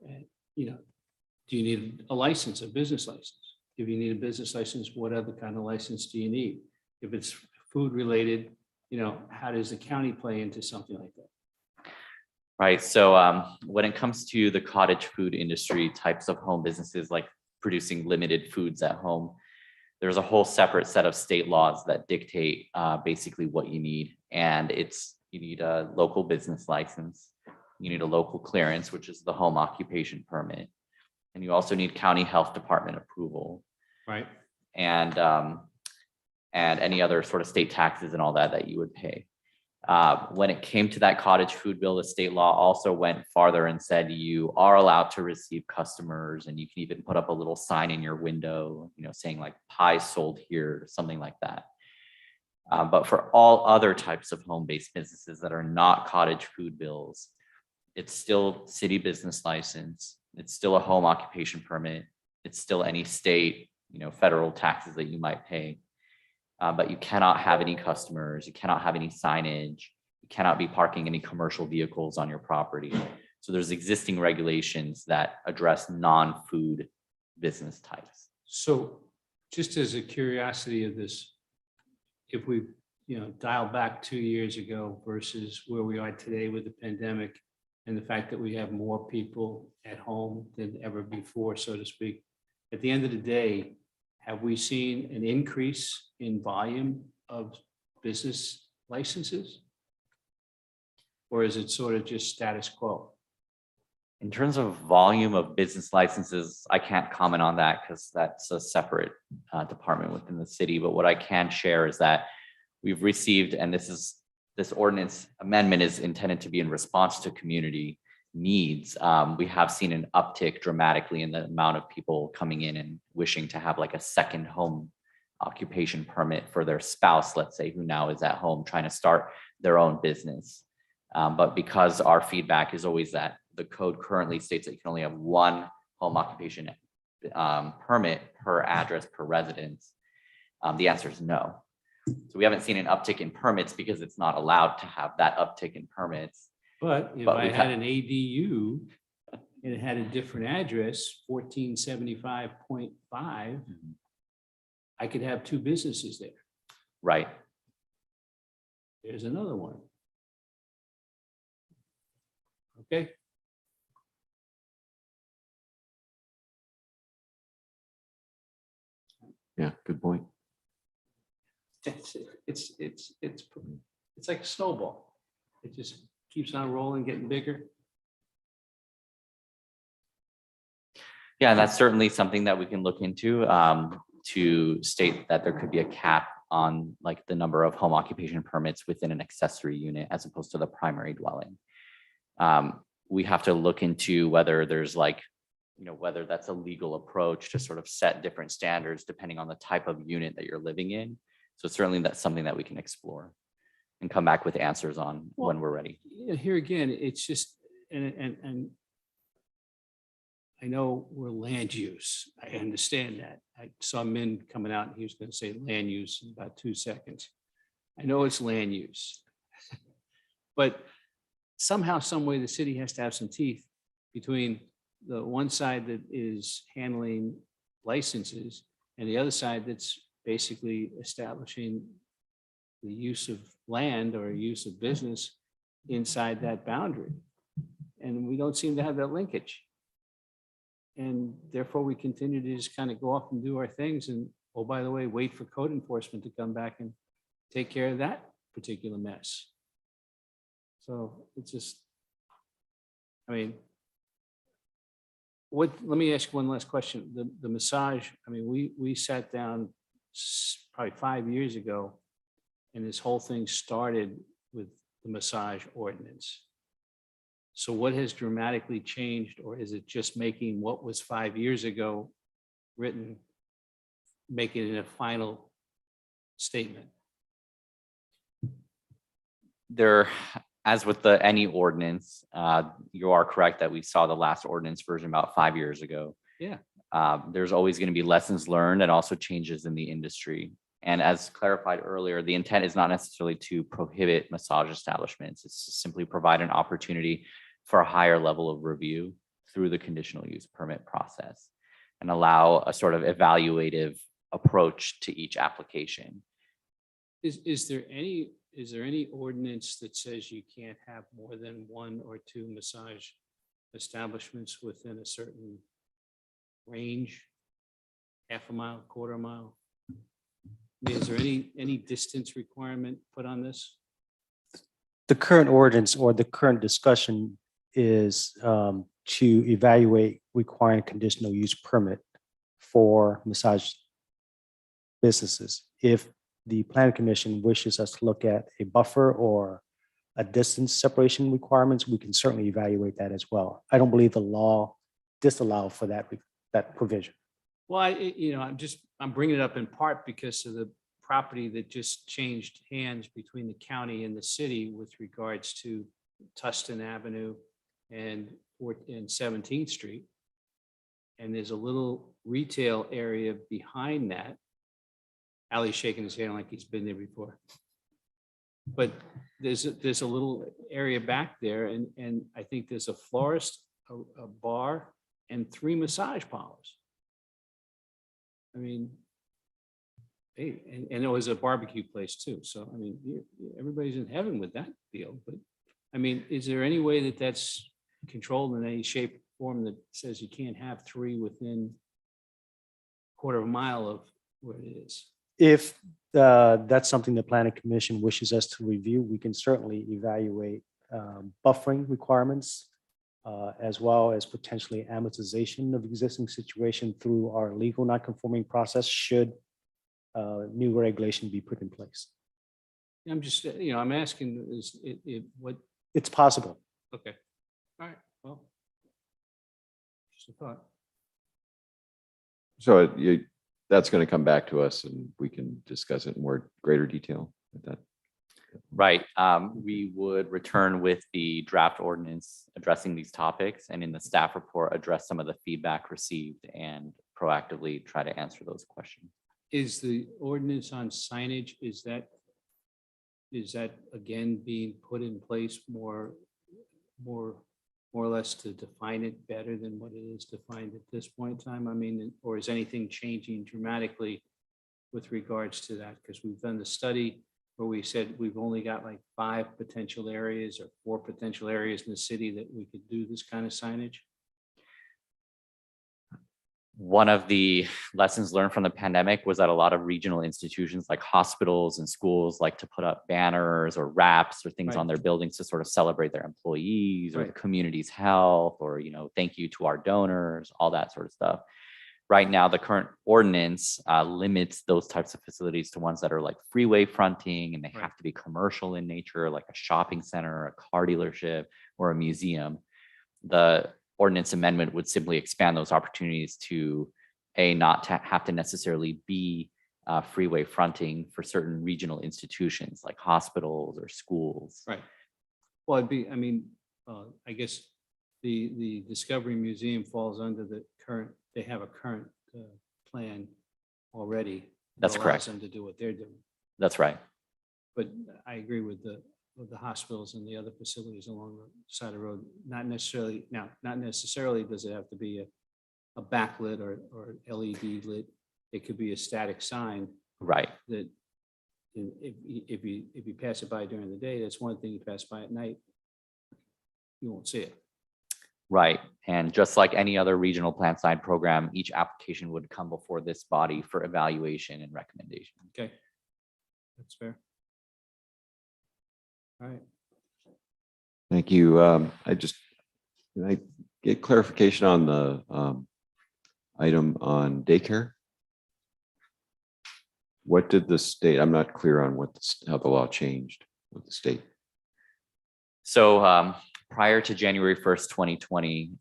and, do you need a license, a business license? If you need a business license, what other kind of license do you need? If it's food related, how does the county play into something like that? Right. So when it comes to the cottage food industry, types of home businesses like producing limited foods at home, there's a whole separate set of state laws that dictate basically what you need. And you need a local business license. You need a local clearance, which is the home occupation permit. And you also need county health department approval. Right. And any other sort of state taxes and all that you would pay. When it came to that cottage food bill, the state law also went farther and said you are allowed to receive customers, and you can even put up a little sign in your window, saying like pie sold here, something like that. But for all other types of home-based businesses that are not cottage food bills, it's still city business license. It's still a home occupation permit. It's still any state, federal taxes that you might pay. But you cannot have any customers, you cannot have any signage, you cannot be parking any commercial vehicles on your property. So there's existing regulations that address non-food business types. So just as a curiosity of this, if we, dial back 2 years ago versus where we are today with the pandemic and the fact that we have more people at home than ever before, so to speak, at the end of the day, have we seen an increase in volume of business licenses? Or is it sort of just status quo? In terms of volume of business licenses, I can't comment on that because that's a separate department within the city. But what I can share is that we've received, and this ordinance amendment is intended to be in response to community needs. We have seen an uptick dramatically in the amount of people coming in and wishing to have like a second home occupation permit for their spouse, let's say, who now is at home trying to start their own business. But because our feedback is always that the code currently states that you can only have one home occupation permit per address per residence, the answer is no. So we haven't seen an uptick in permits because it's not allowed to have that uptick in permits. But if But I we had ha- an ADU and it had a different address, 1475.5, I could have two businesses there. Right. There's another one. Okay. Yeah, good point. It's like a snowball. It just keeps on rolling, getting bigger. Yeah, and that's certainly something that we can look into to state that there could be a cap on like the number of home occupation permits within an accessory unit as opposed to the primary dwelling. We have to look into whether there's like, whether that's a legal approach to sort of set different standards depending on the type of unit that you're living in. So certainly that's something that we can explore and come back with answers on when we're ready. Here again, it's just, and I know we're land use. I understand that. I saw Min coming out and he was going to say land use in about 2 seconds. I know it's land use. But somehow, some way, the city has to have some teeth between the one side that is handling licenses and the other side that's basically establishing the use of land or use of business inside that boundary. And we don't seem to have that linkage. And therefore, we continue to just kind of go off and do our things and, oh, by the way, wait for code enforcement to come back and take care of that particular mess. So it's just, I mean, let me ask you one last question. The massage, I mean, we sat down probably 5 years ago and this whole thing started with the massage ordinance. So what has dramatically changed, or is it just making what was 5 years ago written, make it in a final statement? There, as with any ordinance, you are correct that we saw the last ordinance version about 5 years ago. Yeah. There's always going to be lessons learned and also changes in the industry. And as clarified earlier, the intent is not necessarily to prohibit massage establishments. It's to simply provide an opportunity for a higher level of review through the conditional use permit process and allow a sort of evaluative approach to each application. Is there any ordinance that says you can't have more than 1 or 2 massage establishments within a certain range? Half a mile, quarter mile? I mean, is there any distance requirement put on this? The current ordinance or the current discussion is to evaluate requiring conditional use permit for massage businesses. If the planning commission wishes us to look at a buffer or a distance separation requirements, we can certainly evaluate that as well. I don't believe the law disallows for that provision. Well, I'm bringing it up in part because of the property that just changed hands between the county and the city with regards to Tustin Avenue and 17th Street. And there's a little retail area behind that. Ali's shaking his hand like he's been there before. But there's a little area back there, and I think there's a florist, a bar, and 3 massage parlors. I mean, hey, and it was a barbecue place too. So, I mean, everybody's in heaven with that deal. But I mean, is there any way that that's controlled in any shape or form that says you can't have 3 within quarter of a mile of where it is. If that's something the planning commission wishes us to review, we can certainly evaluate buffering requirements as well as potentially amortization of existing situation through our legal non-conforming process should new regulation be put in place. I'm just, I'm asking is what, It's possible. okay. All right, well. Just a thought. So that's going to come back to us and we can discuss it in more greater detail at that. Right. We would return with the draft ordinance addressing these topics, and in the staff report, address some of the feedback received and proactively try to answer those questions. Is the ordinance on signage, is that again being put in place more or less to define it better than what it is defined at this point in time? I mean, or is anything changing dramatically with regards to that? Because we've done the study where we said we've only got like 5 potential areas or 4 potential areas in the city that we could do this kind of signage. One of the lessons learned from the pandemic was that a lot of regional institutions like hospitals and schools like to put up banners or wraps or things Right. on their buildings to sort of celebrate their employees or Right. the community's health or, thank you to our donors, all that sort of stuff. Right now, the current ordinance limits those types of facilities to ones that are like freeway fronting, and they have to be commercial in nature, like a shopping center, a car dealership, or a museum. The ordinance amendment would simply expand those opportunities to not to have to necessarily be freeway fronting for certain regional institutions like hospitals or schools. Right. Well, I guess the Discovery Museum falls under the current, they have a current plan already. that That's allows correct. them to do what they're doing. That's right. But I agree with the hospitals and the other facilities along the side of the road. Not necessarily does it have to be a backlit or LED lit. It could be a static sign Right. that if you pass it by during the day, that's one thing. You pass by at night, you won't see it. Right. And just like any other regional plan sign program, each application would come before this body for evaluation and recommendation. Okay. That's fair. All right. Thank you. Can I get clarification on the item on daycare? What did the state, I'm not clear on how the law changed with the state. So prior to January 1st, 2020,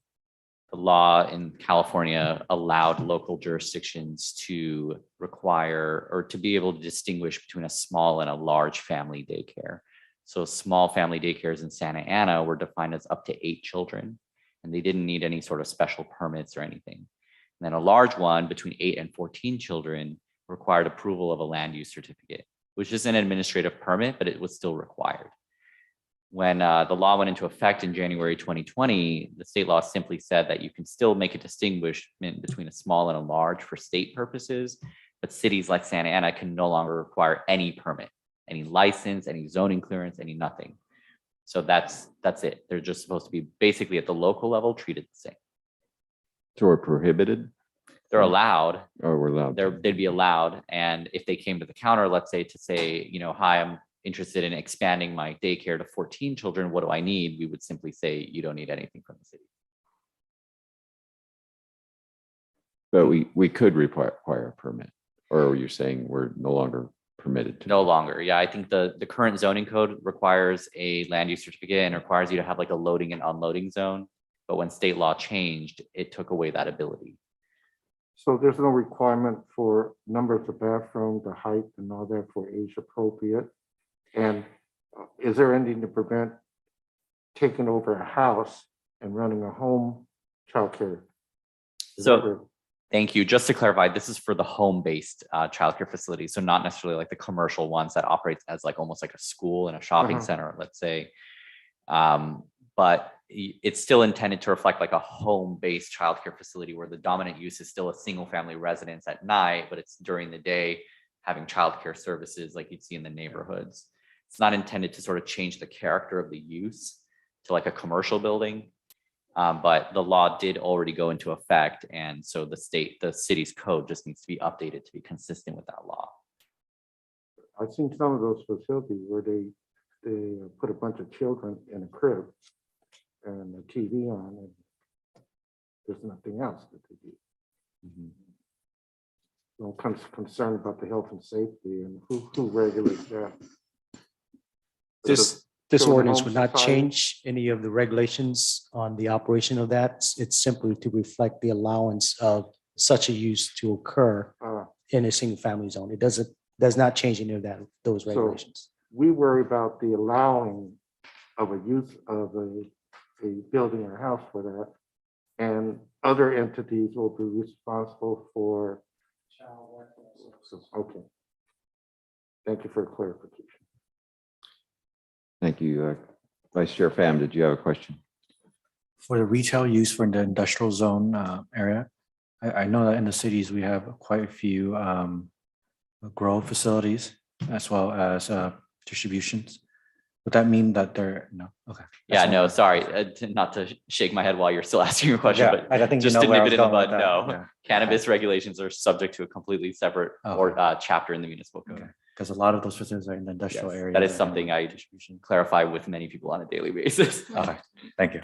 the law in California allowed local jurisdictions to require or to be able to distinguish between a small and a large family daycare. So small family daycares in Santa Ana were defined as up to 8 children, and they didn't need any sort of special permits or anything. And then a large one between 8 and 14 children required approval of a land use certificate, which is an administrative permit, but it was still required. When the law went into effect in January 2020, the state law simply said that you can still make a distinguishment between a small and a large for state purposes, but cities like Santa Ana can no longer require any permit, any license, any zoning clearance, any nothing. So that's it. They're just supposed to be basically at the local level treated the same. So we're prohibited? They're allowed. Or we're allowed? They'd be allowed. And if they came to the counter, let's say to say, hi, I'm interested in expanding my daycare to 14 children, what do I need? We would simply say, you don't need anything from the city. But we could require a permit, or you're saying we're no longer permitted to? No longer. Yeah, I think the current zoning code requires a land use certificate and requires you to have like a loading and unloading zone. But when state law changed, it took away that ability. So there's no requirement for numbers of bathrooms, the height and all that for age appropriate? And is there anything to prevent taking over a house and running a home childcare? So thank you. Just to clarify, this is for the home-based childcare facility. So not necessarily like the commercial ones that operates as like almost like a school and a shopping center, let's say. But it's still intended to reflect like a home-based childcare facility where the dominant use is still a single-family residence at night, but it's during the day having childcare services like you'd see in the neighborhoods. It's not intended to sort of change the character of the use to like a commercial building. But the law did already go into effect. And so the city's code just needs to be updated to be consistent with that law. I've seen some of those facilities where they put a bunch of children in a crib and a TV on, and there's nothing else that they do. I'm concerned about the health and safety and who regulates that. This Children ordinance Home would not Society? change any of the regulations on the operation of that. It's simply to reflect the allowance of such a use to occur in a single family zone. It does not change any of those regulations. We worry about the allowing of a use of a building or house for that. And other entities will be responsible for. Okay. Thank you for clarification. Thank you. Vice Chair Pham, did you have a question? For the retail use for the industrial zone area, I know that in the cities, we have quite a few grow facilities as well as distributions. Would that mean that they're, no? Okay. Yeah, no, sorry, not to shake my head while you're still asking your question, Yeah, but I think you just know to where I nip was it in the going with bud, that. no. Yeah. Cannabis regulations are subject to a completely separate or chapter in the municipal code. Because a lot of those facilities are in the industrial Yes, area. that is something I clarify with many people on a daily basis. Okay, thank you.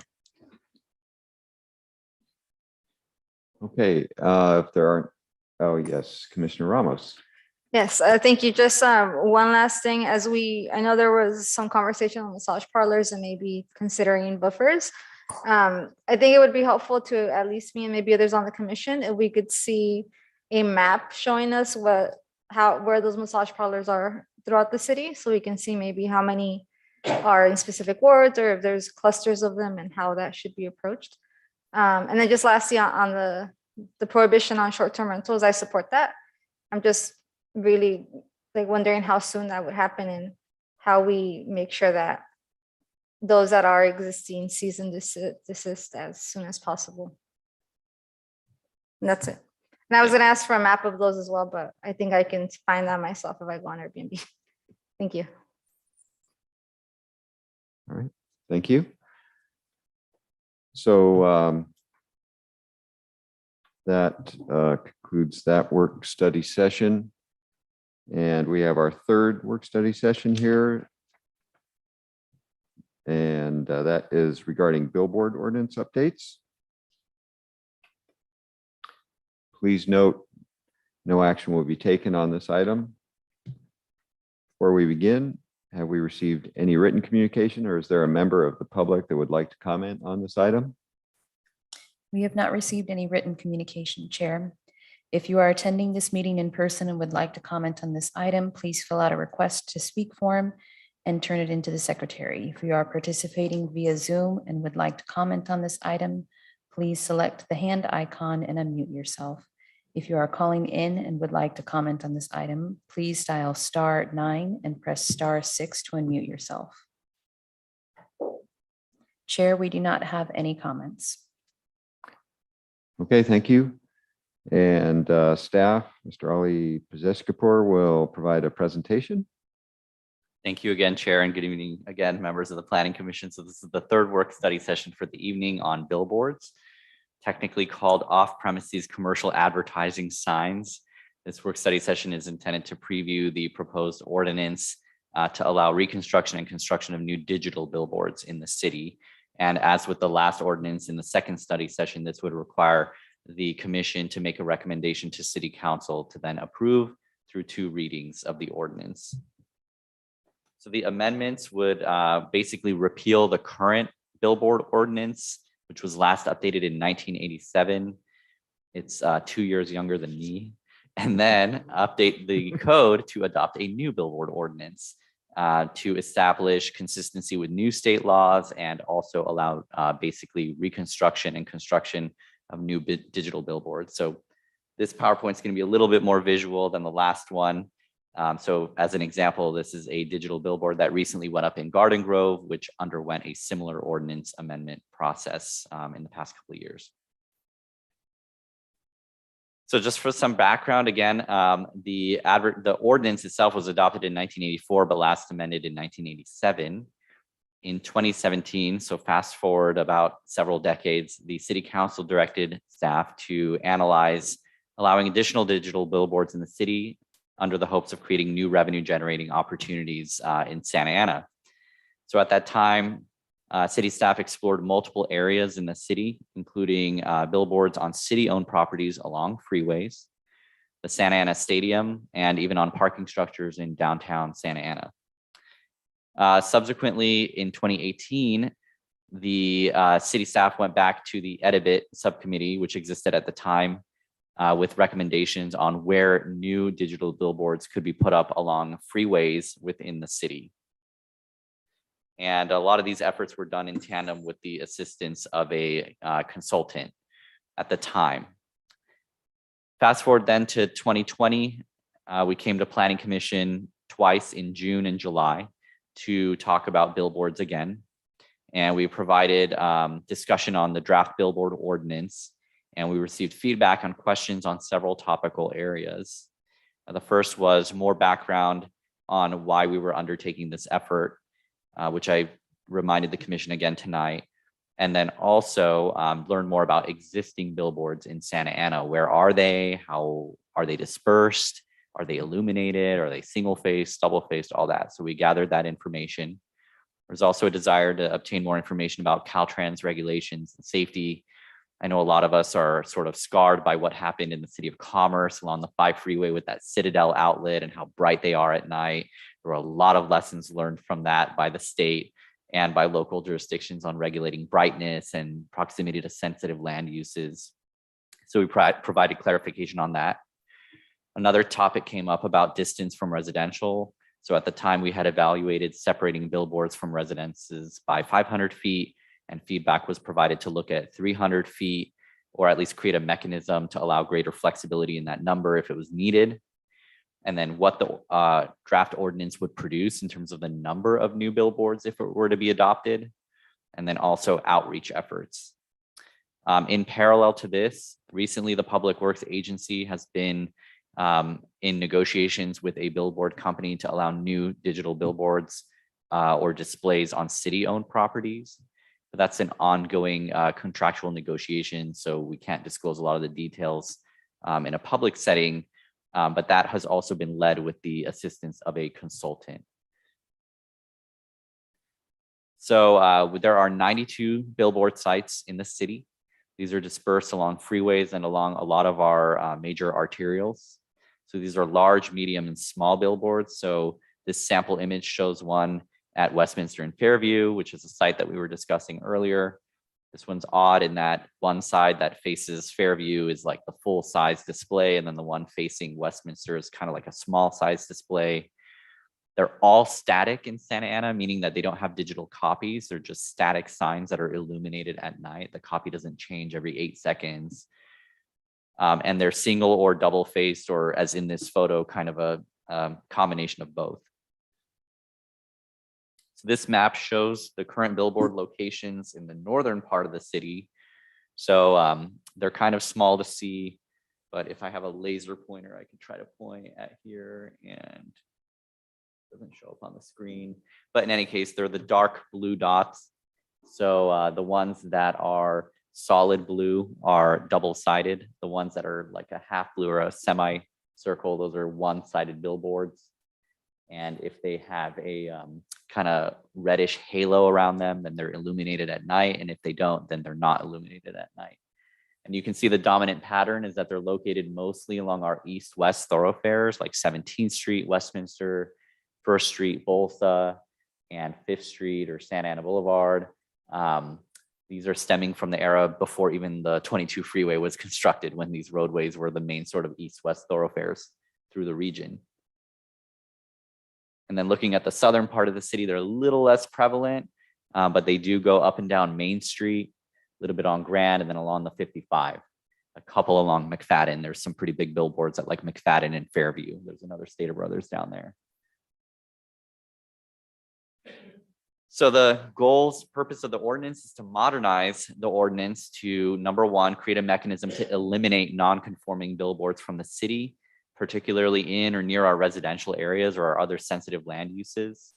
Okay, if there aren't, oh yes, Commissioner Ramos. Yes, thank you. Just one last thing, I know there was some conversation on massage parlors and maybe considering buffers. I think it would be helpful to at least me and maybe others on the commission if we could see a map showing us where those massage parlors are throughout the city, so we can see maybe how many are in specific wards or if there's clusters of them and how that should be approached. And then just lastly on the prohibition on short-term rentals, I support that. I'm just really wondering how soon that would happen and how we make sure that those that are existing cease and desist as soon as possible. And that's it. And I was going to ask for a map of those as well, but I think I can find that myself if I go on Airbnb. Thank you. All right, thank you. So that concludes that work study session. And we have our third work study session here. And that is regarding billboard ordinance updates. Please note, no action will be taken on this item. Before we begin, have we received any written communication, or is there a member of the public that would like to comment on this item? We have not received any written communication, Chair. If you are attending this meeting in person and would like to comment on this item, please fill out a request to speak form and turn it into the secretary. If you are participating via Zoom and would like to comment on this item, please select the hand icon and unmute yourself. If you are calling in and would like to comment on this item, please dial *9 and press *6 to unmute yourself. Chair, we do not have any comments. Okay, thank you. And staff, Mr. Ali Pazeshkapur will provide a presentation. Thank you again, Chair, and good evening again, members of the Planning Commission. So this is the third work study session for the evening on billboards, technically called off-premises commercial advertising signs. This work study session is intended to preview the proposed ordinance to allow reconstruction and construction of new digital billboards in the city. And as with the last ordinance in the second study session, this would require the commission to make a recommendation to City Council to then approve through 2 readings of the ordinance. So the amendments would basically repeal the current billboard ordinance, which was last updated in 1987. It's 2 years younger than me. And then update the code to adopt a new billboard ordinance to establish consistency with new state laws and also allow basically reconstruction and construction of new digital billboards. So this PowerPoint is going to be a little bit more visual than the last one. So as an example, this is a digital billboard that recently went up in Garden Grove, which underwent a similar ordinance amendment process in the past couple of years. So just for some background, again, the ordinance itself was adopted in 1984, but last amended in 1987. in 2017, so fast forward about several decades, the city council directed staff to analyze allowing additional digital billboards in the city under the hopes of creating new revenue generating opportunities in Santa Ana. So at that time, city staff explored multiple areas in the city, including billboards on city-owned properties along freeways, the Santa Ana Stadium, and even on parking structures in downtown Santa Ana. Subsequently, in 2018, the city staff went back to the Edibit subcommittee, which existed at the time, with recommendations on where new digital billboards could be put up along freeways within the city. And a lot of these efforts were done in tandem with the assistance of a consultant at the time. Fast forward then to 2020, we came to Planning Commission twice in June and July to talk about billboards again. And we provided discussion on the draft billboard ordinance, and we received feedback on questions on several topical areas. The first was more background on why we were undertaking this effort, which I reminded the commission again tonight. And then also learn more about existing billboards in Santa Ana. Where are they? How are they dispersed? Are they illuminated? Are they single-faced, double-faced, all that? So we gathered that information. There's also a desire to obtain more information about Caltrans regulations and safety. I know a lot of us are sort of scarred by what happened in the city of Commerce along the 5 freeway with that Citadel outlet and how bright they are at night. There were a lot of lessons learned from that by the state and by local jurisdictions on regulating brightness and proximity to sensitive land uses. So we provided clarification on that. Another topic came up about distance from residential. So at the time we had evaluated separating billboards from residences by 500 feet, and feedback was provided to look at 300 feet, or at least create a mechanism to allow greater flexibility in that number if it was needed. And then what the draft ordinance would produce in terms of the number of new billboards if it were to be adopted, and then also outreach efforts. In parallel to this, recently the Public Works Agency has been in negotiations with a billboard company to allow new digital billboards or displays on city-owned properties. But that's an ongoing contractual negotiation, so we can't disclose a lot of the details in a public setting, but that has also been led with the assistance of a consultant. So there are 92 billboard sites in the city. These are dispersed along freeways and along a lot of our major arterials. So these are large, medium, and small billboards. So this sample image shows one at Westminster and Fairview, which is a site that we were discussing earlier. This one's odd in that one side that faces Fairview is like the full size display, and then the one facing Westminster is kind of like a small size display. They're all static in Santa Ana, meaning that they don't have digital copies. They're just static signs that are illuminated at night. The copy doesn't change every 8 seconds. And they're single or double faced, or as in this photo, kind of a combination of both. So this map shows the current billboard locations in the northern part of the city. So they're kind of small to see, but if I have a laser pointer, I can try to point at here, and it doesn't show up on the screen. But in any case, they're the dark blue dots. So the ones that are solid blue are double-sided. The ones that are like a half blue or a semi-circle, those are one-sided billboards. And if they have a kind of reddish halo around them, then they're illuminated at night. And if they don't, then they're not illuminated at night. And you can see the dominant pattern is that they're located mostly along our east-west thoroughfares like 17th Street, Westminster, 1st Street, Bolsa, and 5th Street or Santa Ana Boulevard. These are stemming from the era before even the 22 freeway was constructed, when these roadways were the main sort of east-west thoroughfares through the region. And then looking at the southern part of the city, they're a little less prevalent, but they do go up and down Main Street, a little bit on Grand, and then along the 55. A couple along McFadden. There's some pretty big billboards at like McFadden and Fairview. There's another Stater Brothers down there. So the purpose of the ordinance is to modernize the ordinance to, number one, create a mechanism to eliminate non-conforming billboards from the city, particularly in or near our residential areas or our other sensitive land uses.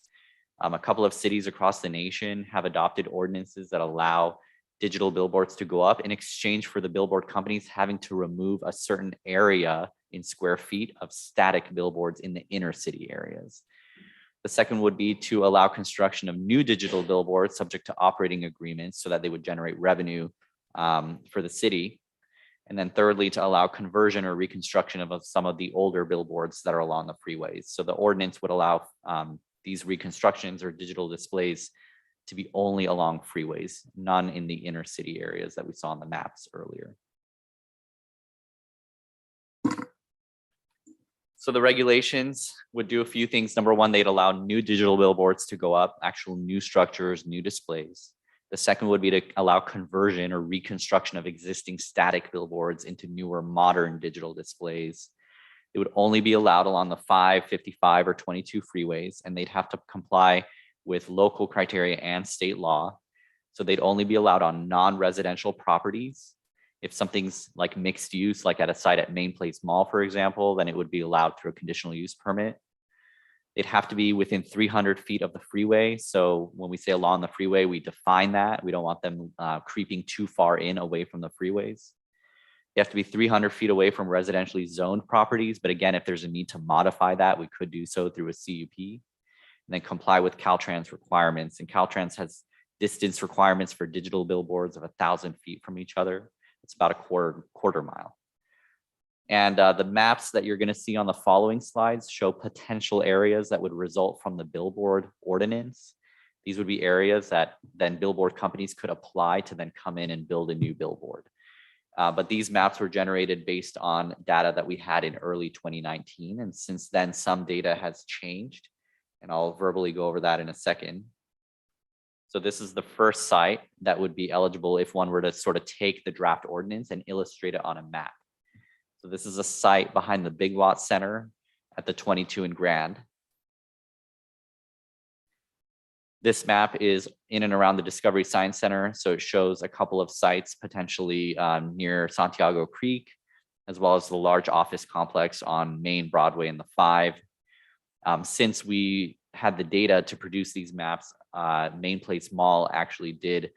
A couple of cities across the nation have adopted ordinances that allow digital billboards to go up in exchange for the billboard companies having to remove a certain area in square feet of static billboards in the inner city areas. The second would be to allow construction of new digital billboards subject to operating agreements so that they would generate revenue for the city. And then thirdly, to allow conversion or reconstruction of some of the older billboards that are along the freeways. So the ordinance would allow these reconstructions or digital displays to be only along freeways, none in the inner city areas that we saw on the maps earlier. So the regulations would do a few things. Number one, they'd allow new digital billboards to go up, actual new structures, new displays. The second would be to allow conversion or reconstruction of existing static billboards into newer modern digital displays. It would only be allowed along the 5, 55, or 22 freeways, and they'd have to comply with local criteria and state law. So they'd only be allowed on non-residential properties. If something's like mixed use, like at a site at Main Place Mall, for example, then it would be allowed through a conditional use permit. They'd have to be within 300 feet of the freeway. So when we say along the freeway, we define that. We don't want them creeping too far in away from the freeways. They have to be 300 feet away from residentially zoned properties. But again, if there's a need to modify that, we could do so through a CUP. And then comply with Caltrans requirements. And Caltrans has distance requirements for digital billboards of 1,000 feet from each other. It's about a quarter mile. And the maps that you're going to see on the following slides show potential areas that would result from the billboard ordinance. These would be areas that then billboard companies could apply to then come in and build a new billboard. But these maps were generated based on data that we had in early 2019. And since then, some data has changed. And I'll verbally go over that in a second. So this is the first site that would be eligible if one were to sort of take the draft ordinance and illustrate it on a map. So this is a site behind the Big Lot Center at the 22 and Grand. This map is in and around the Discovery Science Center. So it shows a couple of sites potentially near Santiago Creek, as well as the large office complex on Main, Broadway, and the 5. Since we had the data to produce these maps, Main Place Mall actually did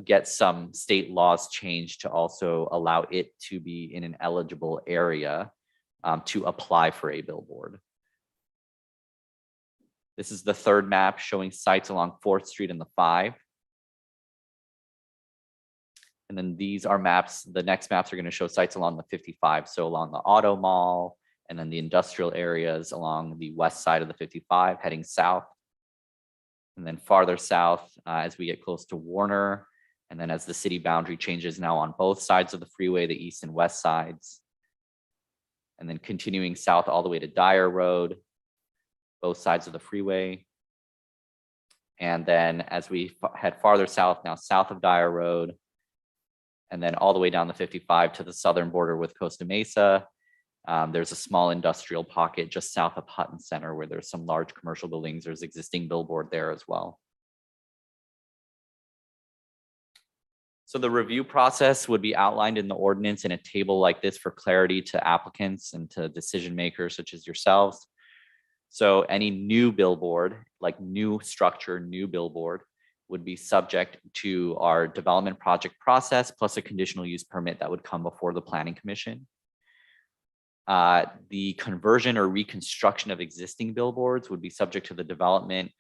get some state laws changed to also allow it to be in an eligible area to apply for a billboard. This is the third map showing sites along 4th Street and the 5. And then these are maps. The next maps are going to show sites along the 55. So along the Auto Mall, and then the industrial areas along the west side of the 55 heading south. And then farther south as we get close to Warner. And then as the city boundary changes now on both sides of the freeway, the east and west sides. And then continuing south all the way to Dyer Road, both sides of the freeway. And then as we head farther south, now south of Dyer Road, and then all the way down the 55 to the southern border with Costa Mesa. There's a small industrial pocket just south of Hutton Center where there's some large commercial buildings. There's existing billboard there as well. So the review process would be outlined in the ordinance in a table like this for clarity to applicants and to decision makers such as yourselves. So any new billboard, like new structure, new billboard, would be subject to our development project process plus a conditional use permit that would come before the Planning Commission. The conversion or reconstruction of existing billboards would be subject to the development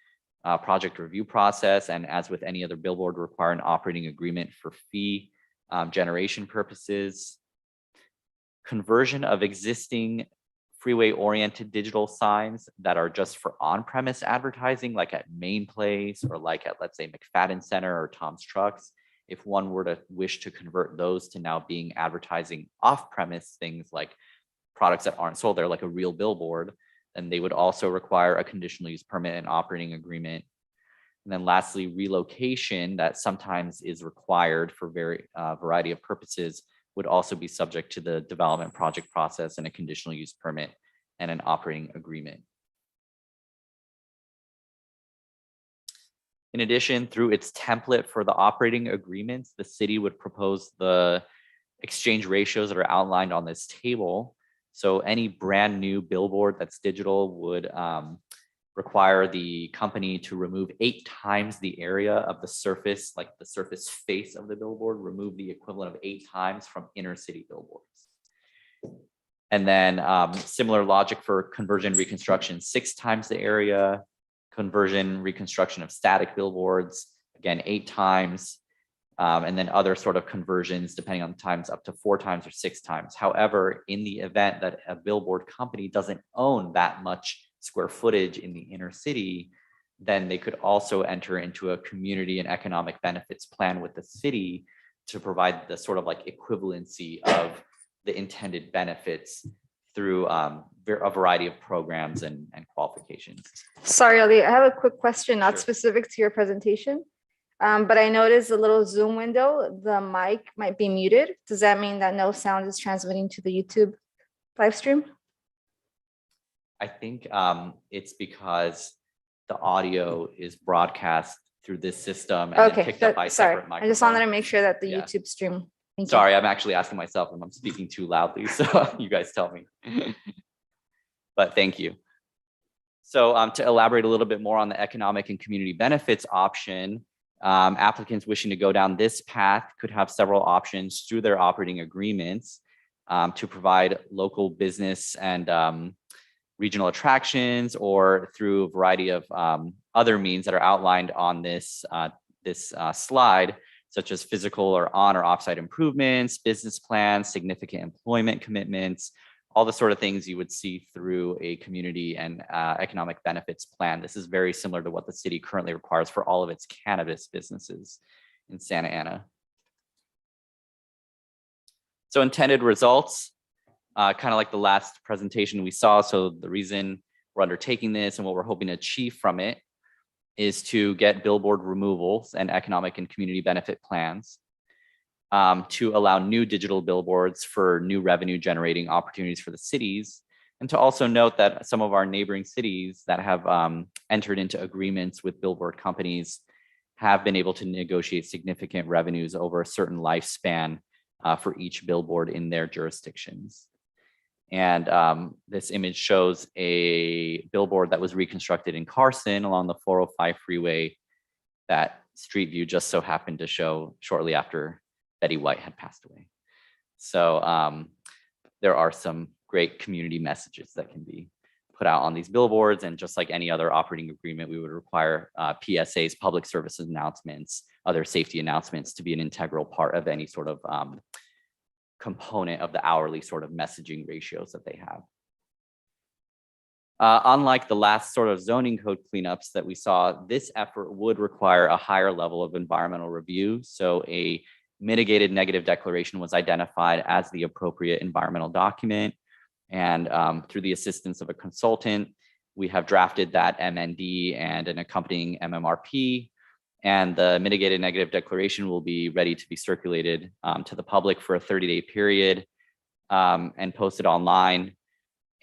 project review process, and as with any other billboard, require an operating agreement for fee generation purposes. Conversion of existing freeway-oriented digital signs that are just for on-premise advertising, like at Main Place or like at, let's say, McFadden Center or Tom's Trucks. If one were to wish to convert those to now being advertising off-premise things like products that aren't sold there, like a real billboard, then they would also require a conditional use permit and operating agreement. And then lastly, relocation that sometimes is required for variety of purposes would also be subject to the development project process and a conditional use permit and an operating agreement. In addition, through its template for the operating agreements, the city would propose the exchange ratios that are outlined on this table. So any brand new billboard that's digital would require the company to remove 8 times the area of the surface, like the surface face of the billboard, remove the equivalent of 8 times from inner city billboards. And then similar logic for conversion reconstruction, 6 times the area, conversion reconstruction of static billboards, again, 8 times, and then other sort of conversions depending on times up to 4 times or 6 times. However, in the event that a billboard company doesn't own that much square footage in the inner city, then they could also enter into a community and economic benefits plan with the city to provide the sort of like equivalency of the intended benefits through a variety of programs and qualifications. Sorry, Ali, I have a quick question, not Sure. specific to your presentation. But I noticed a little Zoom window, the mic might be muted. Does that mean that no sound is transmitting to the YouTube live stream? I think it's because the audio is broadcast through this system and then Okay, picked up by sorry. separate I just wanted to microphones. make sure that the Yeah. YouTube stream. Thank you. Sorry, I'm actually asking myself if I'm speaking too loudly, so you guys tell me. But thank you. So to elaborate a little bit more on the economic and community benefits option, applicants wishing to go down this path could have several options through their operating agreements to provide local business and regional attractions, or through a variety of other means that are outlined on this slide, such as physical or on or offsite improvements, business plans, significant employment commitments, all the sort of things you would see through a community and economic benefits plan. This is very similar to what the city currently requires for all of its cannabis businesses in Santa Ana. So intended results, kind of like the last presentation we saw. So the reason we're undertaking this and what we're hoping to achieve from it is to get billboard removals and economic and community benefit plans, to allow new digital billboards for new revenue generating opportunities for the cities, and to also note that some of our neighboring cities that have entered into agreements with billboard companies have been able to negotiate significant revenues over a certain lifespan for each billboard in their jurisdictions. And this image shows a billboard that was reconstructed in Carson along the 405 freeway that street view just so happened to show shortly after Betty White had passed away. So there are some great community messages that can be put out on these billboards. And just like any other operating agreement, we would require PSAs, public services announcements, other safety announcements to be an integral part of any sort of component of the hourly sort of messaging ratios that they have. Unlike the last sort of zoning code cleanups that we saw, this effort would require a higher level of environmental review. So a mitigated negative declaration was identified as the appropriate environmental document. And through the assistance of a consultant, we have drafted that MND and an accompanying MMRP. And the mitigated negative declaration will be ready to be circulated to the public for a 30-day period and posted online.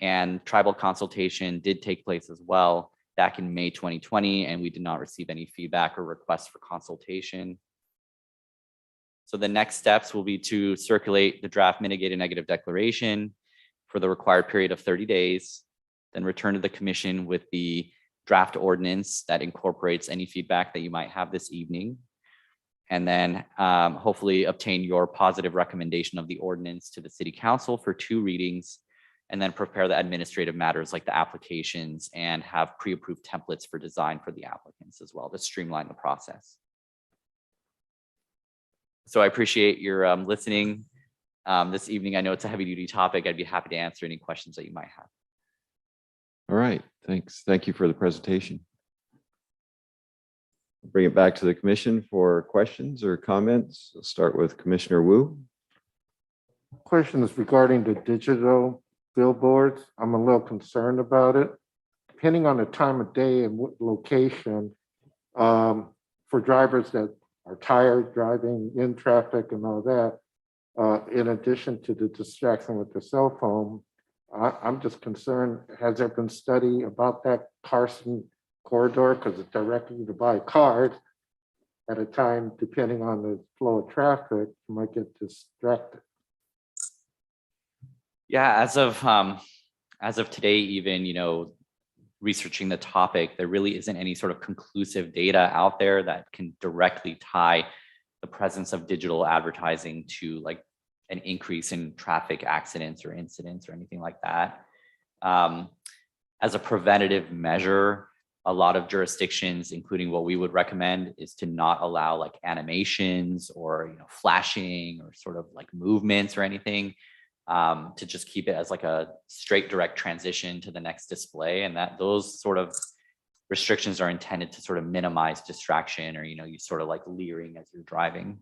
And tribal consultation did take place as well back in May 2020, and we did not receive any feedback or requests for consultation. So the next steps will be to circulate the draft mitigated negative declaration for the required period of 30 days, then return to the commission with the draft ordinance that incorporates any feedback that you might have this evening, and then hopefully obtain your positive recommendation of the ordinance to the city council for 2 readings, and then prepare the administrative matters like the applications and have pre-approved templates for design for the applicants as well to streamline the process. So I appreciate your listening this evening. I know it's a heavy duty topic. I'd be happy to answer any questions that you might have. All right, thanks. Thank you for the presentation. Bring it back to the commission for questions or comments. We'll start with Commissioner Wu. Question is regarding the digital billboards. I'm a little concerned about it. Depending on the time of day and what location, for drivers that are tired driving in traffic and all that, in addition to the distraction with the cell phone, I'm just concerned, has there been study about that Carson corridor? Because it's directly to buy cars at a time, depending on the flow of traffic, you might get distracted. Yeah, as of today, even, researching the topic, there really isn't any sort of conclusive data out there that can directly tie the presence of digital advertising to like an increase in traffic accidents or incidents or anything like that. As a preventative measure, a lot of jurisdictions, including what we would recommend, is to not allow like animations or flashing or sort of like movements or anything, to just keep it as like a straight direct transition to the next display. And that those sort of restrictions are intended to sort of minimize distraction or you sort of like leering as you're driving.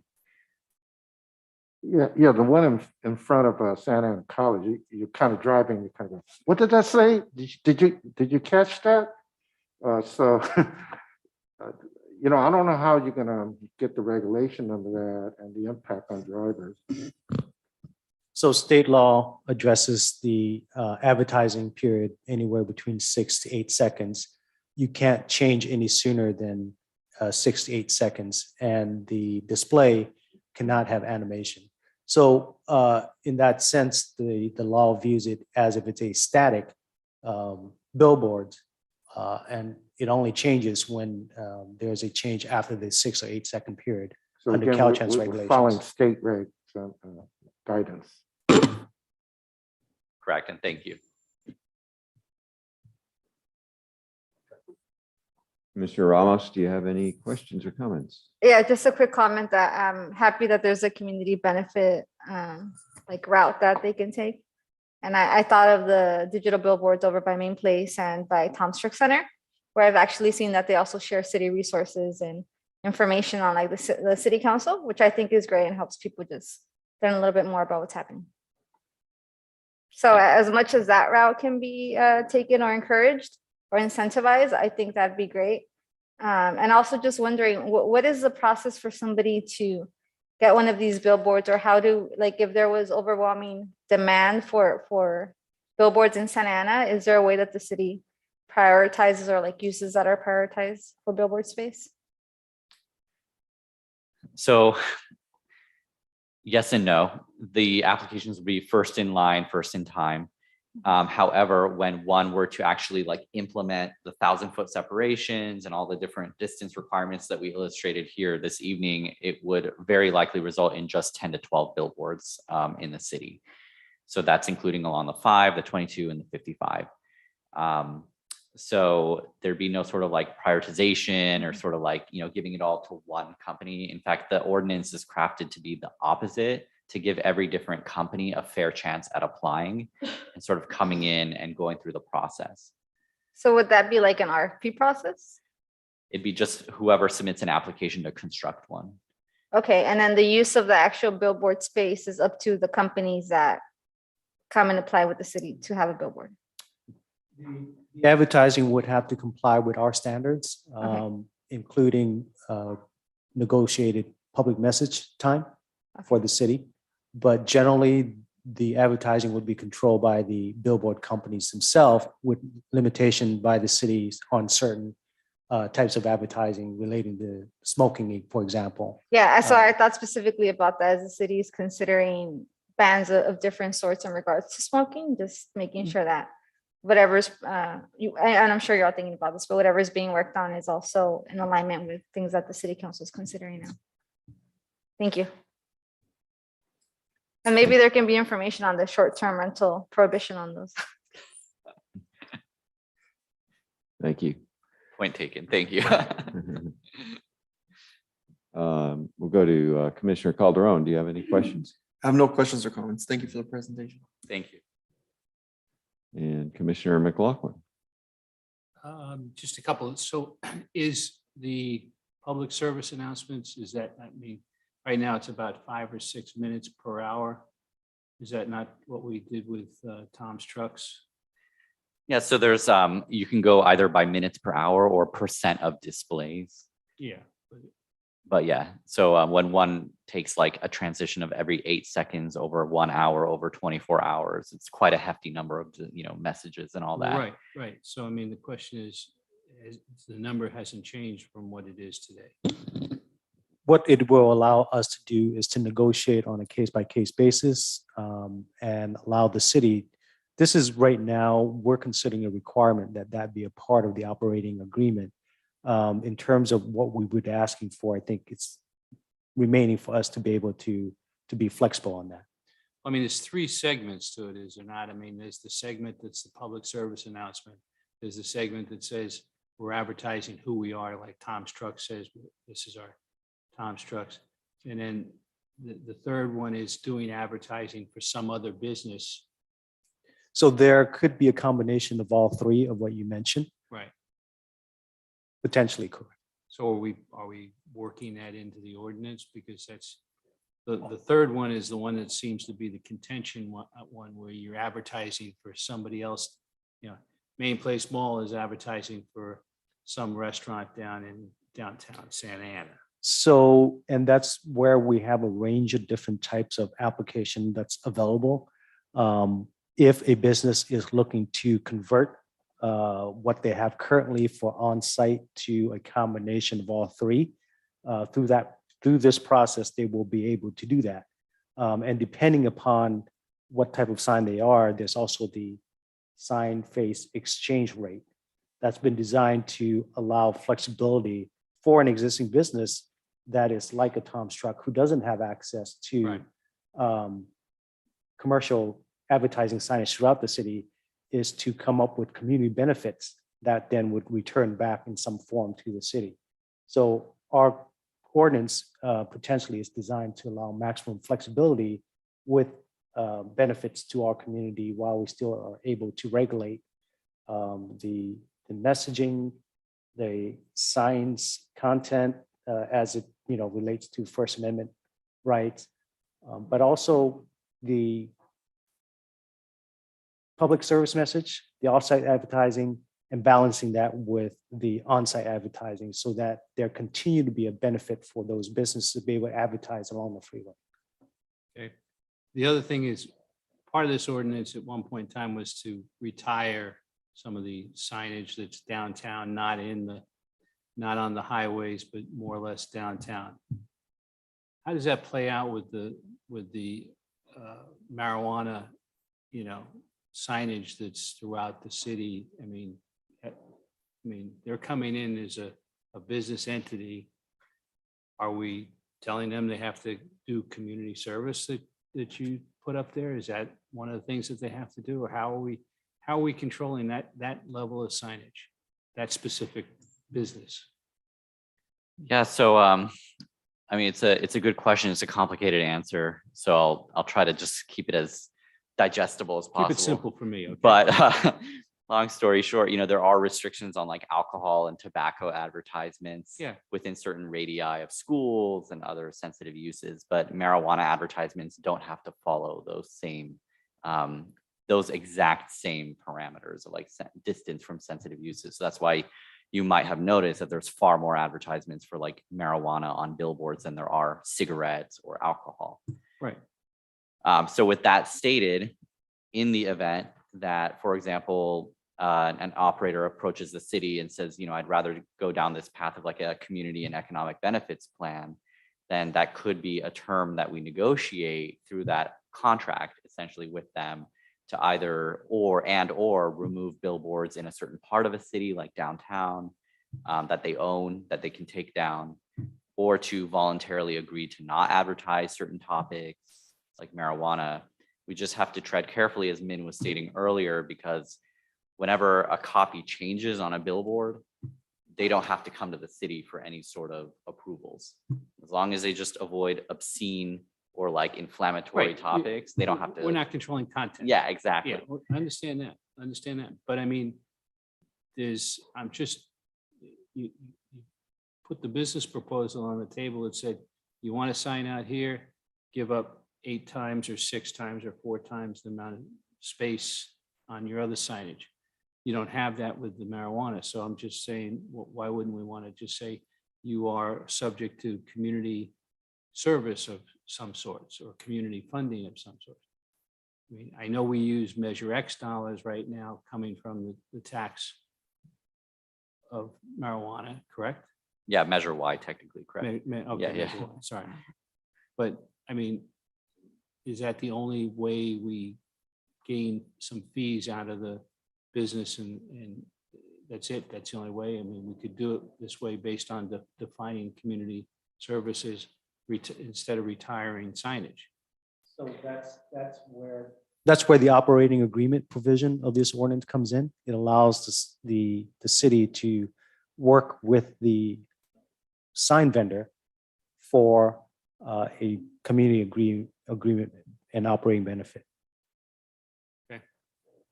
Yeah, the one in front of Santa Ana College, you're kind of driving, you kind of, what did that say? Did you catch that? So, I don't know how you're gonna get the regulation of that and the impact on drivers. So state law addresses the advertising period anywhere between 6 to 8 seconds. You can't change any sooner than 6 to 8 seconds, and the display cannot have animation. So in that sense, the law views it as if it's a static billboard, and it only changes when there's a change after the 6 or 8 second period So under again, Caltrans we're following regulations. state regs guidance. Correct, and thank you. Commissioner Ramos, do you have any questions or comments? Yeah, just a quick comment that I'm happy that there's a community benefit like route that they can take. And I thought of the digital billboards over by Main Place and by Tom Strick Center, where I've actually seen that they also share city resources and information on like the city council, which I think is great and helps people just learn a little bit more about what's happening. So as much as that route can be taken or encouraged or incentivized, I think that'd be great. And also just wondering, what is the process for somebody to get one of these billboards, or how do, like, if there was overwhelming demand for billboards in Santa Ana, is there a way that the city prioritizes or like uses that are prioritized for billboard space? So yes and no. The applications will be first in line, first in time. However, when one were to actually like implement the 1,000-foot separations and all the different distance requirements that we illustrated here this evening, it would very likely result in just 10 to 12 billboards in the city. So that's including along the 5, the 22, and the 55. So there'd be no sort of like prioritization or sort of like, giving it all to one company. In fact, the ordinance is crafted to be the opposite, to give every different company a fair chance at applying and sort of coming in and going through the process. So would that be like an RFP process? It'd be just whoever submits an application to construct one. Okay, and then the use of the actual billboard space is up to the companies that come and apply with the city to have a billboard. The advertising would have to comply with our standards, Okay. including negotiated public message time for the city. But generally, the advertising would be controlled by the billboard companies themselves, with limitation by the cities on certain types of advertising relating to smoking, for example. Yeah, so I thought specifically about that as the city is considering bans of different sorts in regards to smoking, just making sure that whatever's, and I'm sure you're all thinking about this, but whatever is being worked on is also in alignment with things that the city council is considering now. Thank you. And maybe there can be information on the short-term rental prohibition on those. Thank you. Point taken. Thank you. We'll go to Commissioner Calderon. Do you have any questions? I have no questions or comments. Thank you for the presentation. Thank you. And Commissioner McLaughlin. Just a couple. So is the public service announcements, is that, right now it's about 5 or 6 minutes per hour. Is that not what we did with Tom's trucks? Yeah, so there's, you can go either by minutes per hour or percent of displays. Yeah. But yeah, so when one takes like a transition of every 8 seconds over 1 hour over 24 hours, it's quite a hefty number of, messages and all that. Right. So the question is, the number hasn't changed from what it is today. What it will allow us to do is to negotiate on a case-by-case basis, and allow the city this is right now, we're considering a requirement that that be a part of the operating agreement. In terms of what we would be asking for, I think it's remaining for us to be able to be flexible on that. I mean, there's three segments to it, is there not? I mean, there's the segment that's the public service announcement. There's the segment that says we're advertising who we are, like Tom's Truck says, this is our Tom's Trucks. And then the third one is doing advertising for some other business. So there could be a combination of all three of what you mentioned, Right. potentially correct. So are we working that into the ordinance? Because that's, the third one is the one that seems to be the contention one where you're advertising for somebody else. You know, Main Place Mall is advertising for some restaurant down in downtown Santa Ana. So, and that's where we have a range of different types of application that's available. If a business is looking to convert what they have currently for on-site to a combination of all three, through this process, they will be able to do that. And depending upon what type of sign they are, there's also the sign face exchange rate that's been designed to allow flexibility for an existing business that is like a Tom's Truck who doesn't have access to commercial advertising signage throughout the city, is to come up with community benefits that then would return back in some form to the city. So our ordinance potentially is designed to allow maximum flexibility with benefits to our community while we still are able to regulate the messaging, the signs content as it relates to First Amendment rights, but also the public service message, the offsite advertising, and balancing that with the on-site advertising so that there continue to be a benefit for those businesses to be able to advertise along the freeway. Okay. The other thing is, part of this ordinance at one point in time was to retire some of the signage that's downtown, not on the highways, but more or less downtown. How does that play out with the marijuana, signage that's throughout the city? I mean, they're coming in as a business entity. Are we telling them they have to do community service that you put up there? Is that one of the things that they have to do? Or how are we controlling that level of signage, that specific business? Yeah, so I mean, it's a good question. It's a complicated answer. So I'll try to just keep it as digestible as possible. Keep it simple for me. Okay. But long story short, there are restrictions on like alcohol and tobacco advertisements within certain radii of schools and other sensitive uses. But marijuana advertisements don't have to follow those exact same parameters of like distance from sensitive uses. So that's why you might have noticed that there's far more advertisements for like marijuana on billboards than there are cigarettes or alcohol. Right. So with that stated, in the event that, for example, an operator approaches the city and says, I'd rather go down this path of like a community and economic benefits plan, then that could be a term that we negotiate through that contract essentially with them to either or remove billboards in a certain part of a city like downtown that they own, that they can take down, or to voluntarily agree to not advertise certain topics like marijuana. We just have to tread carefully, as Min was stating earlier, because whenever a copy changes on a billboard, they don't have to come to the city for any sort of approvals. As long as they just avoid obscene or like inflammatory topics, they don't have to. We're not controlling content. Yeah, exactly. Yeah, I understand that. But I mean, you put the business proposal on the table that said, you want to sign out here, give up 8 times or 6 times or 4 times the amount of space on your other signage. You don't have that with the marijuana. So I'm just saying, why wouldn't we want to just say you are subject to community service of some sorts or community funding of some sort? I mean, I know we use Measure X dollars right now coming from the tax of marijuana, correct? Yeah, Measure Y technically, correct? Okay, Yeah. Measure Y, sorry. But I mean, is that the only way we gain some fees out of the business and that's it. That's the only way. I mean, we could do it this way based on defining community services instead of retiring signage. So that's where the operating agreement provision of this ordinance comes in. It allows the city to work with the sign vendor for a community agreement and operating benefit. Okay.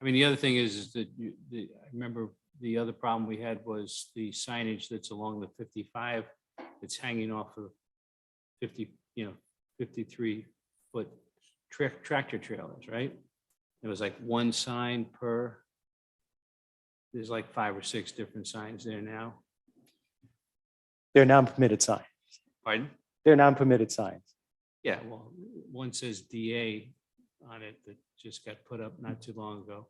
I mean, the other thing is that I remember the other problem we had was the signage that's along the 55. It's hanging off of 53-foot tractor trailers, right? It was like one sign per. There's like 5 or 6 different signs there now. They're non-permitted signs. Pardon? They're non-permitted signs. Yeah, well, one says DA on it that just got put up not too long ago.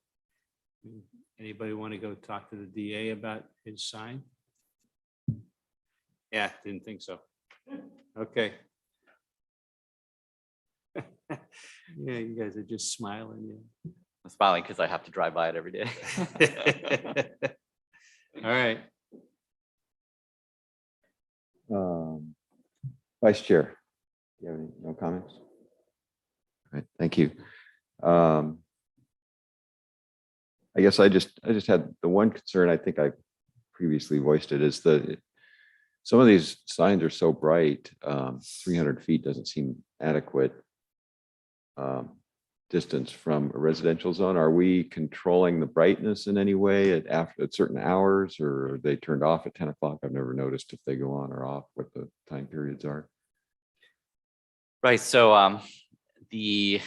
Anybody want to go talk to the DA about his sign? Yeah, didn't think so. Okay. Yeah, you guys are just smiling. Yeah. I'm smiling because I have to drive by it every day. All right. Vice Chair, do you have no comments? All right, thank you. I guess I just had the one concern, I think I previously voiced it, is that some of these signs are so bright, 300 feet doesn't seem adequate distance from a residential zone. Are we controlling the brightness in any way at certain hours, or are they turned off at 10 o'clock? I've never noticed if they go on or off, what the time periods are. Right. So the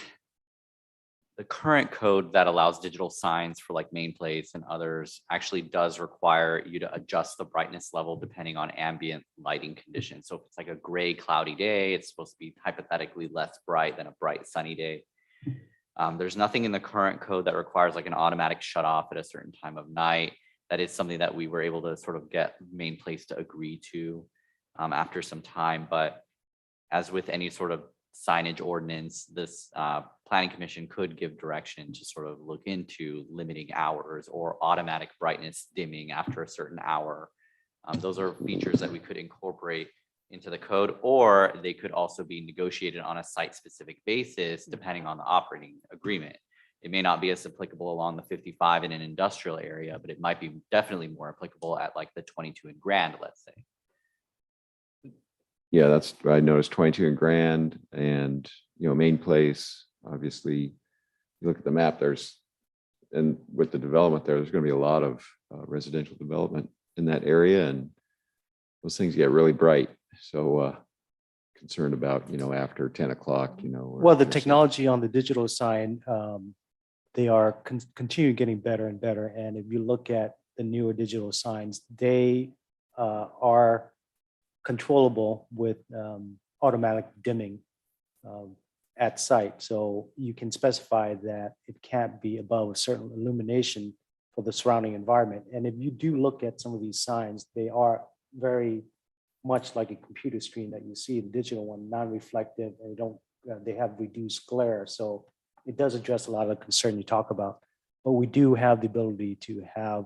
current code that allows digital signs for like main plates and others actually does require you to adjust the brightness level depending on ambient lighting conditions. So if it's like a gray, cloudy day, it's supposed to be hypothetically less bright than a bright, sunny day. There's nothing in the current code that requires like an automatic shut off at a certain time of night. That is something that we were able to sort of get main place to agree to after some time. But as with any sort of signage ordinance, this planning commission could give direction to sort of look into limiting hours or automatic brightness dimming after a certain hour. Those are features that we could incorporate into the code, or they could also be negotiated on a site-specific basis depending on the operating agreement. It may not be as applicable along the 55 in an industrial area, but it might be definitely more applicable at like the 22 in Grand, let's say. Yeah, that's, I noticed 22 in Grand and, Main Place, obviously, you look at the map, and with the development there's going to be a lot of residential development in that area, and those things get really bright. So concerned about, after 10 o'clock, Well, the technology on the digital sign, they are continue getting better and better. And if you look at the newer digital signs, they are controllable with automatic dimming at site. So you can specify that it can't be above a certain illumination for the surrounding environment. And if you do look at some of these signs, they are very much like a computer screen that you see, the digital one, non-reflective, and they have reduced glare. So it does address a lot of the concern you talk about. But we do have the ability to have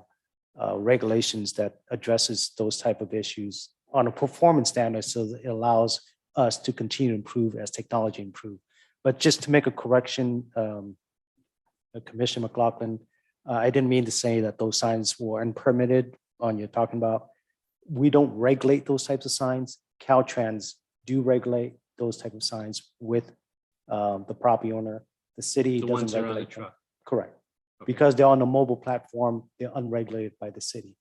regulations that addresses those type of issues on a performance standard, so that it allows us to continue to improve as technology improves. But just to make a correction, Commissioner McLaughlin, I didn't mean to say that those signs were unpermitted on you're talking about. We don't regulate those types of signs. Caltrans do regulate those type of signs with the property owner. The city The ones doesn't that are on the regulate them. truck. Correct. Okay. Because they're on the mobile platform, they're unregulated by the city.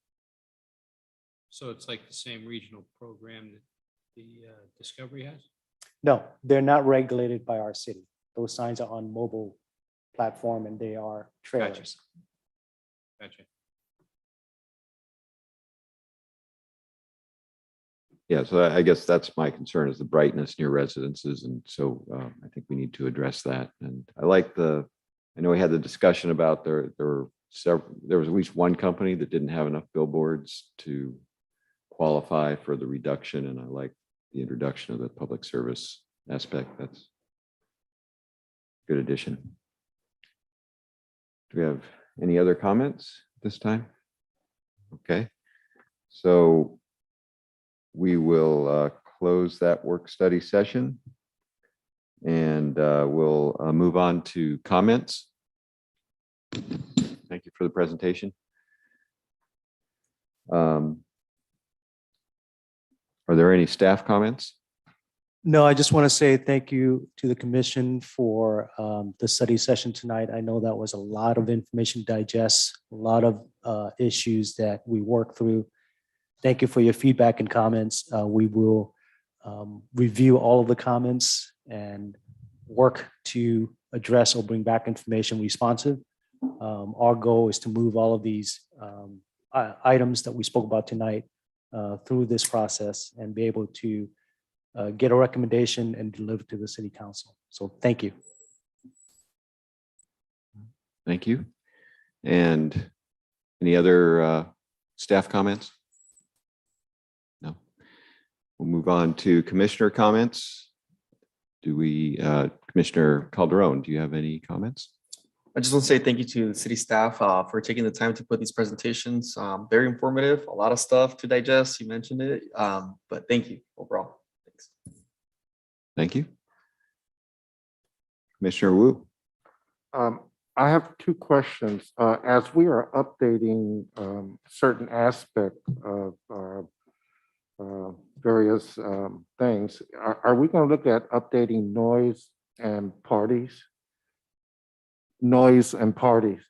So it's like the same regional program that the Discovery has? No, they're not regulated by our city. Those signs are on mobile platform and they are trailers. Gotcha. Yeah, so I guess that's my concern, is the brightness near residences. And so I think we need to address that. And I know we had the discussion about there was at least one company that didn't have enough billboards to qualify for the reduction. And I like the introduction of the public service aspect. That's a good addition. Do we have any other comments this time? Okay, so we will close that work study session and we'll move on to comments. Thank you for the presentation. Are there any staff comments? No, I just want to say thank you to the commission for the study session tonight. I know that was a lot of information to digest, a lot of issues that we worked through. Thank you for your feedback and comments. We will review all of the comments and work to address or bring back information responsive. Our goal is to move all of these items that we spoke about tonight through this process and be able to get a recommendation and deliver to the city council. So thank you. Thank you. And any other staff comments? No. We'll move on to commissioner comments. Do we, Commissioner Calderon, do you have any comments? I just want to say thank you to the city staff for taking the time to put these presentations. Very informative, a lot of stuff to digest. You mentioned it, but thank you overall. Thanks. Thank you. Commissioner Wu. I have two questions. As we are updating certain aspects of various things, are we going to look at updating noise and parties? Noise and parties.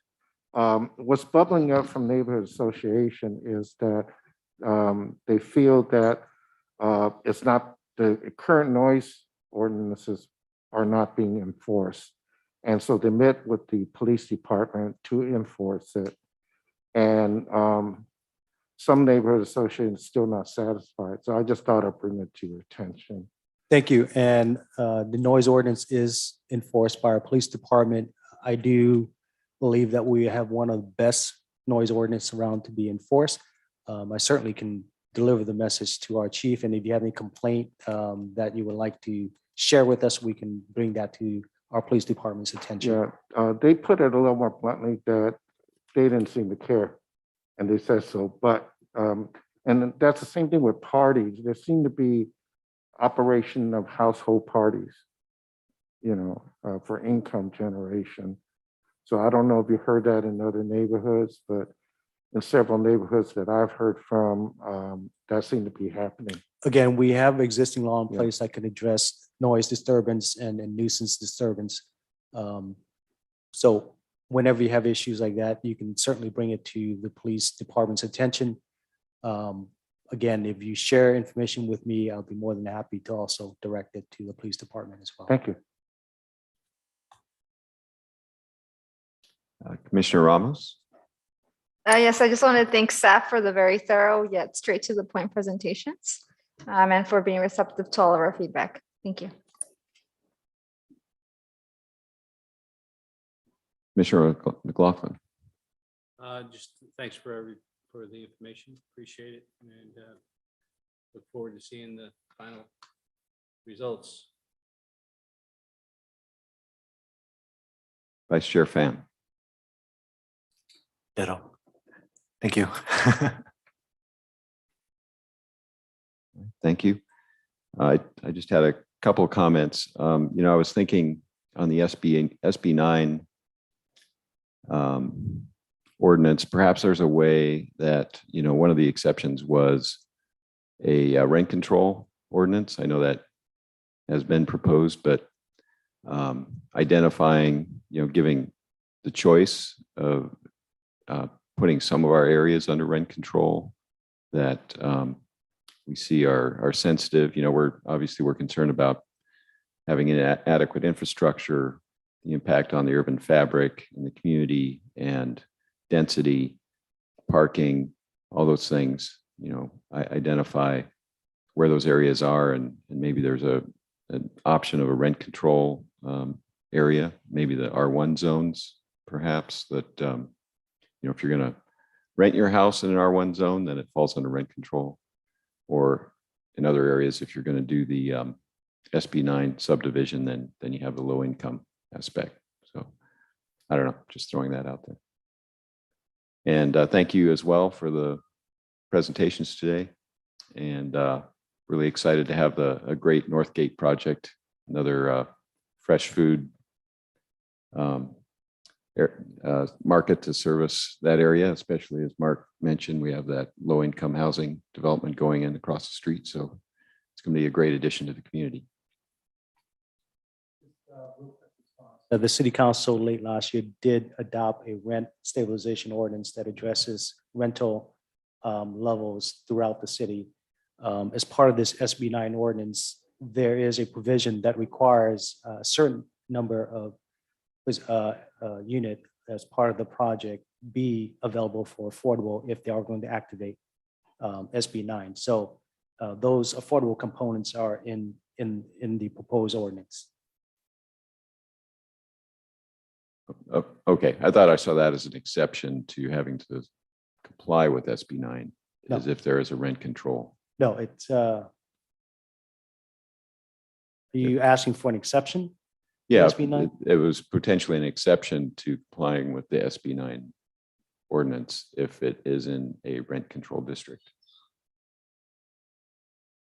What's bubbling up from neighborhood association is that they feel that it's not, the current noise ordinances are not being enforced. And so they met with the police department to enforce it. And some neighborhood associations still not satisfied. So I just thought I'd bring it to your attention. Thank you. And the noise ordinance is enforced by our police department. I do believe that we have one of the best noise ordinance around to be enforced. I certainly can deliver the message to our chief. And if you have any complaint that you would like to share with us, we can bring that to our police department's attention. Yeah, they put it a little more bluntly that they didn't seem to care. And they said so, but, and that's the same thing with parties. There seem to be operation of household parties, you know, for income generation. So I don't know if you heard that in other neighborhoods, but in several neighborhoods that I've heard from, that seemed to be happening. Again, we have existing law in Yeah. place that can address noise disturbance and nuisance disturbance. So whenever you have issues like that, you can certainly bring it to the police department's attention. Again, if you share information with me, I'll be more than happy to also direct it to the police department as well. Thank you. Commissioner Ramos. Yes, I just want to thank staff for the very thorough yet straight to the point presentations and for being receptive to all of our feedback. Thank you. Commissioner McLaughlin. Just thanks for the information. Appreciate it. And look forward to seeing the final results. Vice Chair Pham. Ditto. Thank you. Thank you. I just had a couple of comments. You know, I was thinking on the SB 9 ordinance, perhaps there's a way that, you know, one of the exceptions was a rent control ordinance. I know that has been proposed, but identifying, you know, giving the choice of putting some of our areas under rent control that we see are sensitive. You know, we're concerned about having an adequate infrastructure, the impact on the urban fabric in the community, and density, parking, all those things. You know, identify where those areas are, and maybe there's an option of a rent control area, maybe the R1 zones, perhaps, that you know, if you're going to rent your house in an R1 zone, then it falls under rent control. Or in other areas, if you're going to do the SB 9 subdivision, then you have the low income aspect. So I don't know, just throwing that out there. And thank you as well for the presentations today. And really excited to have a great Northgate project, another fresh food market to service that area, especially as Mark mentioned, we have that low income housing development going in across the street. So it's going to be a great addition to the community. The city council late last year did adopt a rent stabilization ordinance that addresses rental levels throughout the city. As part of this SB 9 ordinance, there is a provision that requires a certain number of unit as part of the project be available for affordable if they are going to activate SB 9. So those affordable components are in the proposed ordinance. Okay, I thought I saw that as an exception to having to comply with SB 9, as if there is a rent control. No, it's, are you asking for an exception? Yeah, SB 9? it was potentially an exception to complying with the SB 9 ordinance if it is in a rent control district.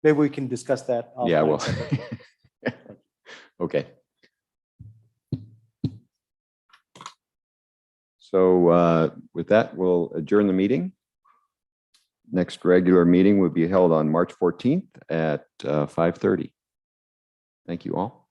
Maybe we can discuss that. Yeah, offline. well, okay. So with that, we'll adjourn the meeting. Next regular meeting will be held on March 14th at 5:30. Thank you all.